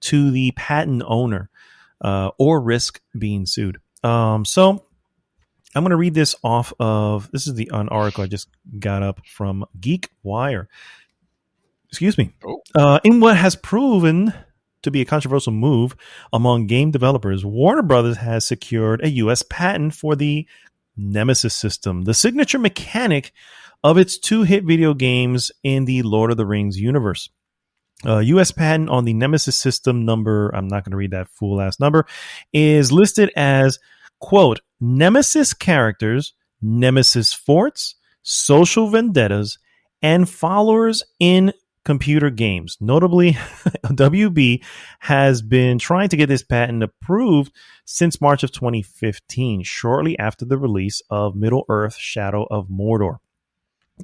to the patent owner, or risk being sued. So I'm going to read this off of, this is an article I just got up from GeekWire. Excuse me. Oh. In what has proven to be a controversial move among game developers, Warner Brothers has secured a U.S. patent for the Nemesis system, the signature mechanic of its two hit video games in the Lord of the Rings universe. U.S. patent on the Nemesis system number, I'm not going to read that full last number, is listed as, quote, Nemesis characters, Nemesis forts, social vendettas, and followers in computer games. Notably, WB has been trying to get this patent approved since March of 2015, shortly after the release of Middle-earth: Shadow of Mordor.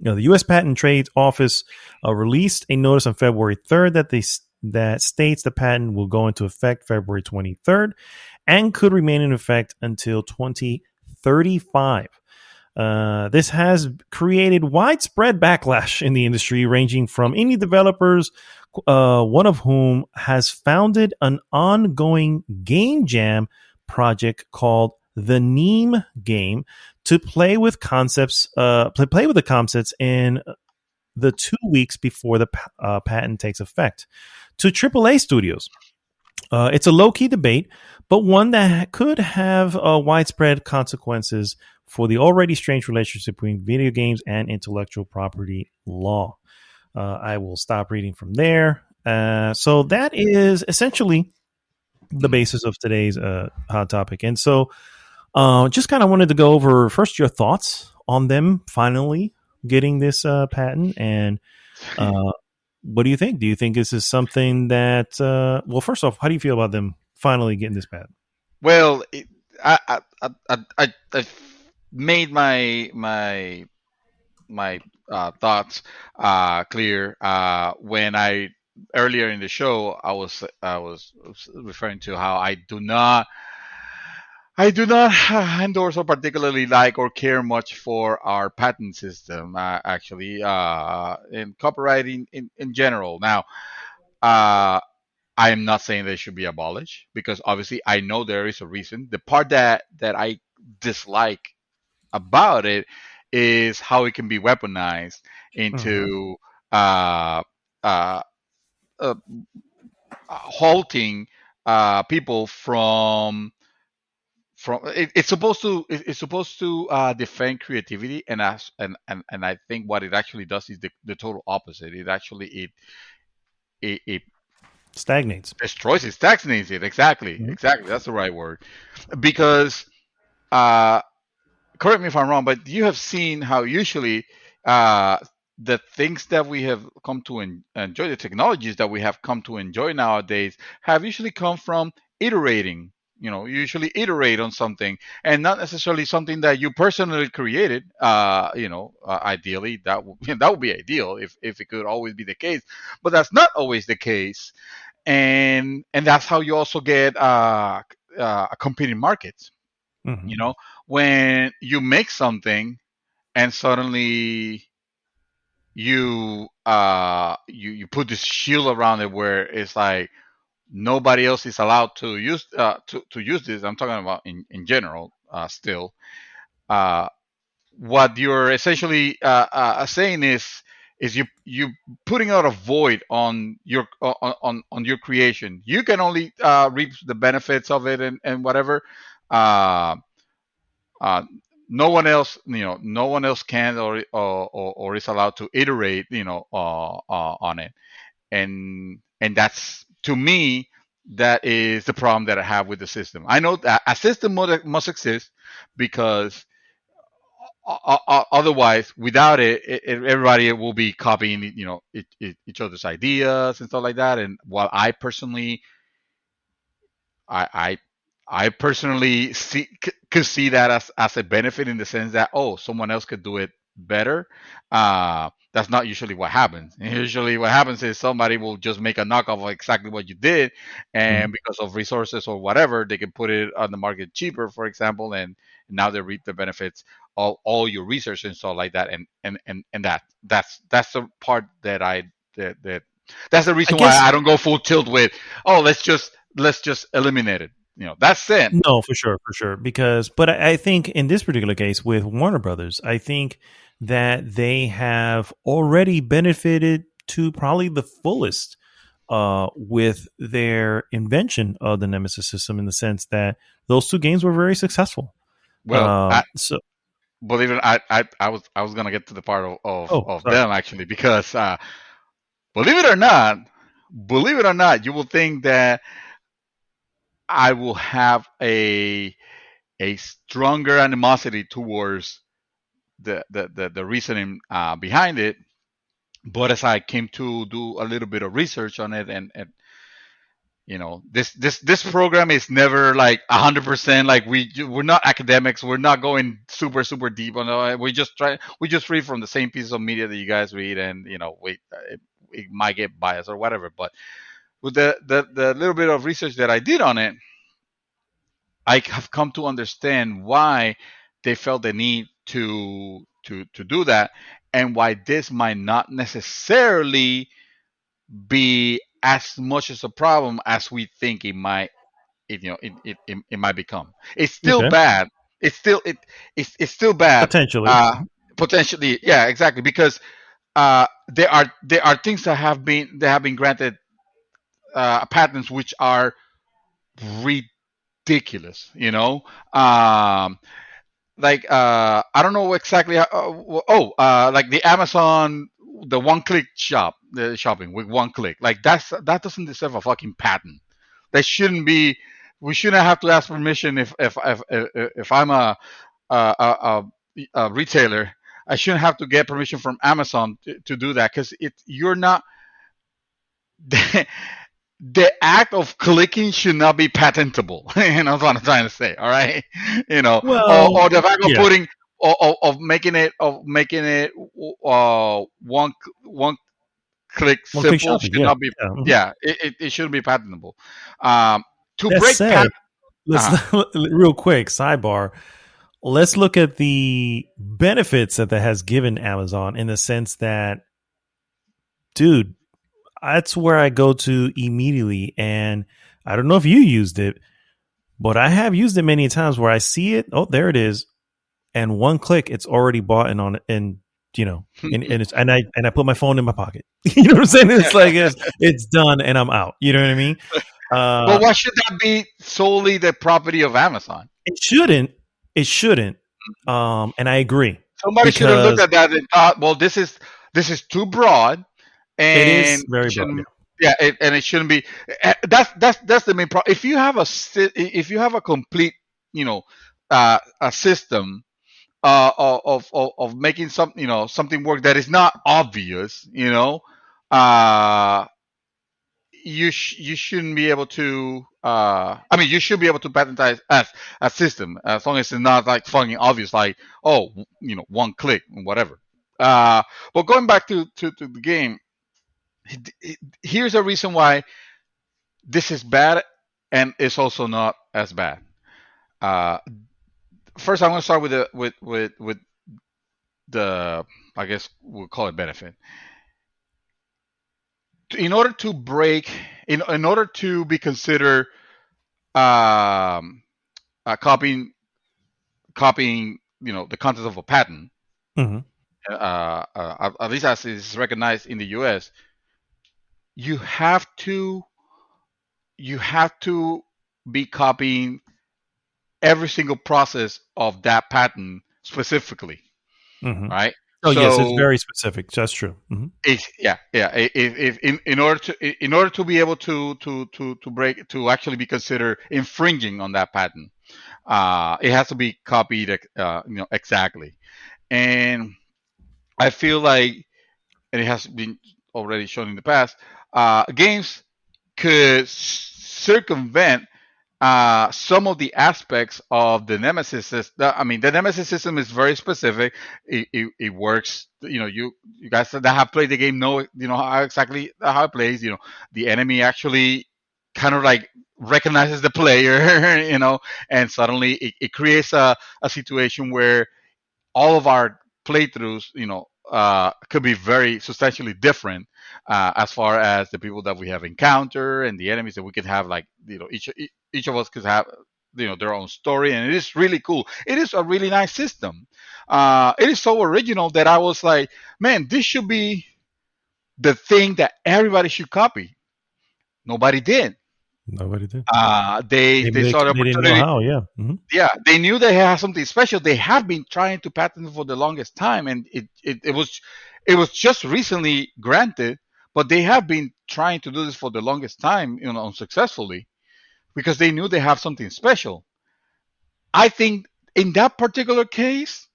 The U.S. Patent and Trade Office released a notice on February 3rd that states the patent will go into effect February 23rd and could remain in effect until 2035. This has created widespread backlash in the industry, ranging from indie developers, one of whom has founded an ongoing game jam project called the Neem Game, to play with concepts, play with the concepts in the 2 weeks before the patent takes effect, to AAA studios. It's a low-key debate, but one that could have widespread consequences for the already strained relationship between video games and intellectual property law. I will stop reading from there. So that is essentially the basis of today's hot topic. And so just kind of wanted to go over first your thoughts on them finally getting this patent, and what do you think? Do you think this is something that, well, first off, how do you feel about them finally getting this patent? Well, I made my thoughts clear when I earlier in the show I was referring to how I do not endorse or particularly like or care much for our patent system, actually, in copywriting in general. Now, I am not saying they should be abolished because obviously I know there is a reason. The part that I dislike about it is how it can be weaponized into uh, uh, uh, halting people from it's supposed to defend creativity, and I think what it actually does is the total opposite. It Stagnates. destroys it, stagnates it. Exactly, Mhm. exactly. That's the right word. Because uh, correct me if I'm wrong, but you have seen how usually uh, the things that we have come to enjoy, the technologies that we have come to enjoy nowadays, have usually come from iterating. You usually iterate on something, and not necessarily something that you personally created. Ideally, that would be ideal if it could always be the case, but that's not always the case, and that's how you also get competing markets. Mhm. When you make something and suddenly you put this shield around it where it's like nobody else is allowed to use to use this. I'm talking about in general still. Uh, what you're essentially saying is you putting out a void on your on your creation. You can only reap the benefits of it and whatever. Uh, uh, no one else, no one else can or is allowed to iterate, on it. And that's, to me, that is the problem that I have with the system. I know that a system must exist because otherwise, without everybody will be copying, each other's ideas and stuff like that. And while I I, I personally could see that as a benefit in the sense that, oh, someone else could do it better. That's not usually what happens. Usually, what happens is somebody will just make a knockoff of exactly what you did, and Mhm. because of resources or whatever, they can put it on the market cheaper, for example, and now they reap the benefits of all your research and stuff like that. And that's the part that that that's the I reason why guess I don't go full tilt with, oh, let's just eliminate it. That's it. no, for sure. Because, but I think in this particular case with Warner Brothers, I think that they have already benefited to probably the fullest with their invention of the Nemesis system, in the sense that those two games were very successful. Well, So, believe it, I was gonna get to the part oh, of sorry. them actually, because believe it or not, you will think that I will have a stronger animosity towards the reasoning behind it. But as I came to do a little bit of research on it, and this program is never like 100%. Like we're not academics. We're not going super deep on it. We just read from the same piece of media that you guys read, and it might get biased or whatever. But with the little bit of research that I did on it, I have come to understand why they felt the need to do that, and why this might not necessarily be as much as a problem as we think it might become. It's still Okay. bad. It's still bad. Potentially. Uh, Potentially, yeah, exactly, because there are things that have been granted patents which are ridiculous. Like I don't know exactly how, like the Amazon, the one click the shopping with one click, like that doesn't deserve a fucking patent. That shouldn't be. We shouldn't have to ask permission if I'm a retailer. I shouldn't have to get permission from Amazon to do that, because you're not the act of clicking should not be patentable. That's what I'm trying to say. All right, Well, or the fact of yeah. putting of making it one click One click simple shopping. should Yeah. not be. Yeah. Mhm. Yeah, it shouldn't be patentable. Um, to That break said, patent. let's Uh, real quick sidebar. Let's look at the benefits that has given Amazon, in the sense that, dude, that's where I go to immediately. And I don't know if you used it, but I have used it many times where I see it. Oh, there it is. And one click, it's already bought and on it. And, and I put my phone in my pocket. You know what I'm saying? It's like, it's done and I'm out. You know what I mean? but why should that be solely the property of Amazon? It shouldn't. It shouldn't. And I agree, Somebody should have looked because at that and thought, well, this is too broad, it and is very it broad. shouldn't. Yeah, and it shouldn't be. That's the main problem. If you have a complete, a system of making something work that is not obvious, uh, you shouldn't be able to. I mean, you should be able to patentize as a system, as long as it's not like fucking obvious, like, oh, one click, whatever. Uh, but going back to the game, here's a reason why this is bad, and it's also not as bad. Uh, First, I'm going to start with I guess we'll call it benefit. In order to break, in order to be considered um, copying, the content of a patent, Mm-hmm. at least as is recognized in the U.S., you have to you have to be copying every single process of that patent specifically, Mm-hmm. right? Oh, yes, it's So very specific. That's true. Mm-hmm. yeah. If in order to be able to actually be considered infringing on that patent, it has to be copied, exactly. And I feel like, and it has been already shown in the past, games could circumvent some of the aspects of the Nemesis system. I mean, the Nemesis system is very specific. It works. You guys that have played the game know how exactly how it plays. The enemy actually kind of like recognizes the player, and suddenly it creates a situation where all of our playthroughs, could be very substantially different, as far as the people that we have encountered and the enemies that we could have. Like, each of us could have, their own story, and it is really cool. It is a really nice system. It is so original that I was like, man, this should be the thing that everybody should copy. Nobody did. Nobody did. They saw the They didn't know opportunity. how. Yeah. Mm-hmm. Yeah, they knew they had something special. They have been trying to patent it for the longest time, and it was just recently granted. But they have been trying to do this for the longest time, unsuccessfully, because they knew they have something special. I think in that particular case,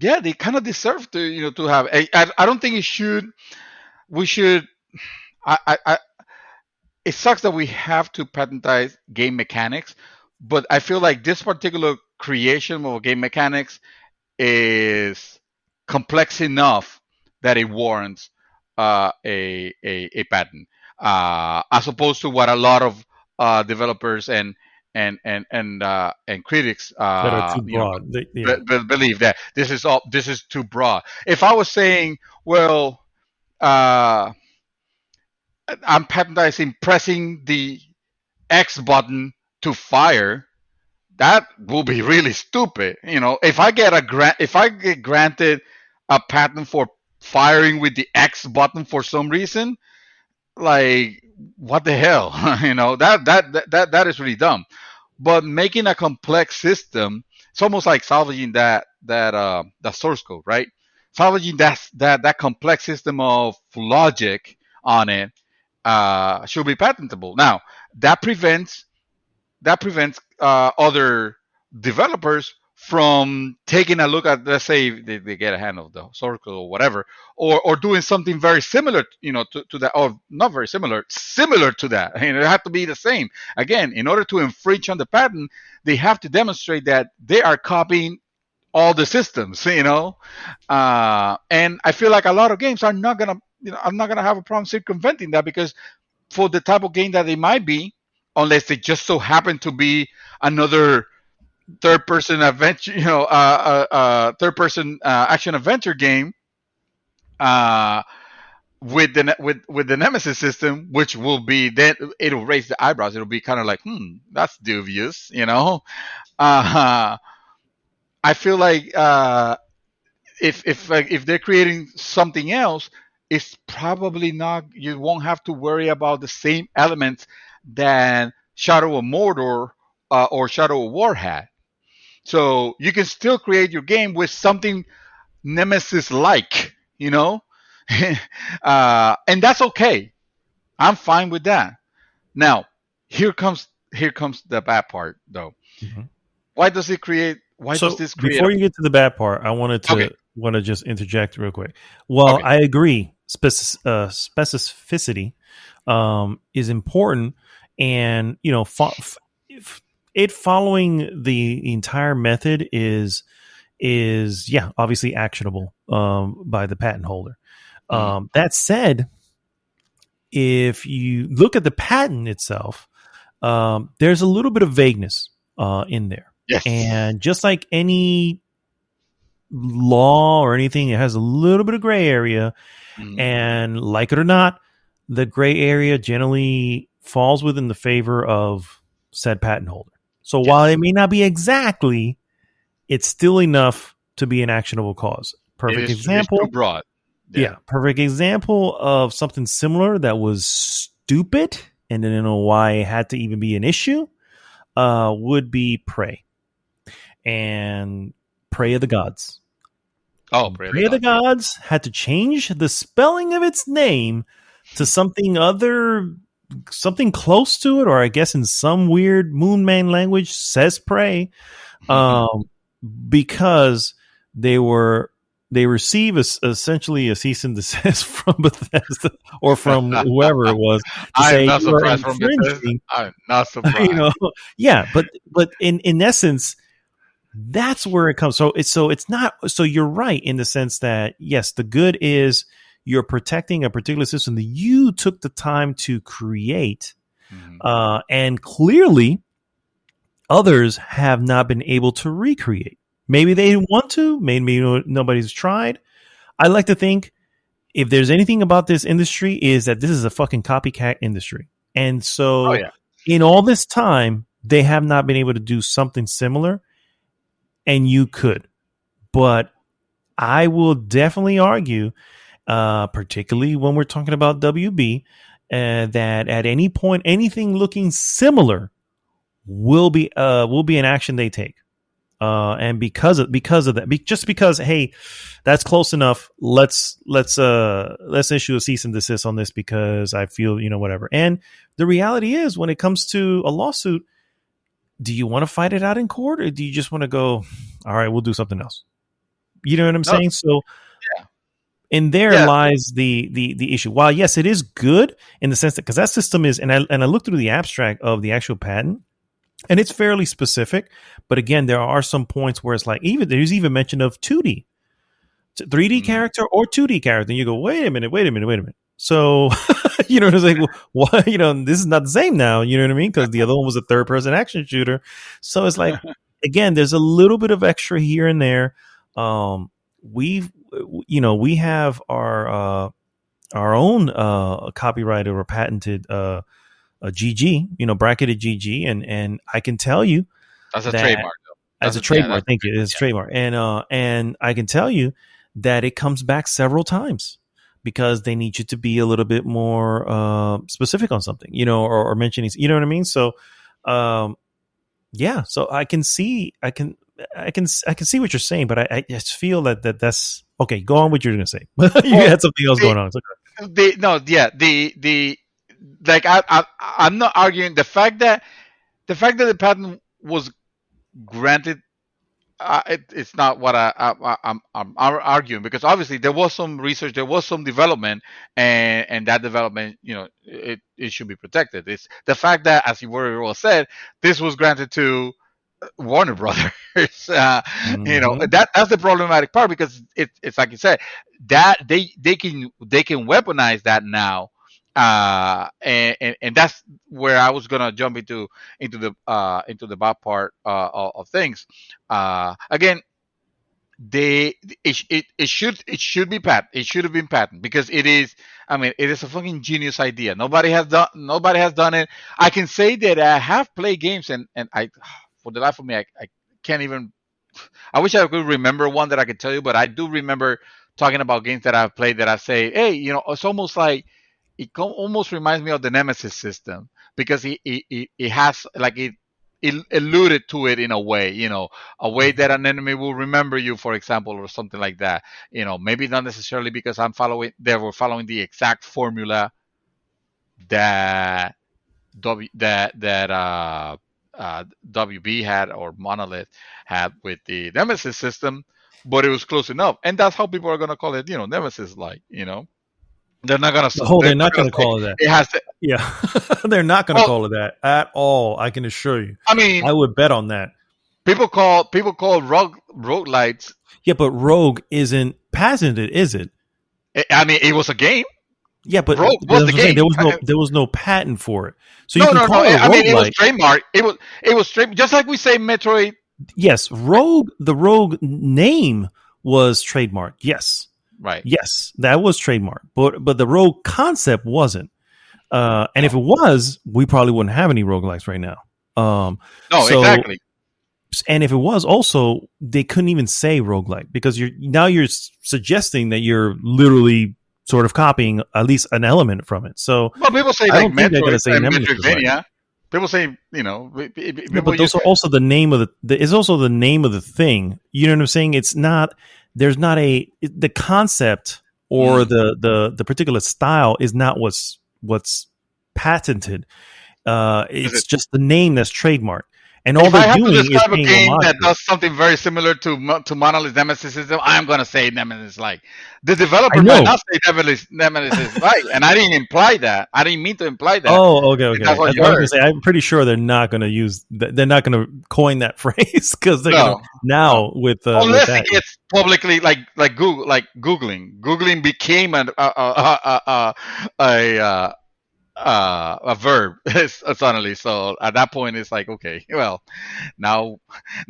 yeah, they kind of deserve to have. I don't think it should. We should. I It sucks that we have to patentize game mechanics, but I feel like this particular creation of game mechanics is complex enough that it warrants a patent, as opposed to what a lot of developers and critics, That are too broad. Yeah. believe that this is too broad. If I was saying, well, uh, I'm patentizing pressing the X button to fire, that will be really stupid. If I get granted a patent for firing with the X button for some reason, like, what the hell? That is really dumb. But making a complex system, it's almost like salvaging that source code, right? Salvaging that complex system of logic on it, should be patentable. Now, that prevents other developers from taking a look at, let's say, they get a hand of the circle or whatever, or doing something very similar, to that, or not very similar to that. It have to be the same. Again, in order to infringe on the patent, they have to demonstrate that they are copying all the systems. And I feel like a lot of games are not gonna, I'm not gonna have a problem circumventing that, because for the type of game that they might be, unless they just so happen to be another third person adventure, third person action adventure game, uh, with the Nemesis system, which will be, then it'll raise the eyebrows. It'll be kind of like, that's dubious. Uh, I feel like, if they're creating something else, it's probably not. You won't have to worry about the same elements that Shadow of Mordor, or Shadow of War had. So you can still create your game with something Nemesis like, and that's okay. I'm fine with that. Now, here comes the bad part, though. Mm-hmm. Why does it create? Why does So this create? before you get to the bad part, I Okay. want to just interject real quick. Well, Okay. I agree. Specificity is important, and it following the entire method is yeah, obviously actionable by the patent holder. That said, if you look at the patent itself, there's a little bit of vagueness in there. Yes. And just like any law or anything. It has a little bit of gray area. Mm. And like it or not, the gray area generally falls within the favor of said patent holder. So while it may not be exactly, it's still enough to be an actionable cause. Perfect example. It's too broad. Yeah. Perfect example of something similar that was stupid and didn't know why it had to even be an issue would be Prey. And Prey of the Gods. Oh, Prey of the Gods had to change the spelling of its name to something close to it, or I guess in some weird Moonman language says Prey, because they receive essentially a cease and desist from Bethesda or from whoever it was. I'm not surprised from Bethesda. I'm not surprised. Yeah, but in essence, that's where it comes. So it's not. So you're right in the sense that yes, the good is you're protecting a particular system that you took the time to create, and clearly others have not been able to recreate. Maybe they want to. Maybe nobody's tried. I like to think if there's anything about this industry is that this is a fucking copycat industry, and so in all this time they have not been able to do something similar. And you could, but I will definitely argue, particularly when we're talking about WB, that at any point, anything looking similar will be an action they take. And because of that, just because, hey, that's close enough. Let's issue a cease and desist on this because I feel, whatever. And the reality is when it comes to a lawsuit, do you want to fight it out in court or do you just want to go, all right, we'll do something else? You know what I'm saying? So in there lies the issue. While yes, it is good in the sense that, because that system is, and I looked through the abstract of the actual patent and it's fairly specific, but again, there are some points where it's like, there's even mention of 2D, 3D character or 2D character. And you go, wait a minute. So, it's like, why, this is not the same now, you know what I mean? Because the other one was a third person action shooter. So it's like, again, there's a little bit of extra here and there. We have our own copyrighted or patented a GG, bracketed GG, and I can tell you that's a trademark. As a trademark, thank you. It's a trademark, and I can tell you that it comes back several times because they need you to be a little bit more specific on something, or mentioning, you know what I mean? So, so I can see what you're saying, but I just feel that's okay. Go on what you're going to say. You had something else going on. I'm not arguing the fact that the patent was granted. It's not what I'm arguing, because obviously there was some research, there was some development, and that development, it should be protected. It's the fact that, as you very well said, this was granted to Warner Brothers. That's the problematic part, because it's like you said, that they can weaponize that now. And that's where I was gonna jump into the bad part of things. Again, it should be patent. It should have been patent, because it is. I mean, it is a fucking genius idea. Nobody has done it. I can say that I have played games, and I, for the life of me, I can't even. I wish I could remember one that I could tell you, but I do remember talking about games that I've played that I say, hey, it's almost like. It almost reminds me of the Nemesis system, because it has, like, it alluded to it in a way, a way that an enemy will remember you, for example, or something like that. Maybe not necessarily because they were following the exact formula that WB had, or Monolith had with the Nemesis system, but it was close enough, and that's how people are gonna call it, Nemesis, like, They're not gonna. They're not gonna call it that. It has to. Yeah, they're not gonna call it that at all. I can assure you. I mean, I would bet on that. People call roguelites. Yeah, but Rogue isn't patented, is it? It was a game. Yeah, but Rogue was the game. There was no patent for it. So you can call it a roguelite. It was trademark. It was just like we say Metroid. Yes, Rogue. The Rogue name was trademarked. Yes. Right. Yes, that was trademarked. But the rogue concept wasn't. And if it was, we probably wouldn't have any roguelikes right now. No, exactly. And if it was also, they couldn't even say roguelike because you're suggesting that you're literally sort of copying at least an element from it. So well, people say I like don't think they're going to say Metroidvania. People say, but those are also the name of it's also the name of the thing. You know what I'm saying? It's not, there's not the concept or the particular style is not what's patented. It's just the name that's trademarked. And all they're doing is describe a game that does something very similar to Monolith Nemesis system, I'm going to say Nemesis like. The developer might not say Nemesis like, and I didn't imply that. I didn't mean to imply that. Oh, okay. That's what I was going to say. I'm pretty sure they're not going to use. They're not going to coin that phrase because they're going to now with. Unless with it gets publicly like Google, like Googling. Googling became a verb suddenly. So at that point, it's like, okay, well, now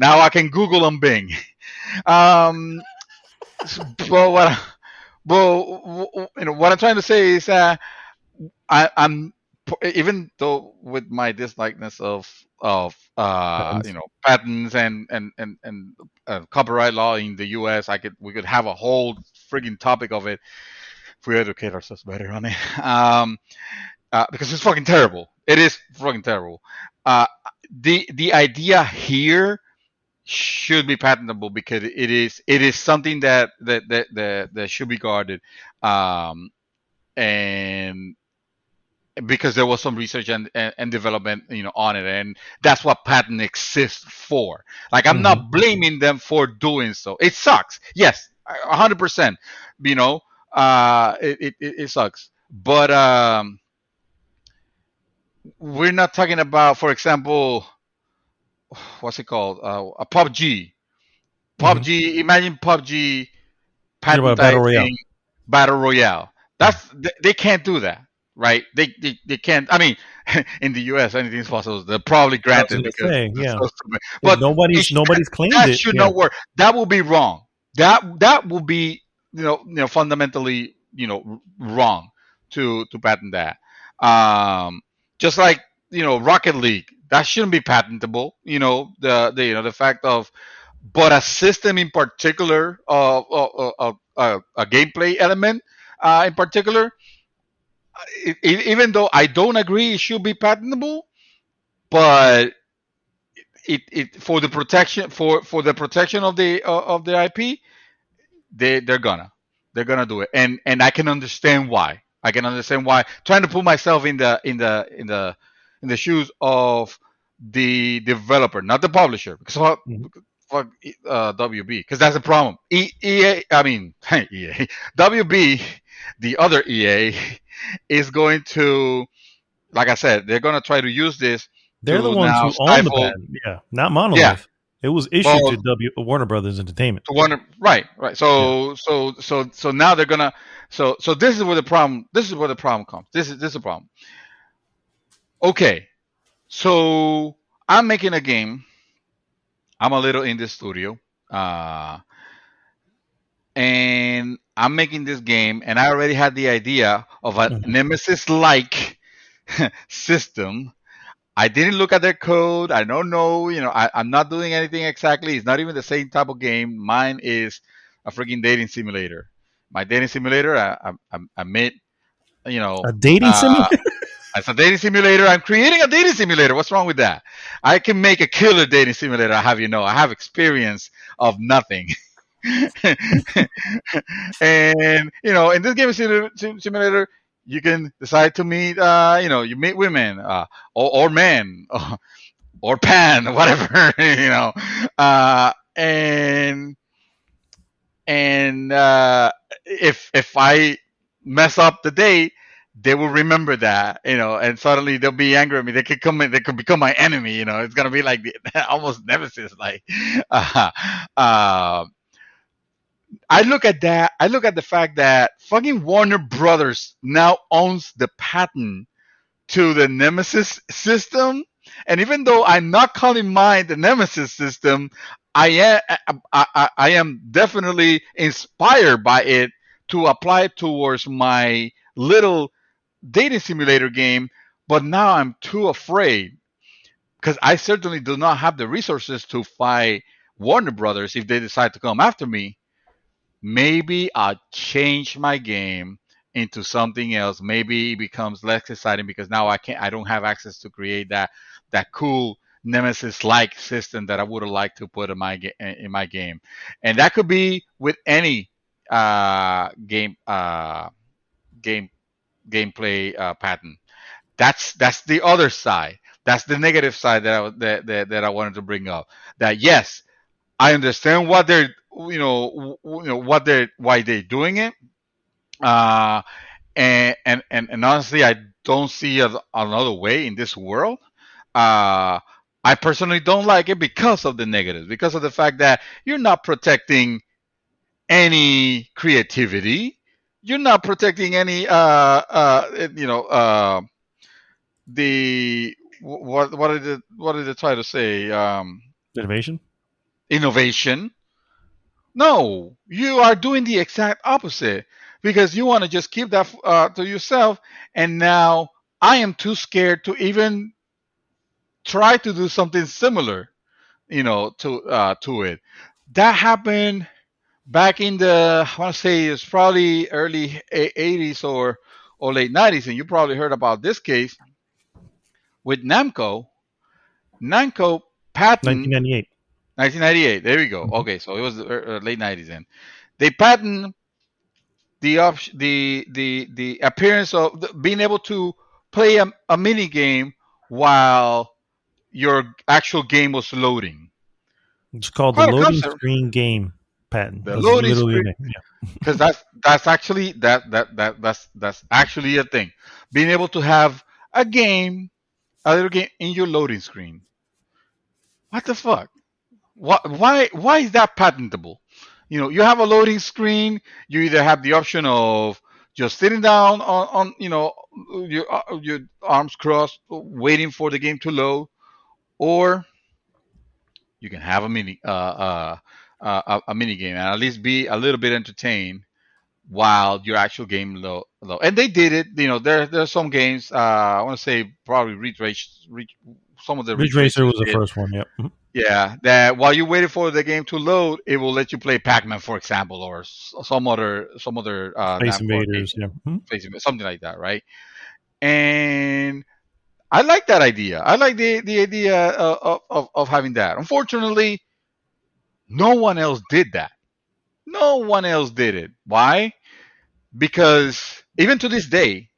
I can Google on Bing. But what I'm trying to say is I'm even though with my dislikeness of patents and copyright law in the U.S., we could have a whole frigging topic of it if we educate ourselves better on it. Because it's fucking terrible. It is fucking terrible. The idea here should be patentable because it is something that should be guarded, and because there was some research and development on it, and that's what patent exists for. Like, I'm not blaming them for doing so. It sucks. Yes, 100%. It sucks, but we're not talking about, for example, what's it called? A PUBG. PUBG. Imagine PUBG patentizing Battle Royale. They can't do that, right? They can't. I mean, in the U.S., anything's possible. They're probably granted because but nobody's claimed that it. That should not work. That will be wrong. That will be fundamentally wrong to patent that. Just like Rocket League, that shouldn't be patentable. The fact of, but a system in particular, a gameplay element in particular, even though I don't agree it should be patentable, but it for the protection of the IP, they're gonna do it, and I can understand why. Trying to put myself in the shoes of the developer, not the publisher, because fuck WB, because that's the problem. EA, WB, the other EA, is going to, like I said, they're going to try to use this. They're the ones who own the patent, not Monolith. Yeah. It was issued to Warner Brothers Entertainment. Right. So now they're gonna. So this is where the problem. Comes. This is the problem. Okay, so I'm making a game. I'm a little indie studio, and I'm making this game, and I already had the idea of a Nemesis-like system. I didn't look at their code. I don't know. I'm not doing anything exactly. It's not even the same type of game. Mine is a freaking dating simulator. My dating simulator, I made, a dating simulator. It's a dating simulator. I'm creating a dating simulator. What's wrong with that? I can make a killer dating simulator. I have experience of nothing. And in this game simulator, you can decide to meet, you meet women, or men, or pan, whatever, and if I mess up the date, they will remember that, and suddenly they'll be angry at me. They could become my enemy. It's gonna be like almost nemesis, like. I look at that. I look at the fact that fucking Warner Brothers now owns the patent to the Nemesis system, And even though I'm not calling mine the Nemesis system, I am definitely inspired by it to apply it towards my little dating simulator game. But now I'm too afraid because I certainly do not have the resources to fight Warner Brothers if they decide to come after me. Maybe I'll change my game into something else. Maybe it becomes less exciting because now I don't have access to create that cool Nemesis like system that I would have liked to put in my game. And that could be with any game gameplay pattern. That's the other side. That's the negative side that I wanted to bring up. That yes, I understand what they're why they're doing it. Uh, and honestly, I don't see another way in this world. Uh, I personally don't like it because of the negatives, because of the fact that you're not protecting any creativity. You're not protecting any the what did they try to say Innovation. innovation. No, you are doing the exact opposite because you want to just keep that to yourself. And now I am too scared to even try to do something similar, to it. That happened back in the I want to say it's probably early 80s or late 90s, and you probably heard about this case with Namco. Namco patent 1998. 1998. There we go. Mhm. Okay, so it was the late 90s then. They patent the appearance of being able to play a mini game while your actual game was loading. It's called the Quite a loading concept. screen game patent. The That's loading literally screen, the name. Yeah. because that's actually that's actually a thing. Being able to have a little game in your loading screen. What the fuck? Why is that patentable? You have a loading screen. You either have the option of just sitting down on your arms crossed, waiting for the game to load, or you can have a mini game and at least be a little bit entertained while your actual game low. And they did it. There's some games. I want to say probably some of the Ridge Ridge Racer Racers was the did. first one. Yep. Mhm. Yeah, that while you're waiting for the game to load, it will let you play Pac-Man, for example, or some other Space Namco arcade Invaders. game, Yeah. Mhm. something like that, right? And I like that idea. I like the idea of having that. Unfortunately, no one else did that. No one else did it. Why? Because even to this day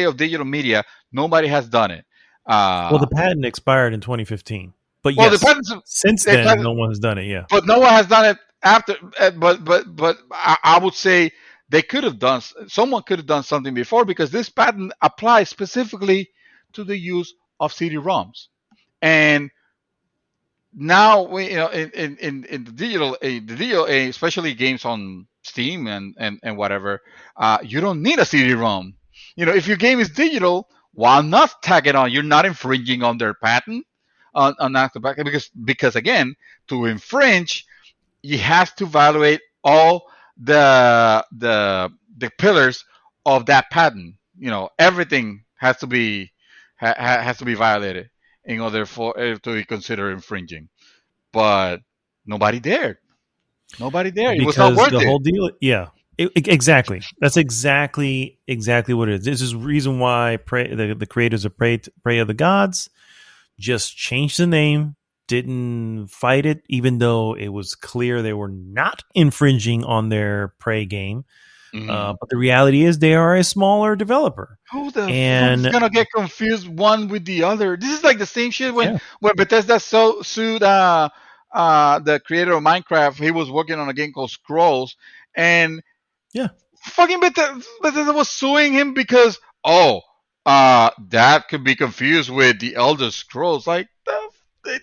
of digital media, nobody has done it. Well, Uh, the patent expired in 2015, but well, the yes, patents, since they then, patent, no one has done it. Yeah. but no one has done it after. But I would say they could have done. Someone could have done something before because this patent applies specifically to the use of CD-ROMs. And now in the digital age, especially games on Steam and whatever, you don't need a CD-ROM. If your game is digital, why not tag it on? You're not infringing on their patent on that because again, to infringe, you have to evaluate all the pillars of that patent. Everything has to be violated in order for it to be considered infringing. But nobody dared. Nobody dared. It was not Because worth the it. whole deal, yeah, exactly. That's exactly what it is. This is the reason why the creators of Prey of the Gods just changed the name, didn't fight it, even though it was clear they were not infringing on their Prey game. Mhm. But the reality is they are a smaller developer. Who the fuck is And gonna get confused one with the other? This is like the same shit when yeah, when Bethesda sued the creator of Minecraft. He was working on a game called Scrolls, and yeah, fucking Bethesda was suing him because that could be confused with the Elder Scrolls. Like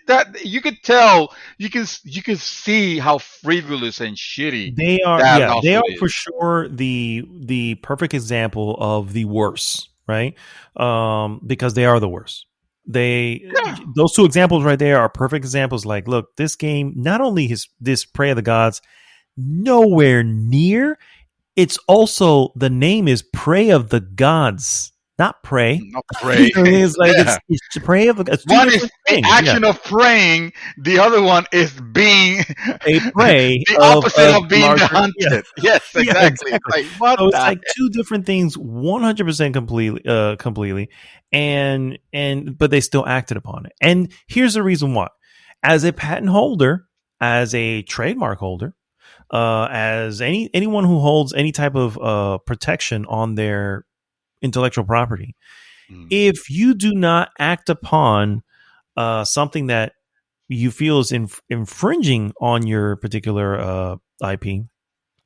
that you could tell, you can see how frivolous and shitty they are. that Yeah, they are lawsuit for is. sure the perfect example of the worst, right? Because they are the worst. Those two examples right there are perfect examples. Like, look, this game not only is this Prey of the Gods nowhere near, it's also the name is Prey of the Gods, not Prey. Not pray. It's like it's Prey of the Gods. One is the action of praying. The other one is being a prey. The opposite of being the hunted. Yes, exactly. Like, what so it's like two different things, 100% completely, and but they still acted upon it. And here's the reason why: as a patent holder, as a trademark holder, as anyone who holds any type of protection on their intellectual property, if you do not act upon something that you feel is infringing on your particular IP,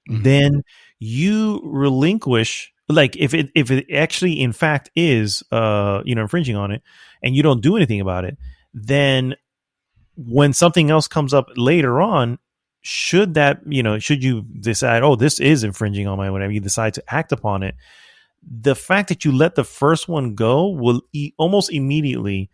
then you relinquish. Like if it actually in fact is infringing on it, and you don't do anything about it, then when something else comes up later on, should you decide, oh, this is infringing on my whatever, you decide to act upon it, the fact that you let the first one go will almost immediately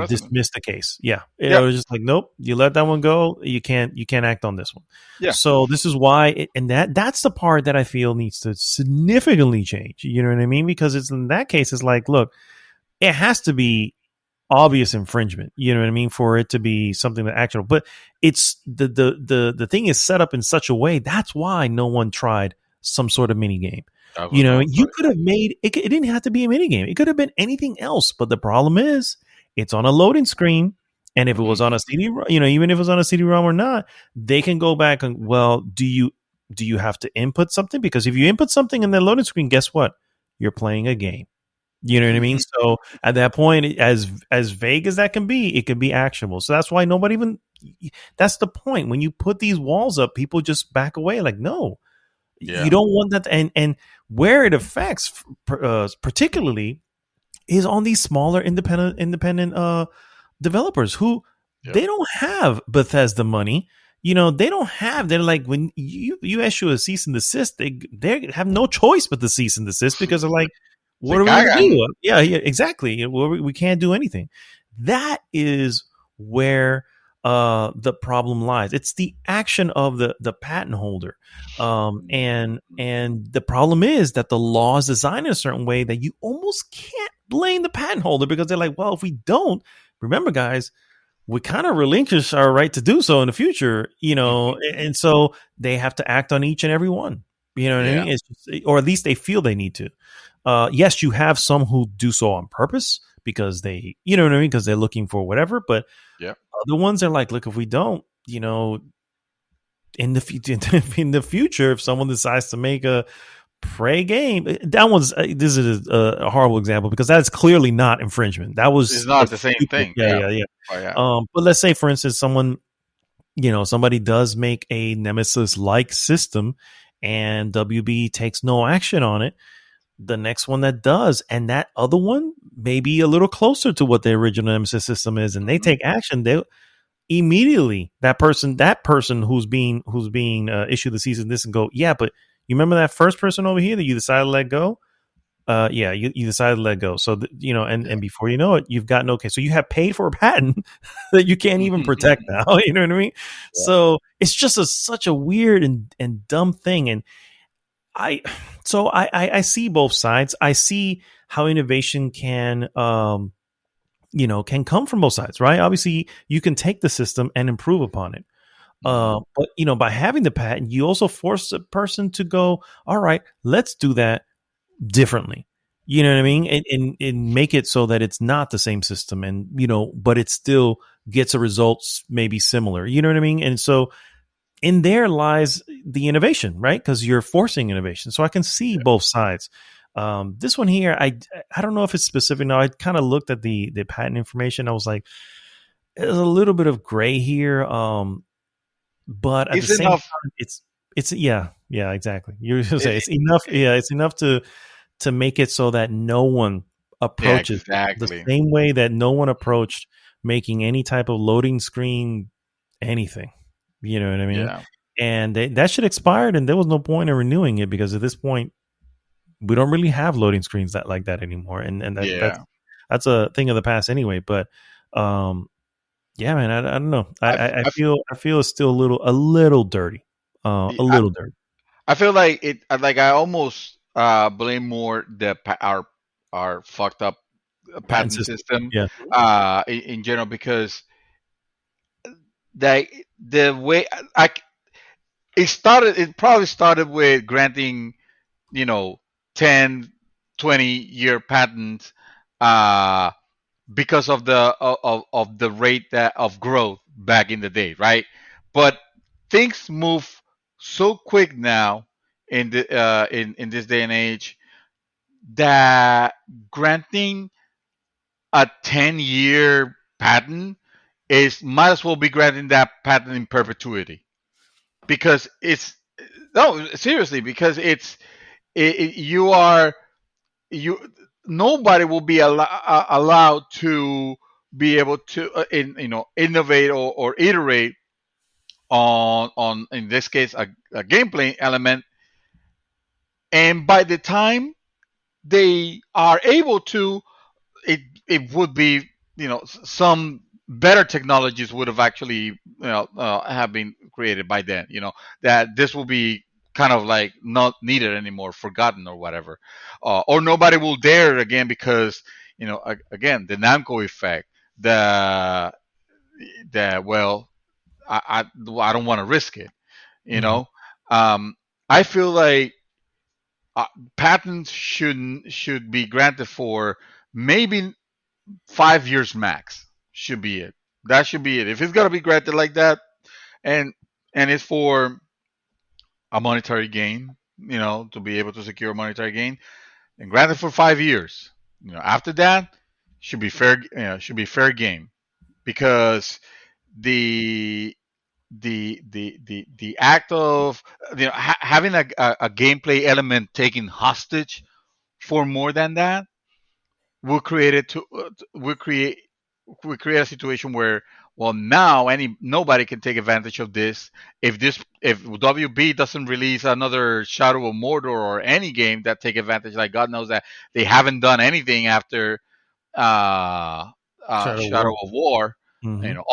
dismiss the case. Yeah. It was just like, nope, you let that one go. You can't act on this one. Yeah. So this is why, that's the part that I feel needs to significantly change. You know what I mean? Because it's in that case, it's like, look, it has to be obvious infringement. You know what I mean? For it to be something that actionable, but it's the thing is set up in such a way. That's why no one tried some sort of mini game. You could have made it. It didn't have to be a mini game. It could have been anything else. But the problem is, it's on a loading screen, and if it was on a CD, even if it was on a CD-ROM or not, they can go back and, well, do you have to input something? Because if you input something in the loading screen, guess what? You're playing a game. You know what I mean? So at that point, as vague as that can be, it can be actionable. So that's why nobody even. That's the point. When you put these walls up, people just back away. Like, no. Yeah. You don't want that, and where it affects particularly is on these smaller independent developers who they don't have Bethesda money. They don't have. They're like, when you issue a cease and desist, they have no choice but to cease and desist, because they're like, what are we going to do? Yeah, exactly. We can't do anything. That is where the problem lies. It's the action of the patent holder, and the problem is that the law is designed in a certain way that you almost can't blame the patent holder, because they're like, well, if we don't, remember, guys, we kind of relinquish our right to do so in the future, and so they have to act on each and every one. You know what I mean? It's just, or at least they feel they need to. Yes, you have some who do so on purpose because they, you know what I mean, because they're looking for whatever, but other ones are like, look, if we don't, in the future, if someone decides to make a Prey game, this is a horrible example, because that's clearly not infringement. That was, it's not the same thing. Yeah. But let's say, for instance, somebody does make a Nemesis-like system, and WB takes no action on it. The next one that does, and that other one may be a little closer to what the original Nemesis system is, and they take action, they immediately, that person who's being issued the cease and desist, and go, yeah, but you remember that first person over here that you decided to let go? You decided to let go. So and before you know it, you've gotten okay. So you have paid for a patent that you can't even protect now. You know what I mean? Yeah. So it's just such a weird and dumb thing. And I see both sides. I see how innovation can come from both sides, right? Obviously, you can take the system and improve upon it. But by having the patent, you also force a person to go, all right, let's do that differently. You know what I mean? And make it so that it's not the same system, and but it still gets a results maybe similar. You know what I mean? And so in there lies the innovation, right? Because you're forcing innovation. So I can see both sides. This one here, I don't know if it's specific now. I kind of looked at the patent information. I was like, there's a little bit of gray here. But at the same time, it's exactly. You're gonna say it's enough. Yeah, it's enough to make it so that no one approaches the same way that no one approached making any type of loading screen anything. You know what I mean? Yeah. And that should expired, and there was no point in renewing it, because at this point, we don't really have loading screens like that anymore. And that's, that's a thing of the past anyway. But yeah, man, I don't know. I feel it's still a little dirty, a little dirty. I feel like it. Like I almost blame more our fucked up patent system Yeah. In general, because the way it probably started with granting 10, 20-year patents because of the rate of growth back in the day, right? But things move so quick now in this day and age that granting a 10-year patent is might as well be granting that patent in perpetuity, because it's no, seriously, because you are you nobody will be allowed to be able to innovate or iterate on in this case a gameplay element, and by the time they are able to, it would be some better technologies would have actually have been created by then, that this will be kind of like not needed anymore, forgotten or whatever, or nobody will dare it again because again, the Namco effect, the well, I don't want to risk it, I feel like patents should be granted for maybe 5 years max. Should be it. That should be it. If it's gonna be granted like that, and it's for a monetary gain, to be able to secure a monetary gain, and granted for 5 years. After that, should be fair. Should be fair game, because the the act of having a gameplay element taken hostage for more than that will create it to will create a situation where, well, now nobody can take advantage of this. If WB doesn't release another Shadow of Mordor or any game that take advantage, like God knows that they haven't done anything after Shadow of War,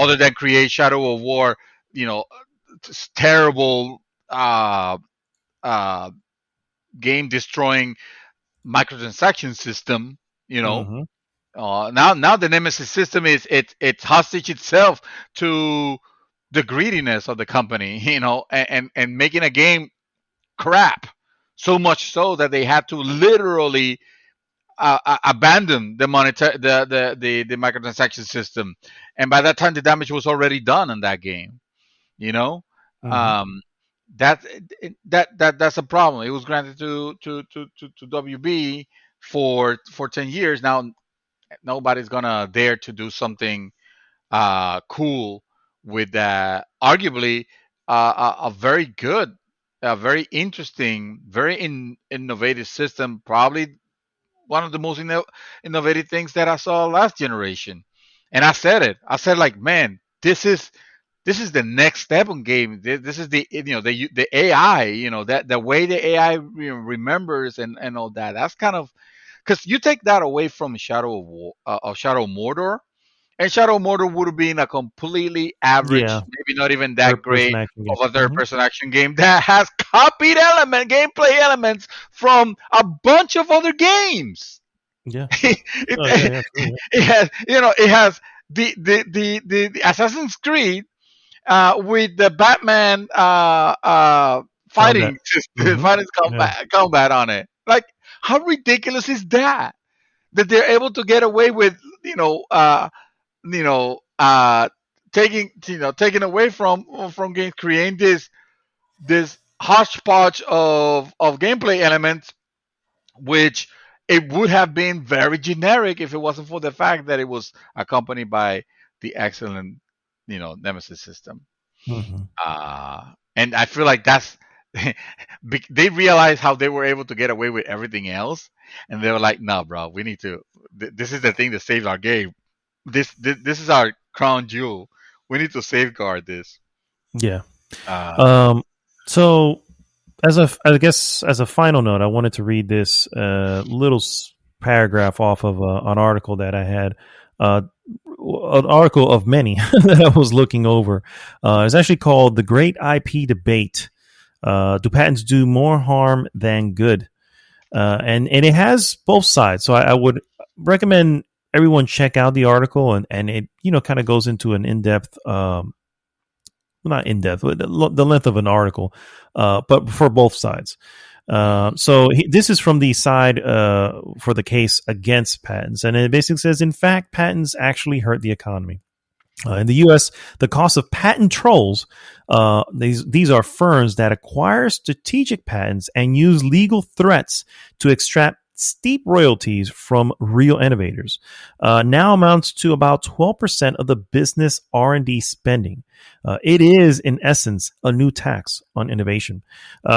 other than create Shadow of War, terrible game destroying microtransaction system, now the Nemesis system is it's hostage itself to the greediness of the company, and making a game crap, so much so that they had to literally abandon the the microtransaction system, and by that time the damage was already done on that game. That that's a problem. It was granted to WB for 10 years. Now nobody's gonna dare to do something cool with that. Arguably, a very good, a very interesting, very innovative system. Probably one of the most innovative things that I saw last generation. And I said it. I said, like, man, this is the next step in game. This is the AI. That the way the AI remembers and all that. That's kind of, because you take that away from Shadow of War, Shadow of Mordor, and Shadow of Mordor would have been a completely average, maybe not even that great of a third-person action game that has copied gameplay elements from a bunch of other games. Yeah, it has, it has the Assassin's Creed with the Batman fighting system, fighting combat on it. Like, how ridiculous is that? That they're able to get away with, taking away from games, creating this hodgepodge of gameplay elements, which it would have been very generic if it wasn't for the fact that it was accompanied by the excellent, Nemesis system. And I feel like that's they realized how they were able to get away with everything else, and they were like, "No, bro, we need to. This is the thing that saves our game. This is our crown jewel. We need to safeguard this." Yeah. So, as a final note, I wanted to read this little paragraph off of an article that I had, an article of many that I was looking over. It's actually called "The Great IP Debate: Do Patents Do More Harm Than Good?" And it has both sides. So I would recommend everyone check out the article, and it kind of goes into an in-depth. Not in depth, but the length of an article, but for both sides. This is from the side for the case against patents. And it basically says, in fact, patents actually hurt the economy. In the U.S., the cost of patent trolls, these are firms that acquire strategic patents and use legal threats to extract steep royalties from real innovators, now amounts to about 12% of the business R&D spending. It is, in essence, a new tax on innovation.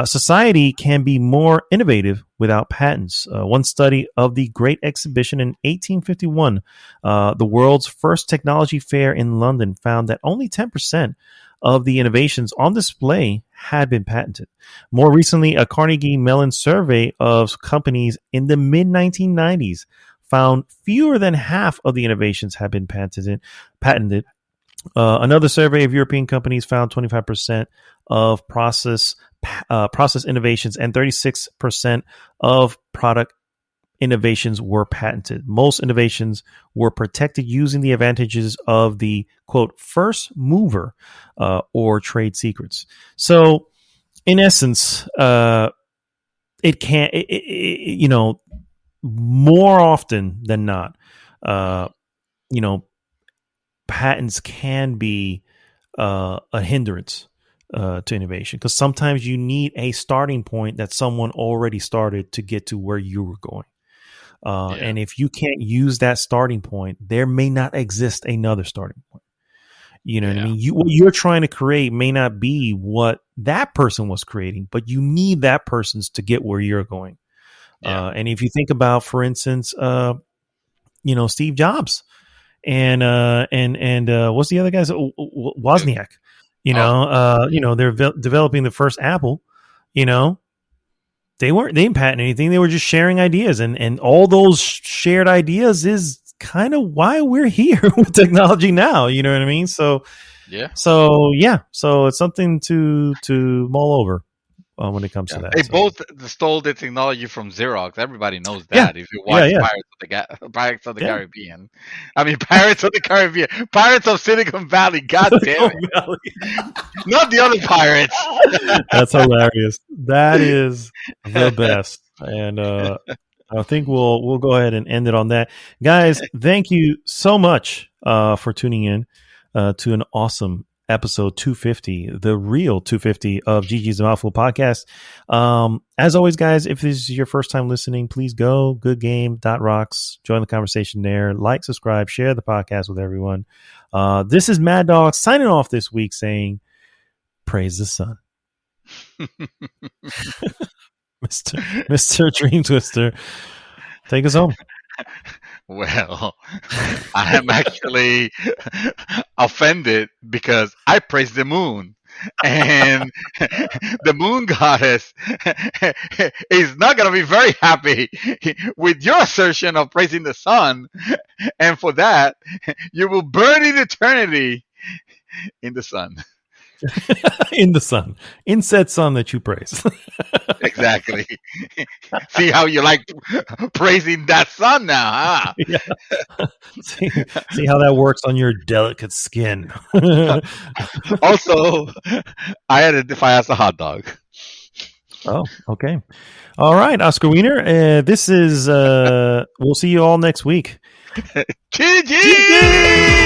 Society can be more innovative without patents. One study of the Great Exhibition in 1851, the world's first technology fair in London, found that only 10% of the innovations on display had been patented. More recently, a Carnegie Mellon survey of companies in the mid-1990s found fewer than half of the innovations had been patented. Another survey of European companies found 25% of process innovations and 36% of product innovations were patented. Most innovations were protected using the advantages of the, quote, first mover or trade secrets. So, in essence, it can, more often than not, patents can be a hindrance to innovation, because sometimes you need a starting point that someone already started to get to where you were going. And if you can't use that starting point, there may not exist another starting point. You know what I mean? What you're trying to create may not be what that person was creating, but you need that person's to get where you're going. And if you think about, for instance, Steve Jobs and what's the other guys? Wozniak. They're developing the first Apple. They didn't patent anything. They were just sharing ideas, and all those shared ideas is kind of why we're here with technology now. You know what I mean? So it's something to mull over when it comes to that. They both stole the technology from Xerox. Everybody knows that. If you watch Pirates of the Caribbean, Pirates of the Caribbean, Pirates of Silicon Valley. God damn it! Not the other pirates. That's hilarious. That is the best, and I think we'll go ahead and end it on that, guys. Thank you so much for tuning in to an awesome episode 250, the real 250 of Gigi's Mouthful podcast. As always, guys, if this is your first time listening, please go goodgame.rocks, join the conversation there, like, subscribe, share the podcast with everyone. This is Mad Dog signing off this week, saying, praise the sun. Mr. Dream Twister, take us home. Well, I am actually offended because I praise the moon, and the moon goddess is not going to be very happy with your assertion of praising the sun, and for that, you will burn in eternity in the sun. In the sun, in said sun that you praise. Exactly. See how you like praising that sun now, huh? Yeah. See how that works on your delicate skin. Also, I identify as a hot dog. Oh, okay. All right, Oscar Wiener. This is we'll see you all next week. GG!